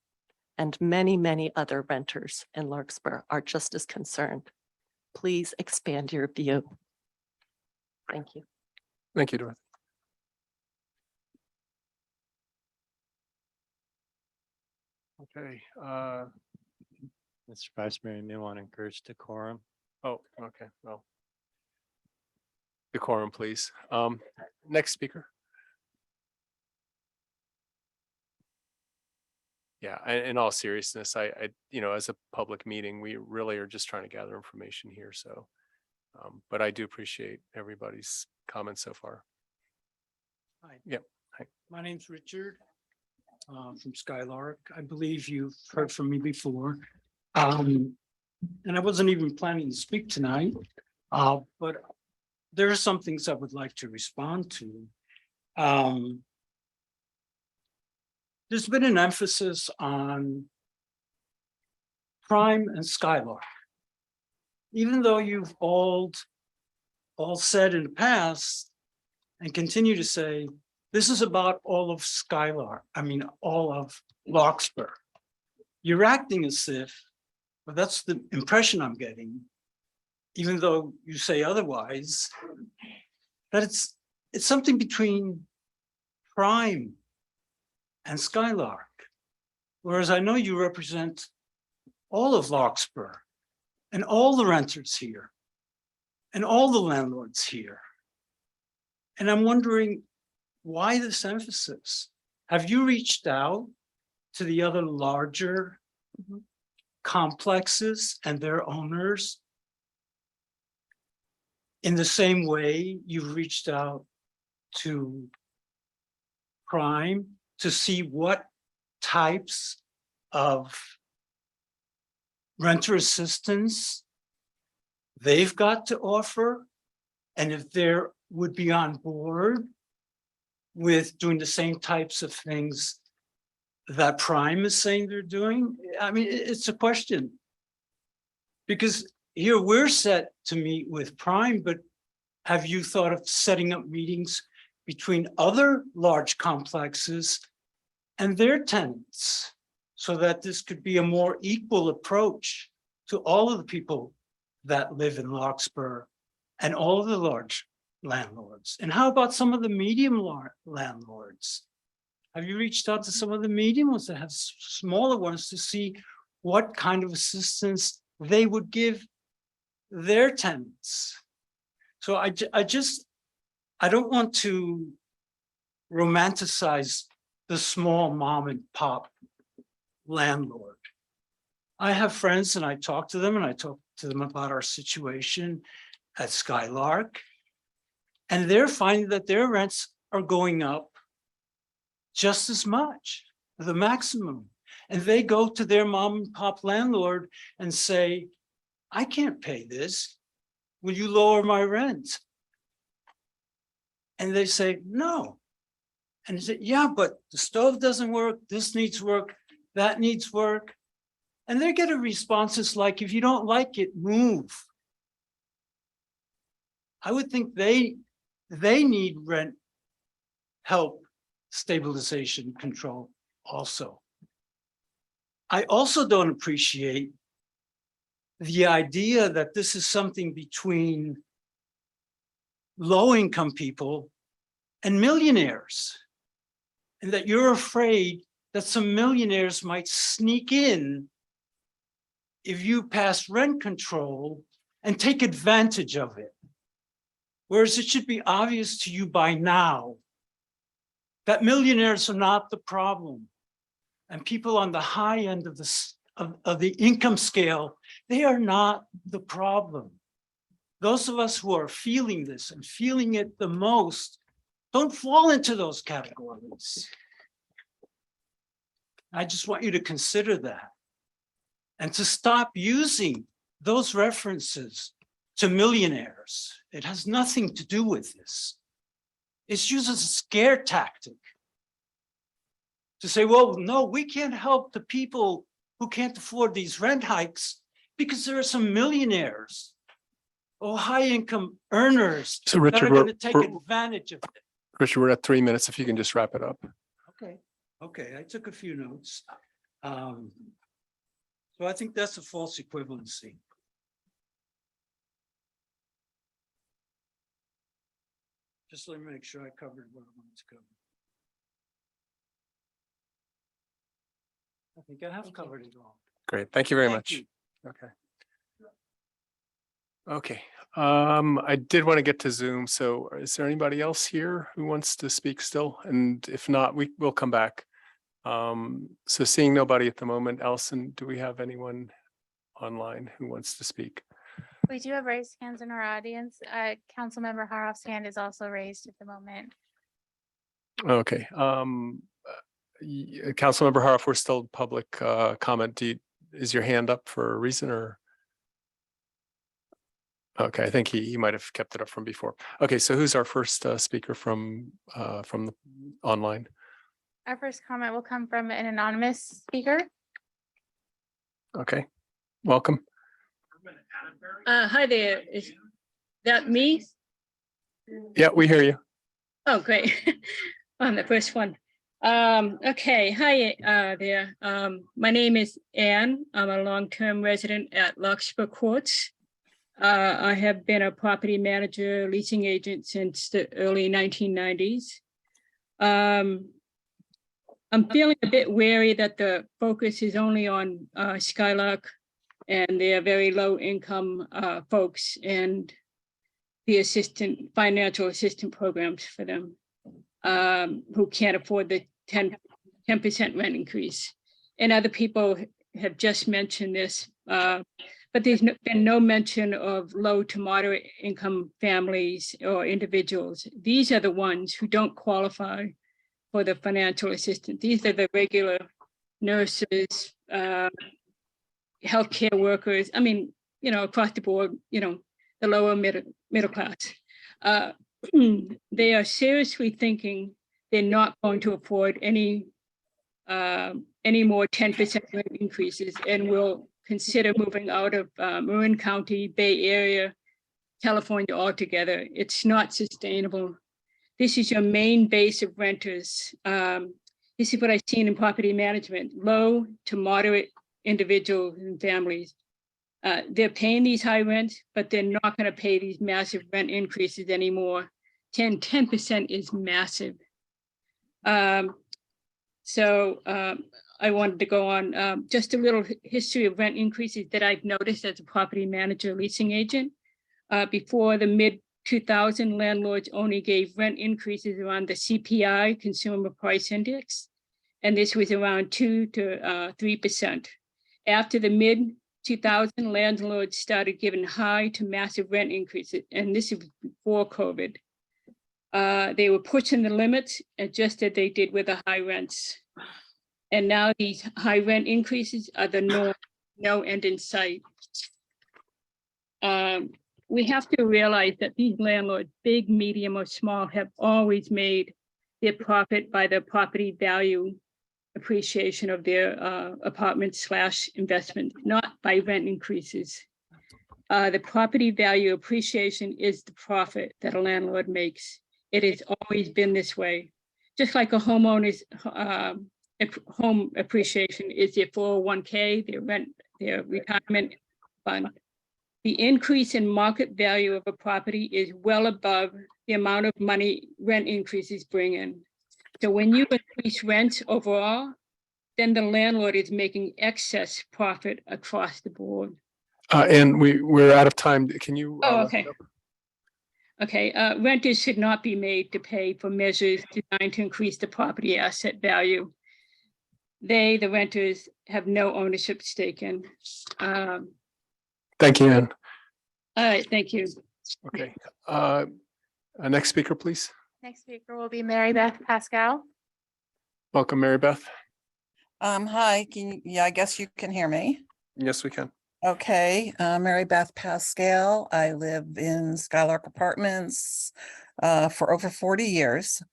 And many, many other renters in Larkspur are just as concerned. Please expand your view. Thank you. Thank you, Dorothy. Okay. Mr. Vice Mayor, you may want to encourage decorum. Oh, okay. Well, decorum, please. Next speaker. Yeah, in all seriousness, I, as a public meeting, we really are just trying to gather information here. So, but I do appreciate everybody's comments so far. Hi. Yep. Hi. My name's Richard from Skylark. I believe you've heard from me before. And I wasn't even planning to speak tonight, but there are some things I would like to respond to. There's been an emphasis on crime and Skylark. even though you've all said in the past and continue to say, this is about all of all of Larkspur. You're acting as if, but that's the impression I'm getting, even though you say otherwise, that it's something between Prime and Skylark. Whereas I know you represent all of Larkspur and all the renters here and all the landlords here. And I'm wondering why this emphasis? Have you reached out to the other larger complexes and their owners in the same way you've reached out to Prime to see what types of renter assistance they've got to offer? And if they would be on board with doing the same types of things that Prime is saying they're doing? I mean, it's a question. Because here we're set to meet with Prime, but have you thought of setting up meetings between other large complexes and their tenants so that this could be a more equal approach to all of the people that live in Larkspur and all of the large landlords? And how about some of the medium landlords? Have you reached out to some of the medium ones that have smaller ones to see what kind of assistance they would give their tenants? So I don't want to romanticize the small mom and pop landlord. I have friends and I talk to them and I talk to them about our situation at Skylark. And they're finding that their rents are going up just as much, the maximum. And they go to their mom and pop landlord and say, I can't pay this. Will you lower my rent? And they say, no. And they say, yeah, but the stove doesn't work. This needs work. That needs work. And they get a responses like, if you don't like it, move. I would think they need rent help, stabilization control also. I also don't appreciate the idea that this is something between low-income people and millionaires, and that you're afraid that some millionaires might sneak in if you pass rent control and take advantage of it. Whereas it should be obvious to you by now that millionaires are not the problem. And people on the high end of the income scale, they are not the problem. Those of us who are feeling this and feeling it the most, don't fall into those categories. I just want you to consider that and to stop using those references to millionaires. It has nothing to do with this. It's used as a scare tactic to say, well, no, we can't help the people who can't afford these rent hikes because there are some millionaires or high income earners So that Richard, are going to take advantage of it. Richard, we're at 3 minutes. If you can just wrap it up. Okay, I took a few notes. So I think that's a false equivalency. Just let me make sure I covered what I wanted to cover. I think I have covered it all. Great. Thank you very Thank much. you. Okay. Okay. I did want to get to Zoom. So is there anybody else here who wants to speak still? And if not, we will come back. So seeing nobody at the moment, Allison, do we have anyone online who wants to speak? We do have raised hands in our audience. Councilmember Haroff's hand is also raised at the moment. Okay. Councilmember Haroff, we're still public comment. Is your hand up for a reason or? Okay, I think he might have kept it up from before. Okay, so who's our first speaker from the online? Our first comment will come from an anonymous speaker. Okay, welcome. Hi there. Is that me? Yeah, we hear you. Oh, great. I'm the first one. Okay, hi there. My name is Anne. I'm a long-term resident at Larkspur Courts. I have been a property manager, leasing agent since the early 1990s. I'm feeling a bit wary that the focus is only on Skylark and their very low income folks and the financial assistant programs for them who can't afford the 10% rent increase. And other people have just mentioned this, but there's been no mention of low to moderate income families or individuals. These are the ones who don't qualify for the financial assistance. These are the regular nurses, healthcare workers. I mean, across the board, the lower middle class. They are seriously thinking they're not going to afford any more 10% rent increases and will consider moving out of Marin County, Bay Area, California altogether. It's not sustainable. This is your main base of renters. This is what I've seen in property management, low to moderate individuals and families. They're paying these high rents, but they're not going to pay these massive rent increases anymore. 10% is massive. So I wanted to go on just a little history of rent increases that I've noticed as a property manager leasing agent. Before the mid-2000, landlords only gave rent increases around the CPI, Consumer Price Index, and this was around 2 to 3%. After the mid-2000, landlords started giving high to massive rent increases, and this is before COVID. They were pushing the limits, just as they did with the high rents. And now these high rent increases are the norm, no end in sight. We have to realize that these landlords, big, medium, or small, have always made their profit by the property value appreciation of their apartment/investment, not by rent increases. The property value appreciation is the profit that a landlord makes. It has always been this way. Just like a homeowner's home appreciation is their 401k, their rent, their retirement fund. The increase in market value of a property is well above the amount of money rent increases bring in. So when you increase rents overall, then the landlord is making excess profit across the board. And we're out of time. Can you? Oh, okay. Okay, renters should not be made to pay for measures designed to increase the property asset value. The renters, have no ownership stake in. Thank you, Ann. All right, thank you. Okay. Next speaker, please. Next speaker will be Mary Beth Pascal. Welcome, Mary Beth. Hi, I guess you can hear me. Yes, we can. Okay, Mary Beth Pascal. I live in Skylark Apartments for over 40 years.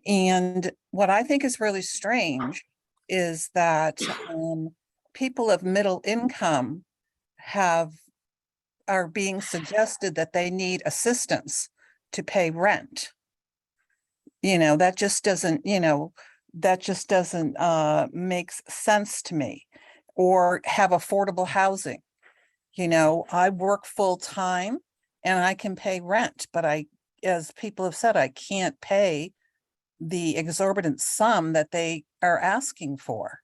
And what I think is really strange is that people of middle income are being suggested that they need assistance to pay rent. That just doesn't, make sense to me. Or have affordable housing. I work full time and I can pay rent, but as people have said, I can't pay the exorbitant sum that they are asking for.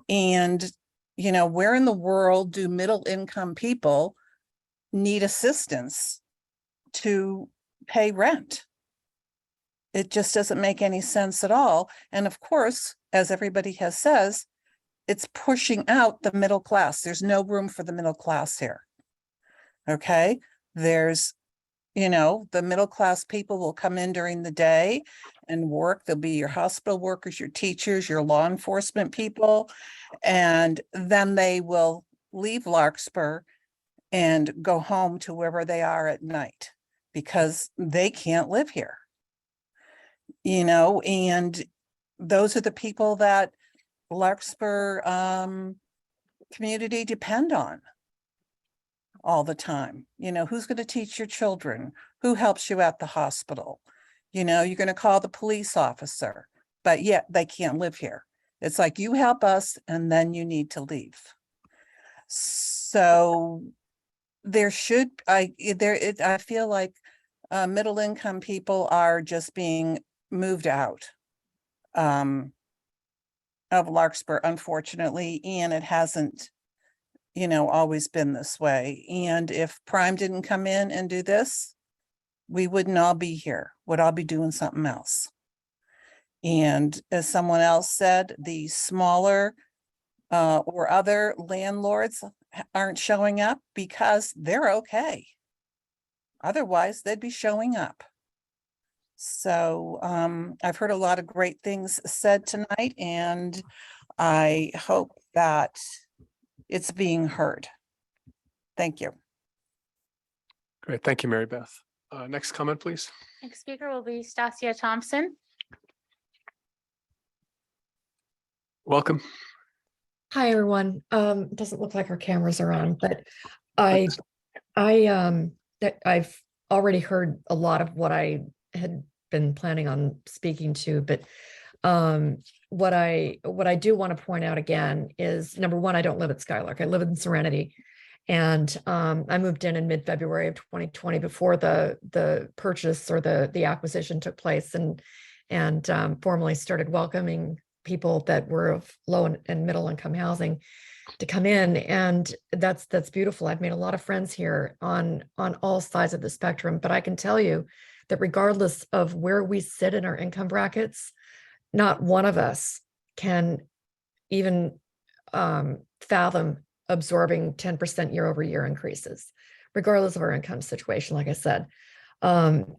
And, where in the world do middle income people need assistance to pay rent? It just doesn't make any sense at all. And of course, as everybody has says, it's pushing out the middle class. There's no room for the middle class here. Okay, there's, the middle class people will come in during the day and work. There'll be your hospital workers, your teachers, your law enforcement people, and then they will leave Larkspur and go home to wherever they are at night because they can't live here. And those are the people that Larkspur community depend on. all the time. You know, who's going to teach your children? Who helps you at the hospital? You know, you're going to call the police officer, but yet they can't live here. It's like you help us and then you need to leave. So there should, I feel like middle income people are just being moved out of Larkspur, unfortunately, and it hasn't, you know, always been this way. And if Prime didn't come in and do this, we wouldn't all be here. Would all be doing something else. And as someone else said, the smaller or other landlords aren't showing up because they're okay. Otherwise, they'd be showing up. So I've heard a lot of great things said tonight, and I hope that it's being heard. Thank you. Great. Thank you, Mary Beth. Next comment, please. Next speaker will be Stasia Thompson. Welcome. Hi, everyone. Doesn't look like our cameras are on, but I've already heard a lot of what I had been planning on speaking to, but what I do want to point out again is, number one, I don't live at Skylark. I live in Serenity. And I moved in mid-February of 2020 before the purchase or the acquisition took place, and formally started welcoming people that were of low and middle income housing to come in. And that's beautiful. I've made a lot of friends here on all sides of the spectrum, but I can tell you that regardless of where we sit in our income brackets, not one of us can even fathom absorbing 10% year-over-year increases, regardless of our income situation. Like I said,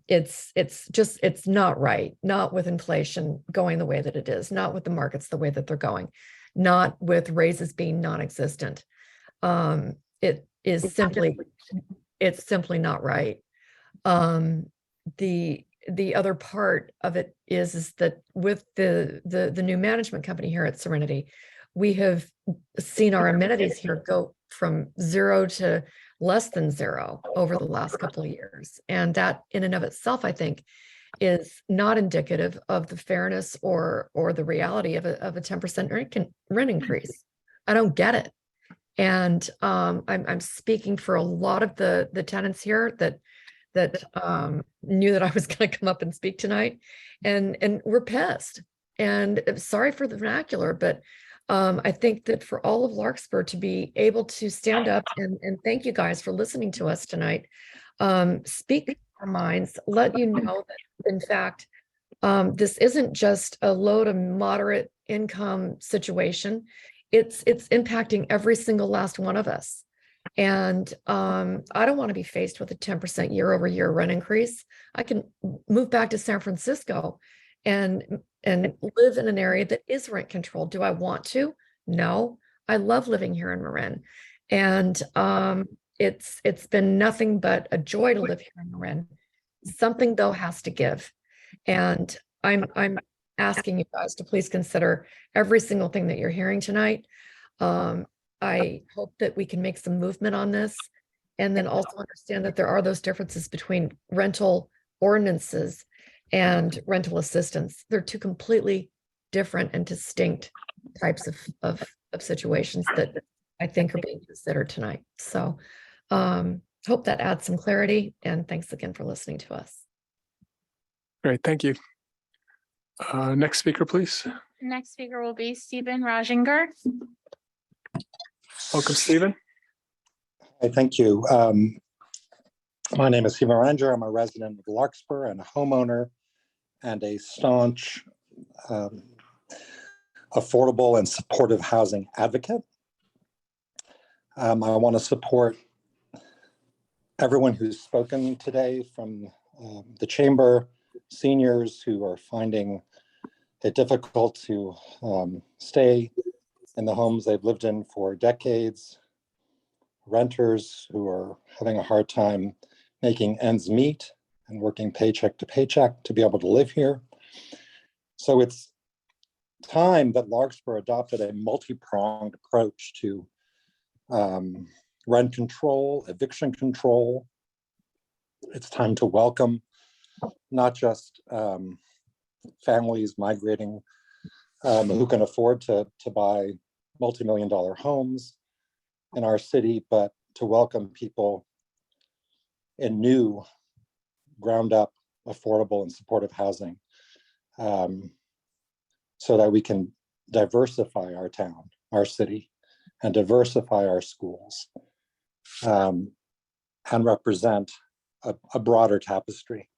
it's not right, not with inflation going the way that it is, not with the markets the way that they're going, not with raises being non-existent. It's simply not right. The other part of it is that with the new management company here at Serenity, we have seen our amenities here go from 0 to less than 0 over the last couple of years. And that in and of itself, I think, is not indicative of the fairness or the reality of a 10% rent increase. I don't get it. And I'm speaking for a lot of the tenants here that knew that I was going to come up and speak tonight, and we're pissed. And sorry for the vernacular, but I think that for all of Larkspur to be able to stand up and thank you guys for listening to us tonight, speak our minds, let you know that in fact, this isn't just a low to moderate income situation. It's impacting every single last one of us. And I don't want to be faced with a 10% year-over-year rent increase. I can move back to San Francisco and live in an area that is rent controlled. Do I want to? No. I love living here in Marin. And it's been nothing but a joy to live here in Marin. Something though has to give. And I'm asking you guys to please consider every single thing that you're hearing tonight. I hope that we can make some movement on this, and then also understand that there are those differences between rental ordinances and rental assistance. They're two completely different and distinct types of situations that I think are being considered tonight. So hope that adds some clarity, and thanks again for listening to us. Great, thank you. Next speaker, please. Next speaker will be Stephen Rajinger. Welcome, Stephen. Hi, thank you. My name is Stephen Ranger. I'm a resident of Larkspur and a homeowner and a staunch affordable and supportive housing advocate. I want to support everyone who's spoken today, from the chamber, seniors who are finding it difficult to stay in the homes they've lived in for decades, renters who are having a hard time making ends meet and working paycheck to paycheck to be able to live here. So it's time that Larkspur adopted a multi-pronged approach to rent control, eviction control. It's time to welcome not just families migrating who can afford to buy multi-million-dollar homes in our city, but to welcome people in new, ground-up, affordable and supportive housing, so that we can diversify our town, our city, and diversify our schools, and represent a broader tapestry.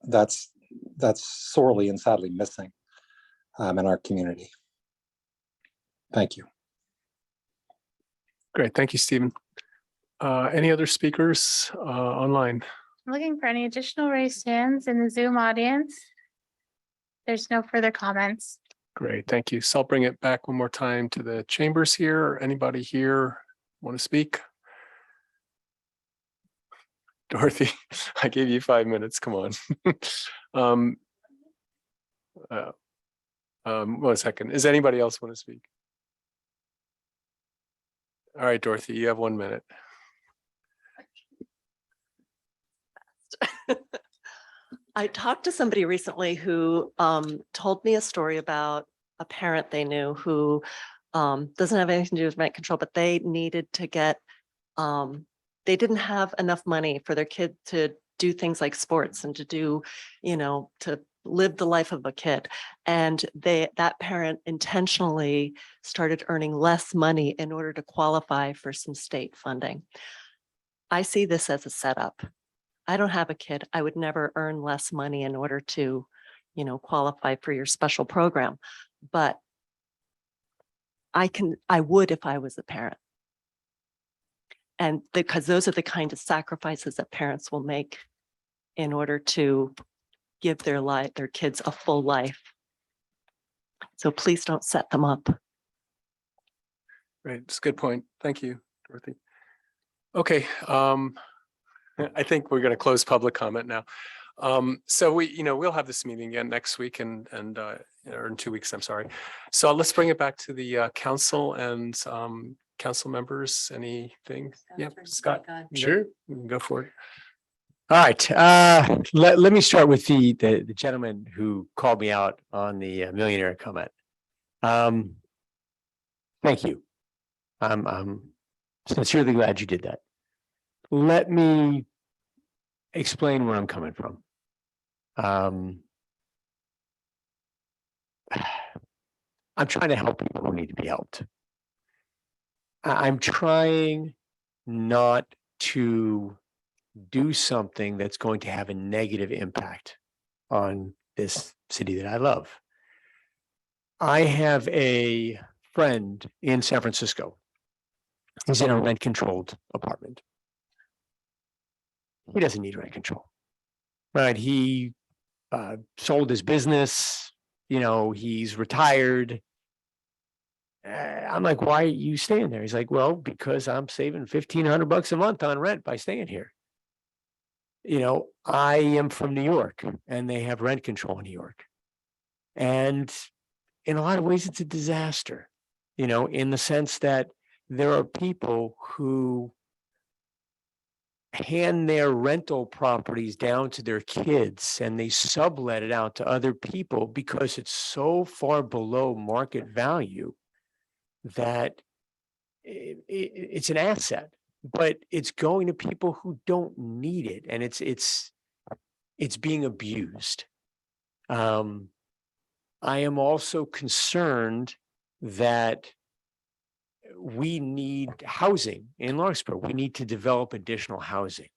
That's sorely and sadly missing in our community. Thank you. Great. Thank you, Stephen. Any other speakers online? Looking for any additional raised hands in the Zoom audience. There's no further comments. Great. Thank you. So I'll bring it back one more time to the chambers here. Anybody here want to speak? Dorothy, I gave you 5 minutes. Come on. 1 second. Does anybody else want to speak? All right, Dorothy, you have 1 minute. I talked to somebody recently who told me a story about a parent they knew who doesn't have anything to do with rent control, but they needed to get, they didn't have enough money for their kid to do things like sports and to do, to live the life of a kid. And that parent intentionally started earning less money in order to qualify for some state funding. I see this as a setup. I don't have a kid. I would never earn less money in order to, qualify for your special program. But I would if I was a parent. And because those are the kind of sacrifices that parents will make in order to give their kids a full life. So please don't set them up. Right. It's a good point. Thank you, Dorothy. Okay. I think we're going to close public comment now. So we'll have this meeting again next week or in 2 weeks, I'm sorry. So let's bring it back to the council and council members. Anything? Yeah, Scott. Sure. You can go for it. All right. Let me start with the gentleman who called me out on the millionaire comment. Thank you. I'm sincerely glad you did that. Let me explain where I'm coming from. I'm trying to help people who need to be helped. I'm trying not to do something that's going to have a negative impact on this city that I love. I have a friend in San Francisco. He's in a rent-controlled apartment. He doesn't need rent control, right? He sold his business, he's retired. I'm like, why are you staying there? He's like, well, because I'm saving $1,500 a month on rent by staying here. I am from New York and they have rent control in New York. And in a lot of ways, it's a disaster, in the sense that there are people who hand their rental properties down to their kids and they sublet it out to other people because it's so far below market value that it's an asset, but it's going to people who don't need it, and it's being abused. I am also concerned that we need housing in Larkspur. We need to develop additional housing.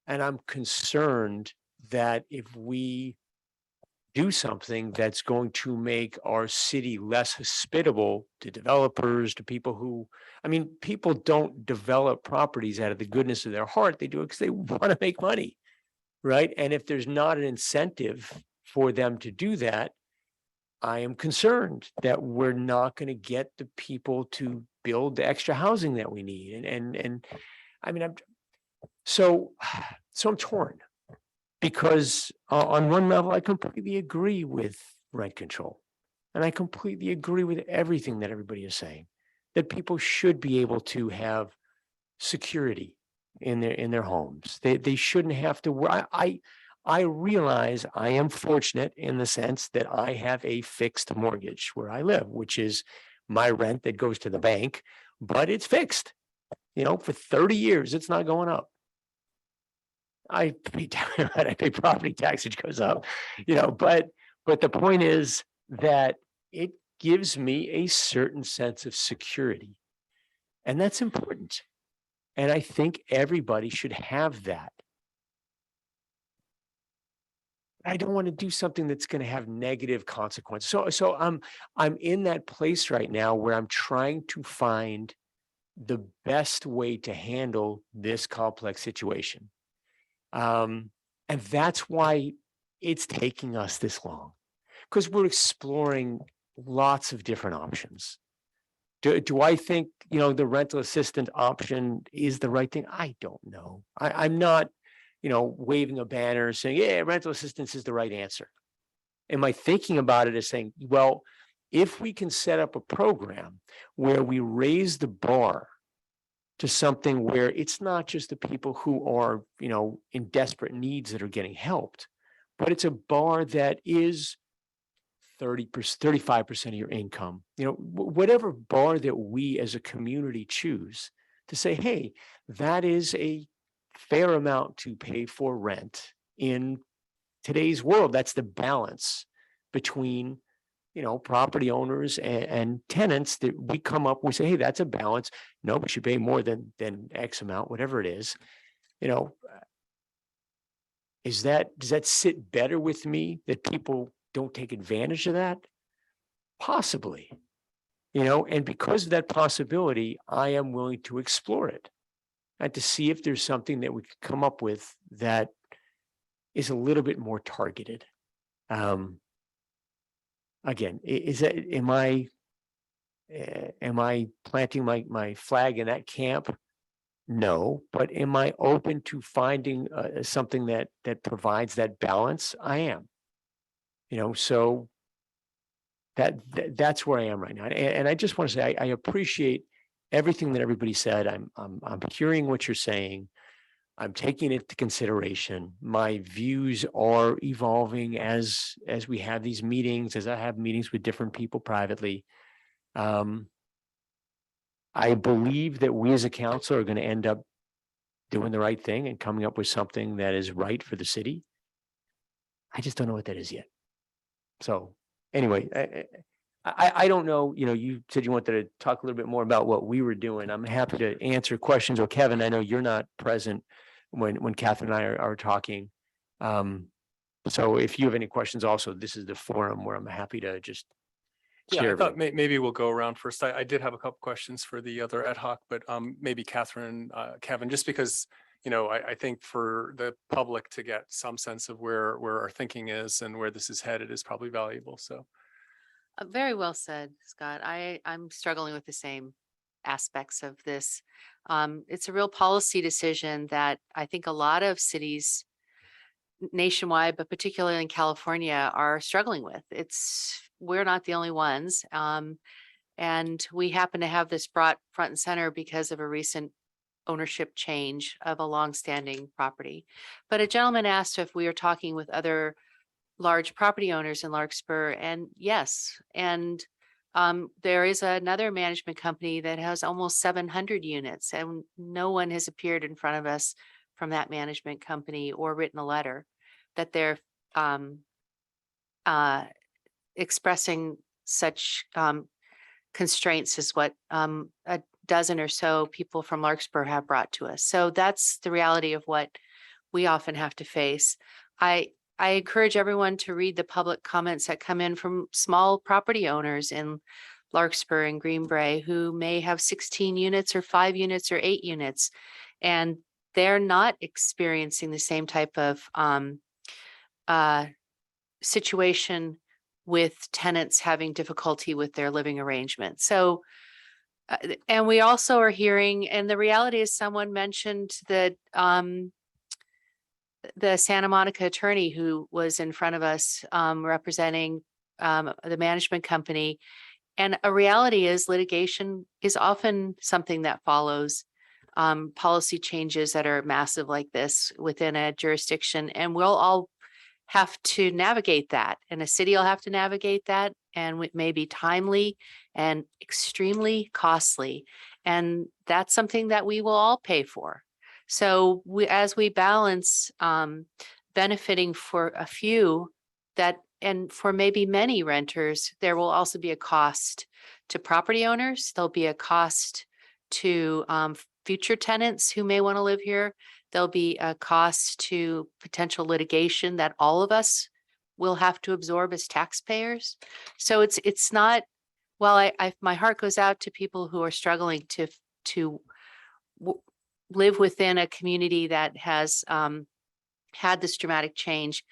And I'm concerned that if we do something that's going to make our city less hospitable to developers, to people who, people don't develop properties out of the goodness of their heart. They do it because they want to make money, right? And if there's not an incentive for them to do that, I am concerned that we're not going to get the people to build the extra housing that we need. So I'm torn because on one level, I completely agree with rent control and I completely agree with everything that everybody is saying. that people should be able to have security in their homes. They shouldn't have to. I realize I am fortunate in the sense that I have a fixed mortgage where I live, which is my rent that goes to the bank, but it's fixed. You know, for 30 years, it's not going up. I pay, I pay property tax, which goes up, you know, but the point is that it gives me a certain sense of security. And that's important. And I think everybody should have that. I don't want to do something that's going to have negative consequences. So I'm in that place right now where I'm trying to find the best way to handle this complex situation. And that's why it's taking us this long, because we're exploring lots of different options. Do I think, you know, the rental assistant option is the right thing? I don't know. I'm not, you know, waving a banner saying, yeah, rental assistance is the right answer. Am I thinking about it as saying, well, if we can set up a program where we raise the bar to something where it's not just the people who are, you know, in desperate needs that are getting helped, but it's a bar that is 30%, 35% of your income, you know, whatever bar that we as a community choose to say, hey, that is a fair amount to pay for rent in today's world. That's the balance between, you know, property owners and tenants that we come up, we say, hey, that's a balance. Nobody should pay more than X amount, whatever it is. You know, does that sit better with me that people don't take advantage of that? Possibly, you know, and because of that possibility, I am willing to explore it and to see if there's something that we could come up with that is a little bit more targeted. Again, am I planting my flag in that camp? No, but am I open to finding something that provides that balance? I am. You know, so that's where I am right now, and I just want to say I appreciate everything that everybody said. I'm hearing what you're saying. I'm taking it into consideration. My views are evolving as we have these meetings, as I have meetings with different people privately. I believe that we as a council are going to end up doing the right thing and coming up with something that is right for the city. I just don't know what that is yet. So anyway, I don't know, you know, you said you wanted to talk a little bit more about what we were doing. I'm happy to answer questions. Or Kevin, I know you're not present when Catherine and I are talking. So if you have any questions also, this is the forum where I'm happy to just Yeah, share I thought everything. maybe we'll go around first. I did have a couple questions for the other ad hoc, but maybe Catherine, Kevin, just because, you know, I think for the public to get some sense of where our thinking is and where this is headed is probably valuable. So. Very well said, Scott. I'm struggling with the same aspects of this. It's a real policy decision that I think a lot of cities nationwide, but particularly in California, are struggling with. We're not the only ones. And we happen to have this brought front and center because of a recent ownership change of a longstanding property. But a gentleman asked if we are talking with other large property owners in Larkspur, and yes, and there is another management company that has almost 700 units, and no one has appeared in front of us from that management company or written a letter that they're expressing such constraints as what a dozen or so people from Larkspur have brought to us. So that's the reality of what we often have to face. I encourage everyone to read the public comments that come in from small property owners in Larkspur and Greenbrae who may have 16 units or 5 units or 8 units, and they're not experiencing the same type of situation with tenants having difficulty with their living arrangement. So, and we also are hearing, and the reality is someone mentioned that the Santa Monica attorney who was in front of us representing the management company, And a reality is litigation is often something that follows policy changes that are massive like this within a jurisdiction. And we'll all have to navigate that. And a city will have to navigate that. And it may be timely and extremely costly. And that's something that we will all pay for. So as we balance benefiting for a few that, and for maybe many renters, there will also be a cost to property owners. There'll be a cost to future tenants who may want to live here. There'll be a cost to potential litigation that all of us will have to absorb as taxpayers. So it's not, well, my heart goes out to people who are struggling to live within a community that has had this dramatic change.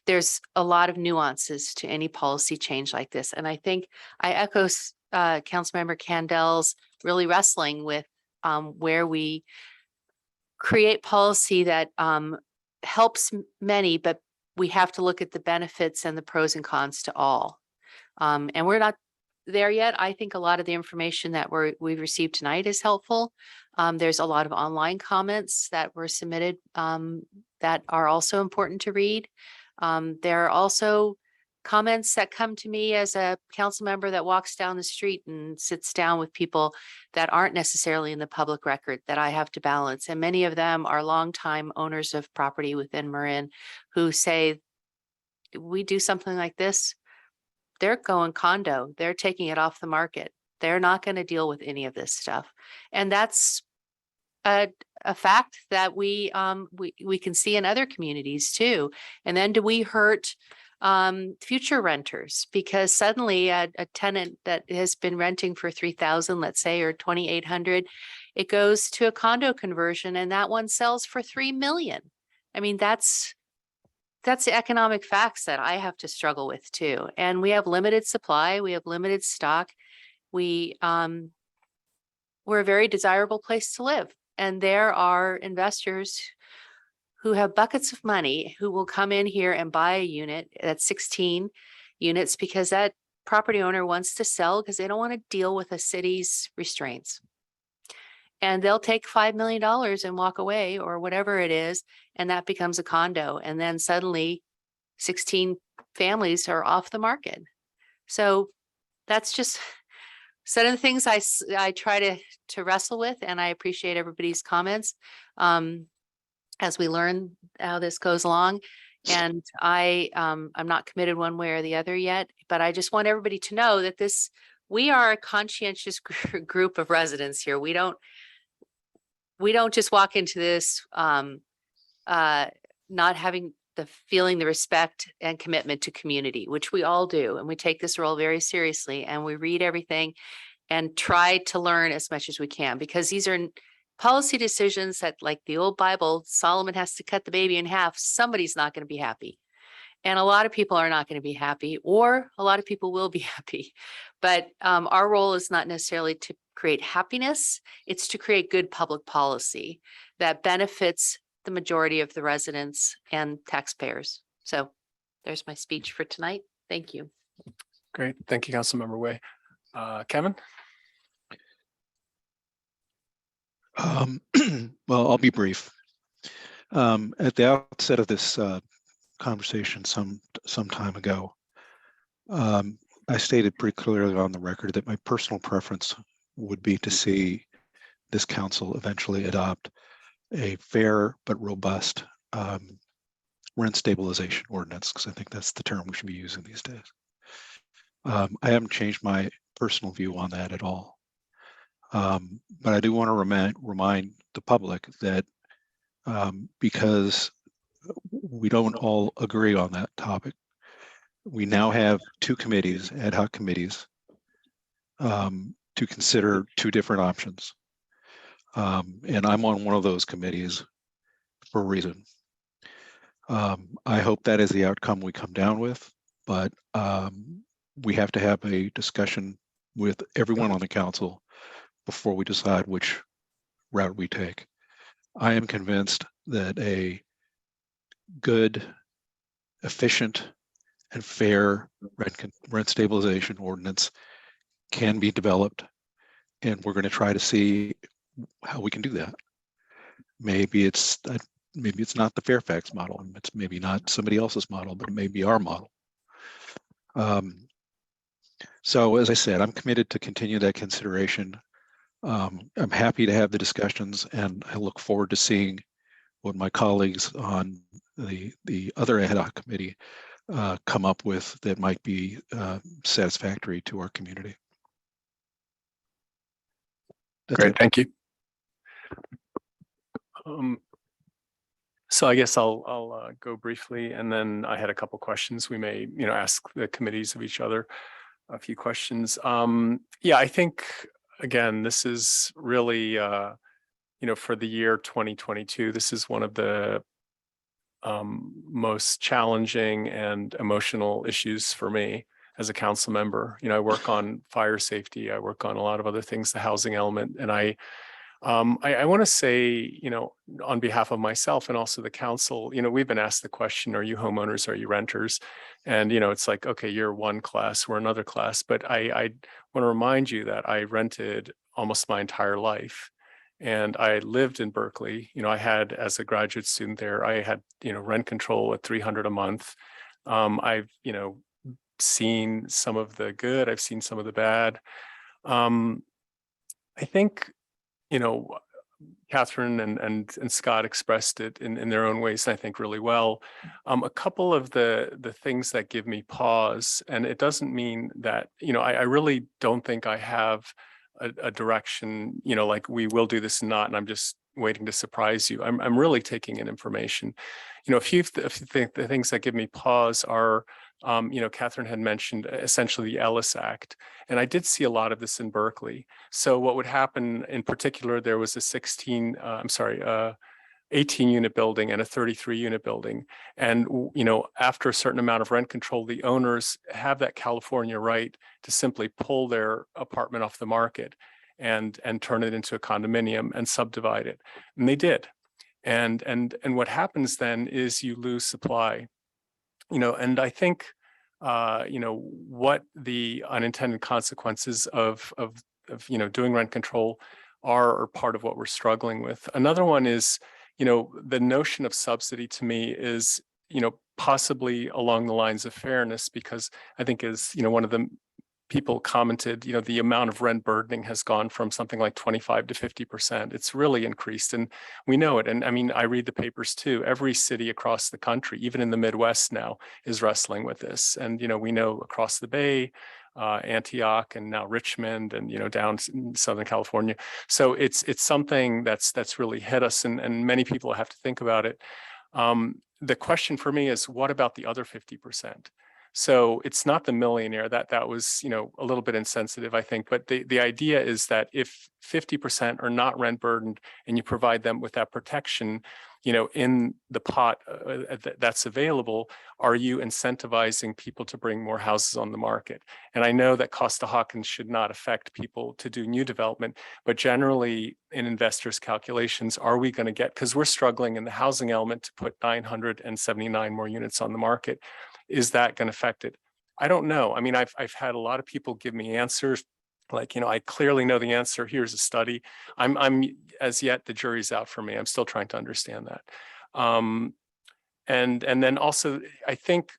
There's a lot of nuances to any policy change like this. And I think I echo Councilmember Candel's really wrestling with where we create policy that helps many, but we have to look at the benefits and the pros and cons to all. And we're not there yet. I think a lot of the information that we've received tonight is helpful. There's a lot of online comments that were submitted that are also important to read. There are also comments that come to me as a council member that walks down the street and sits down with people that aren't necessarily in the public record that I have to balance. And many of them are longtime owners of property within Marin who say, we do something like this, they're going condo, they're taking it off the market. They're not going to deal with any of this stuff. And that's a fact that we can see in other communities too. And then do we hurt future renters because suddenly a tenant that has been renting for $3,000, let's say, or $2,800, it goes to a condo conversion and that one sells for $3 million. I mean, that's the economic facts that I have to struggle with too. And we have limited supply, we have limited stock. We're a very desirable place to live. And there are investors who have buckets of money who will come in here and buy a unit that's 16 units because that property owner wants to sell because they don't want to deal with a city's restraints. And they'll take $5 million and walk away or whatever it is, and that becomes a condo. And then suddenly 16 families are off the market. So that's just some of the things I try to wrestle with, and I appreciate everybody's comments as we learn how this goes along. And I'm not committed one way or the other yet, but I just want everybody to know that we are a conscientious group of residents here. We don't just walk into this not having feeling the respect and commitment to community, which we all do. And we take this role very seriously and we read everything and try to learn as much as we can, because these are policy decisions that, like the old Bible, Solomon has to cut the baby in half. Somebody's not going to be happy. And a lot of people are not going to be happy, or a lot of people will be happy. But our role is not necessarily to create happiness. It's to create good public policy that benefits the majority of the residents and taxpayers. So there's my speech for tonight. Thank you. Great. Thank you, Councilmember Way. Kevin? Well, I'll be brief. At the outset of this conversation some time ago, I stated pretty clearly on the record that my personal preference would be to see this council eventually adopt a fair but robust rent stabilization ordinance, because I think that's the term we should be using these days. I haven't changed my personal view on that at all. But I do want to remind the public that because we don't all agree on that topic, we now have two committees, ad hoc committees, to consider two different options. And I'm on one of those committees for a reason. I hope that is the outcome we come down with, but we have to have a discussion with everyone on the council before we decide which route we take. I am convinced that a good, efficient, and fair rent stabilization ordinance can be developed, and we're going to try to see how we can do that. Maybe it's not the Fairfax model, and it's maybe not somebody else's model, but it may be our model. So as I said, I'm committed to continue that consideration. I'm happy to have the discussions, and I look forward to seeing what my colleagues on the other ad hoc committee come up with that might be satisfactory to our community. That's Great, it. thank you. So I guess I'll go briefly, and then I had a couple questions. We may, ask the committees of each other a few questions. Yeah, I think, again, this is really, for the year 2022, this is one of the most challenging and emotional issues for me as a council member. I work on fire safety. I work on a lot of other things, the housing element, and I want to say, on behalf of myself and also the council, we've been asked the question, are you homeowners, are you renters? And, it's like, okay, you're one class, we're another class. But I want to remind you that I rented almost my entire life. And I lived in Berkeley. I had, as a graduate student there, I had, rent control at $300 a month. I've, seen some of the good, I've seen some of the bad. I think, Catherine and Scott expressed it in their own ways, and I think really well. A couple of the things that give me pause, and it doesn't mean that, I really don't think I have a direction, like we will do this and not, and I'm just waiting to surprise you. I'm really taking in information. A few of the things that give me pause are, Catherine had mentioned essentially the Ellis Act, and I did see a lot of this in Berkeley. So what would happen in particular, there was a 18 unit building and a 33 unit building. And, after a certain amount of rent control, the owners have that California right to simply pull their apartment off the market and turn it into a condominium and subdivide it. And they did. And what happens then is you lose supply, and I think, what the unintended consequences of doing rent control are part of what we're struggling with. Another one is, the notion of subsidy to me is, possibly along the lines of fairness, because I think as, one of the people commented, the amount of rent burdening has gone from something like 25 to 50%. It's really increased, and we know it. And I mean, I read the papers too. Every city across the country, even in the Midwest now, is wrestling with this. And, we know across the Bay, Antioch, and now Richmond, and, down in Southern California. So it's something that's really hit us, and many people have to think about it. The question for me is, what about the other 50%? So it's not the millionaire that was, a little bit insensitive, I think. But the idea is that if 50% are not rent burdened and you provide them with that protection, in the pot that's available, are you incentivizing people to bring more houses on the market? And I know that Costa-Hawkins should not affect people to do new development, but generally in investors' calculations, are we going to get, because we're struggling in the housing element to put 979 more units on the market. Is that going to affect it? I don't know. I mean, I've had a lot of people give me answers like, I clearly know the answer. Here's a study. I'm as yet, the jury's out for me. I'm still trying to understand that. And then also, I think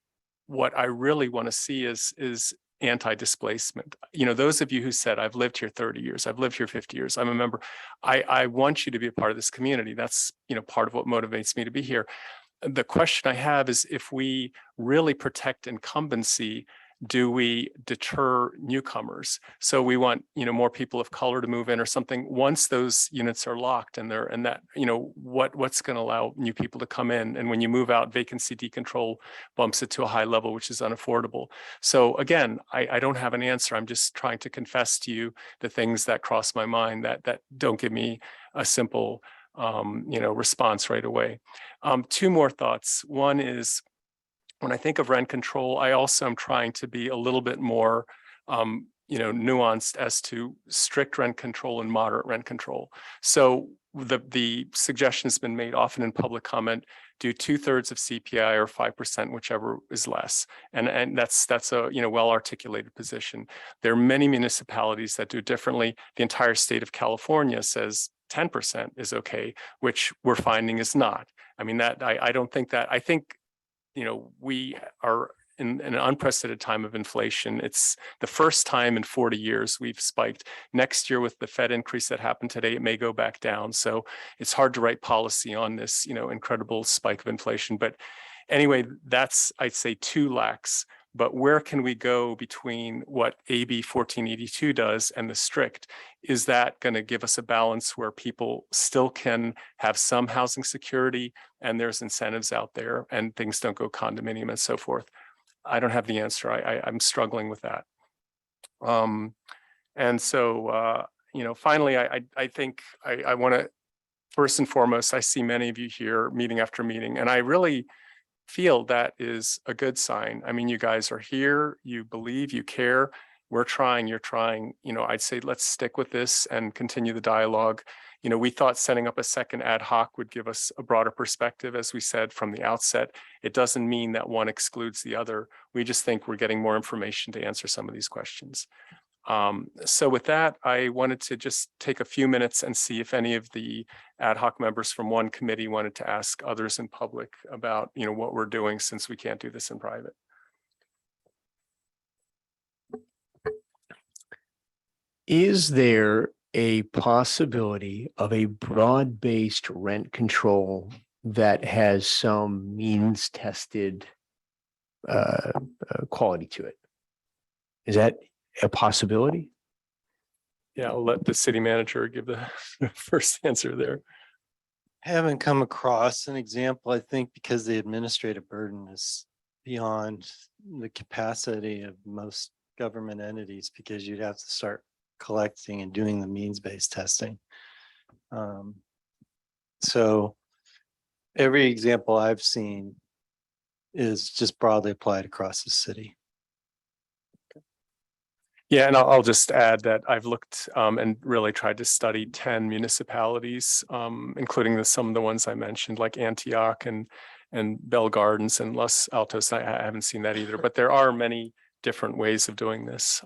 what I really want to see is anti-displacement. Those of you who said, I've lived here 30 years, I've lived here 50 years, I'm a member. I want you to be a part of this community. That's, part of what motivates me to be here. The question I have is, if we really protect incumbency, do we deter newcomers? So we want, more people of color to move in or something. Once those units are locked and that, what's going to allow new people to come in? And when you move out, vacancy decontrol bumps it to a high level, which is unaffordable. So again, I don't have an answer. I'm just trying to confess to you the things that cross my mind that don't give me a simple response right away. Two more thoughts. One is, when I think of rent control, I also am trying to be a little bit more, nuanced as to strict rent control and moderate rent control. So the suggestion has been made often in public comment do 2/3 of CPI or 5%, whichever is less. And that's a, you know, well-articulated position. There are many municipalities that do differently. The entire state of California says 10% is okay, which we're finding is not. I mean, that I don't think that, I think, you know, we are in an unprecedented time of inflation. It's the first time in 40 years we've spiked. Next year with the Fed increase that happened today, it may go back down. So it's hard to write policy on this, you know, incredible spike of inflation. But anyway, that's, I'd say, two lacks. But where can we go between what AB 1482 does and the strict? Is that going to give us a balance where people still can have some housing security and there's incentives out there and things don't go condominium and so forth? I don't have the answer. I'm struggling with that. And so, you know, finally, I think I want to, first and foremost, I see many of you here meeting after meeting, and I really feel that is a good sign. I mean, you guys are here, you believe, you care. We're trying, you're trying. You know, I'd say let's stick with this and continue the dialogue. You know, we thought setting up a second ad hoc would give us a broader perspective, as we said from the outset. It doesn't mean that one excludes the other. We just think we're getting more information to answer some of these questions. So with that, I wanted to just take a few minutes and see if any of the ad hoc members from one committee wanted to ask others in public about, you know, what we're doing, since we can't do this in private. Is there a possibility of a broad-based rent control that has some means tested quality to it? Is that a possibility? Yeah, I'll let the city manager give the first answer there. Haven't come across an example, I think, because the administrative burden is beyond the capacity of most government entities, because you'd have to start collecting and doing the means-based testing. So every example I've seen is just broadly applied across the city. Yeah, and I'll just add that I've looked and really tried to study 10 municipalities, including some of the ones I mentioned, like Antioch and Bell Gardens and Los Altos. I haven't seen that either, but there are many different ways of doing this.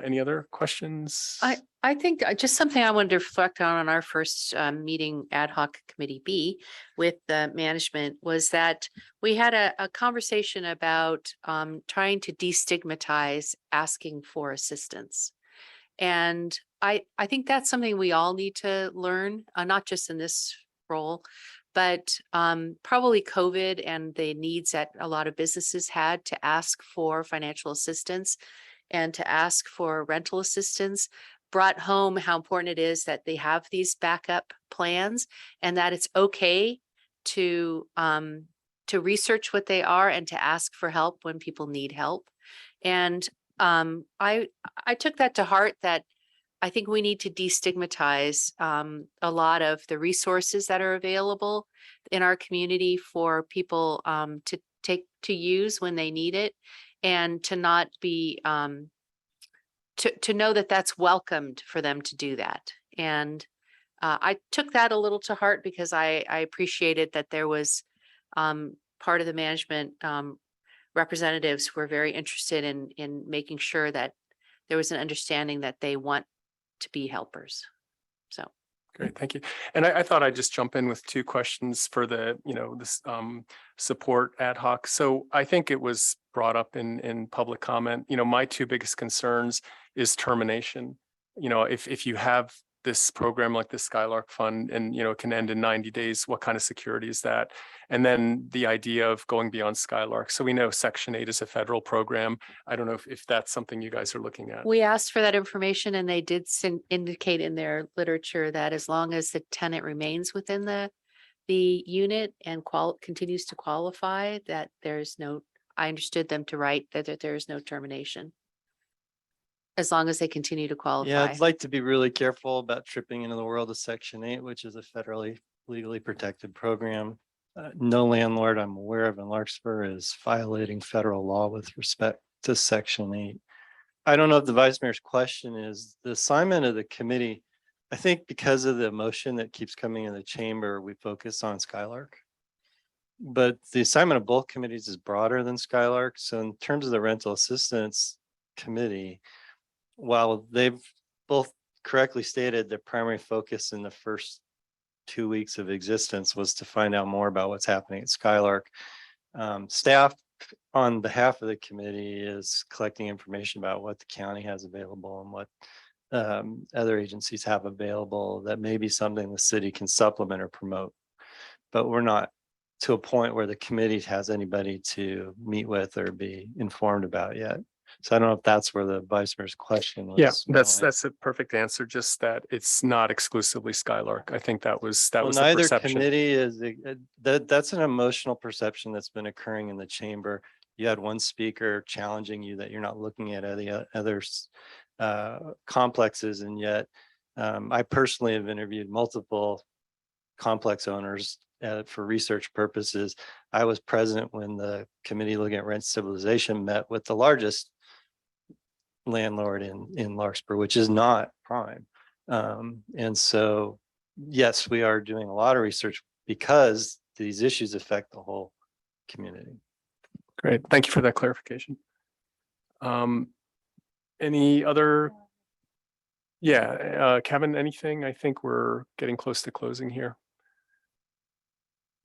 Any other questions? I think just something I wanted to reflect on our first meeting, ad hoc committee B, with the management, was that we had a conversation about trying to destigmatize asking for assistance. And I think that's something we all need to learn, not just in this role, but probably COVID and the needs that a lot of businesses had to ask for financial assistance and to ask for rental assistance brought home how important it is that they have these backup plans, and that it's okay to research what they are and to ask for help when people need help. And I took that to heart, that I think we need to destigmatize a lot of the resources that are available in our community for people to use when they need it, and to not be to know that that's welcomed for them to do that. And I took that a little to heart, because I appreciated that there was part of the management representatives were very interested in making sure that there was an understanding that they want to be helpers. So. Great, thank you. And I thought I'd just jump in with two questions for the, you know, this support ad hoc. So I think it was brought up in public comment. You know, my two biggest concerns is termination. You know, if you have this program like the Skylark Fund and, you know, it can end in 90 days, what kind of security is that? And then the idea of going beyond Skylark. So we know Section 8 is a federal program. I don't know if that's something you guys are looking at. We asked for that information, and they did indicate in their literature that as long as the tenant remains within the unit and continues to qualify, that there's no, I understood them to write that there is no termination, as long as they continue to qualify. Yeah, I'd like to be really careful about tripping into the world of Section 8, which is a federally legally protected program. No landlord I'm aware of in Larkspur is violating federal law with respect to Section 8. I don't know if the Vice Mayor's question is the assignment of the committee. I think because of the motion that keeps coming in the chamber, we focus on Skylark. But the assignment of both committees is broader than Skylark. So in terms of the rental assistance committee, while they've both correctly stated their primary focus in the first 2 weeks of existence was to find out more about what's happening at Skylark. Staff on behalf of the committee is collecting information about what the county has available and what other agencies have available that may be something the city can supplement or promote. But we're not to a point where the committee has anybody to meet with or be informed about yet. So I don't know if that's where the vice mayor's question was. Yeah, that's going. a perfect answer, just that it's not exclusively Skylark. I think that was the Neither perception. committee is, that's an emotional perception that's been occurring in the chamber. You had one speaker challenging you that you're not looking at any other complexes, and yet I personally have interviewed multiple complex owners for research purposes. I was present when the committee looking at rent stabilization met with the largest landlord in Larkspur, which is not prime. And so, yes, we are doing a lot of research because these issues affect the whole community. Great. Thank you for that clarification. Any other? Yeah, Kevin, anything? I think we're getting close to closing here.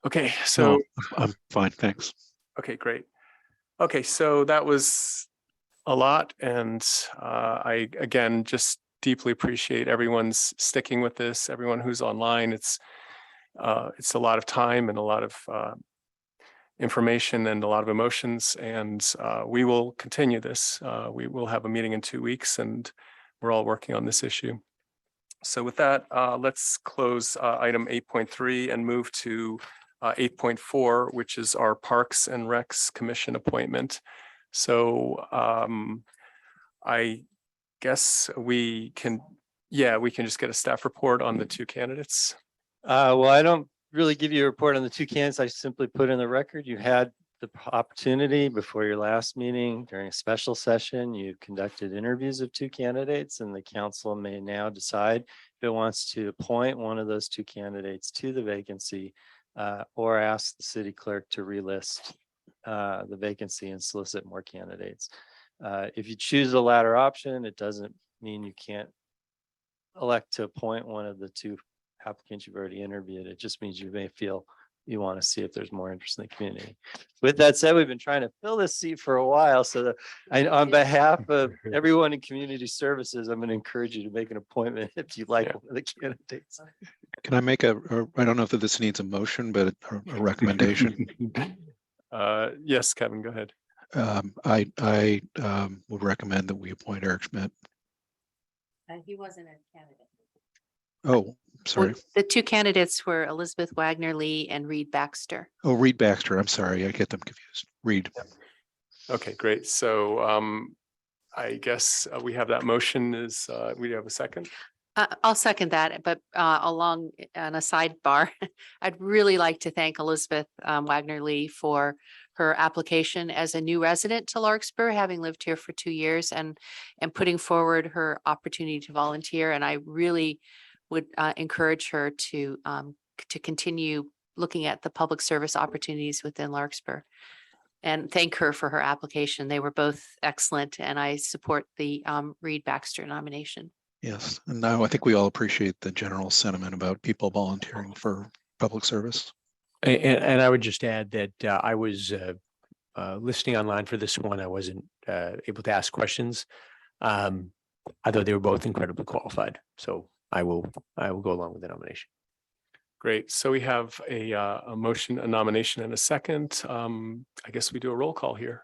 Okay, so. No, I'm fine, thanks. Okay, great. Okay, so that was a lot. And I, again, just deeply appreciate everyone's sticking with this, everyone who's online. It's a lot of time and a lot of information and a lot of emotions. And we will continue this. We will have a meeting in 2 weeks and we're all working on this issue. So with that, let's close item 8.3 and move to 8.4, which is our Parks and Recs Commission appointment. So I guess we can just get a staff report on the two candidates. Well, I don't really give you a report on the two candidates. I simply put in the record, you had the opportunity before your last meeting during a special session, you conducted interviews of two candidates, and the council may now decide if it wants to appoint one of those two candidates to the vacancy or ask the city clerk to relist the vacancy and solicit more candidates. If you choose the latter option, it doesn't mean you can't elect to appoint one of the two applicants you've already interviewed. It just means you may feel you want to see if there's more interest in the community. With that said, we've been trying to fill this seat for a while. So on behalf of everyone in community services, I'm going to encourage you to make an appointment if you like one of the candidates. Can I make I don't know if this needs a motion, but a recommendation? Yes, Kevin, go ahead. I would recommend that we appoint Eric Schmidt. He wasn't a candidate. Oh, sorry. The two candidates were Elizabeth Wagner Lee and Reed Baxter. Oh, Reed Baxter. I'm sorry. I get them confused. Reed. Okay, great. So I guess we have that motion. We have a second? I'll second that, but along on a sidebar, I'd really like to thank Elizabeth Wagner Lee for her application as a new resident to Larkspur, having lived here for 2 years and putting forward her opportunity to volunteer. And I really would encourage her to continue looking at the public service opportunities within Larkspur and thank her for her application. They were both excellent, and I support the Reed Baxter nomination. Yes, and now I think we all appreciate the general sentiment about people volunteering for public service. And I would just add that I was listening online for this one. I wasn't able to ask questions. I thought they were both incredibly qualified. So I will go along with the nomination. Great. So we have a motion, a nomination, and a second. I guess we do a roll call here.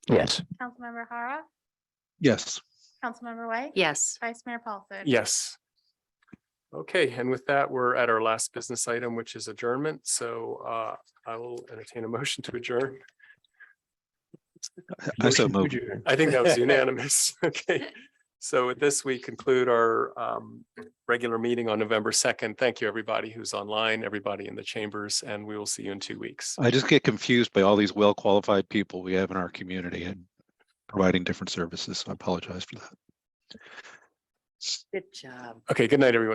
Yes. Councilmember Hara, Yes. Councilmember White. Yes. Vice Mayor Paulson. Yes. Okay, and with that, we're at our last business item, which is adjournment. So I will entertain a motion to adjourn. I so moved. I think that was unanimous. Okay. So with this, we conclude our regular meeting on November 2nd. Thank you, everybody who's online, everybody in the chambers, and we will see you in 2 weeks. I just get confused by all these well-qualified people we have in our community and providing different services. I apologize for that. Good job. Okay, good night, everyone.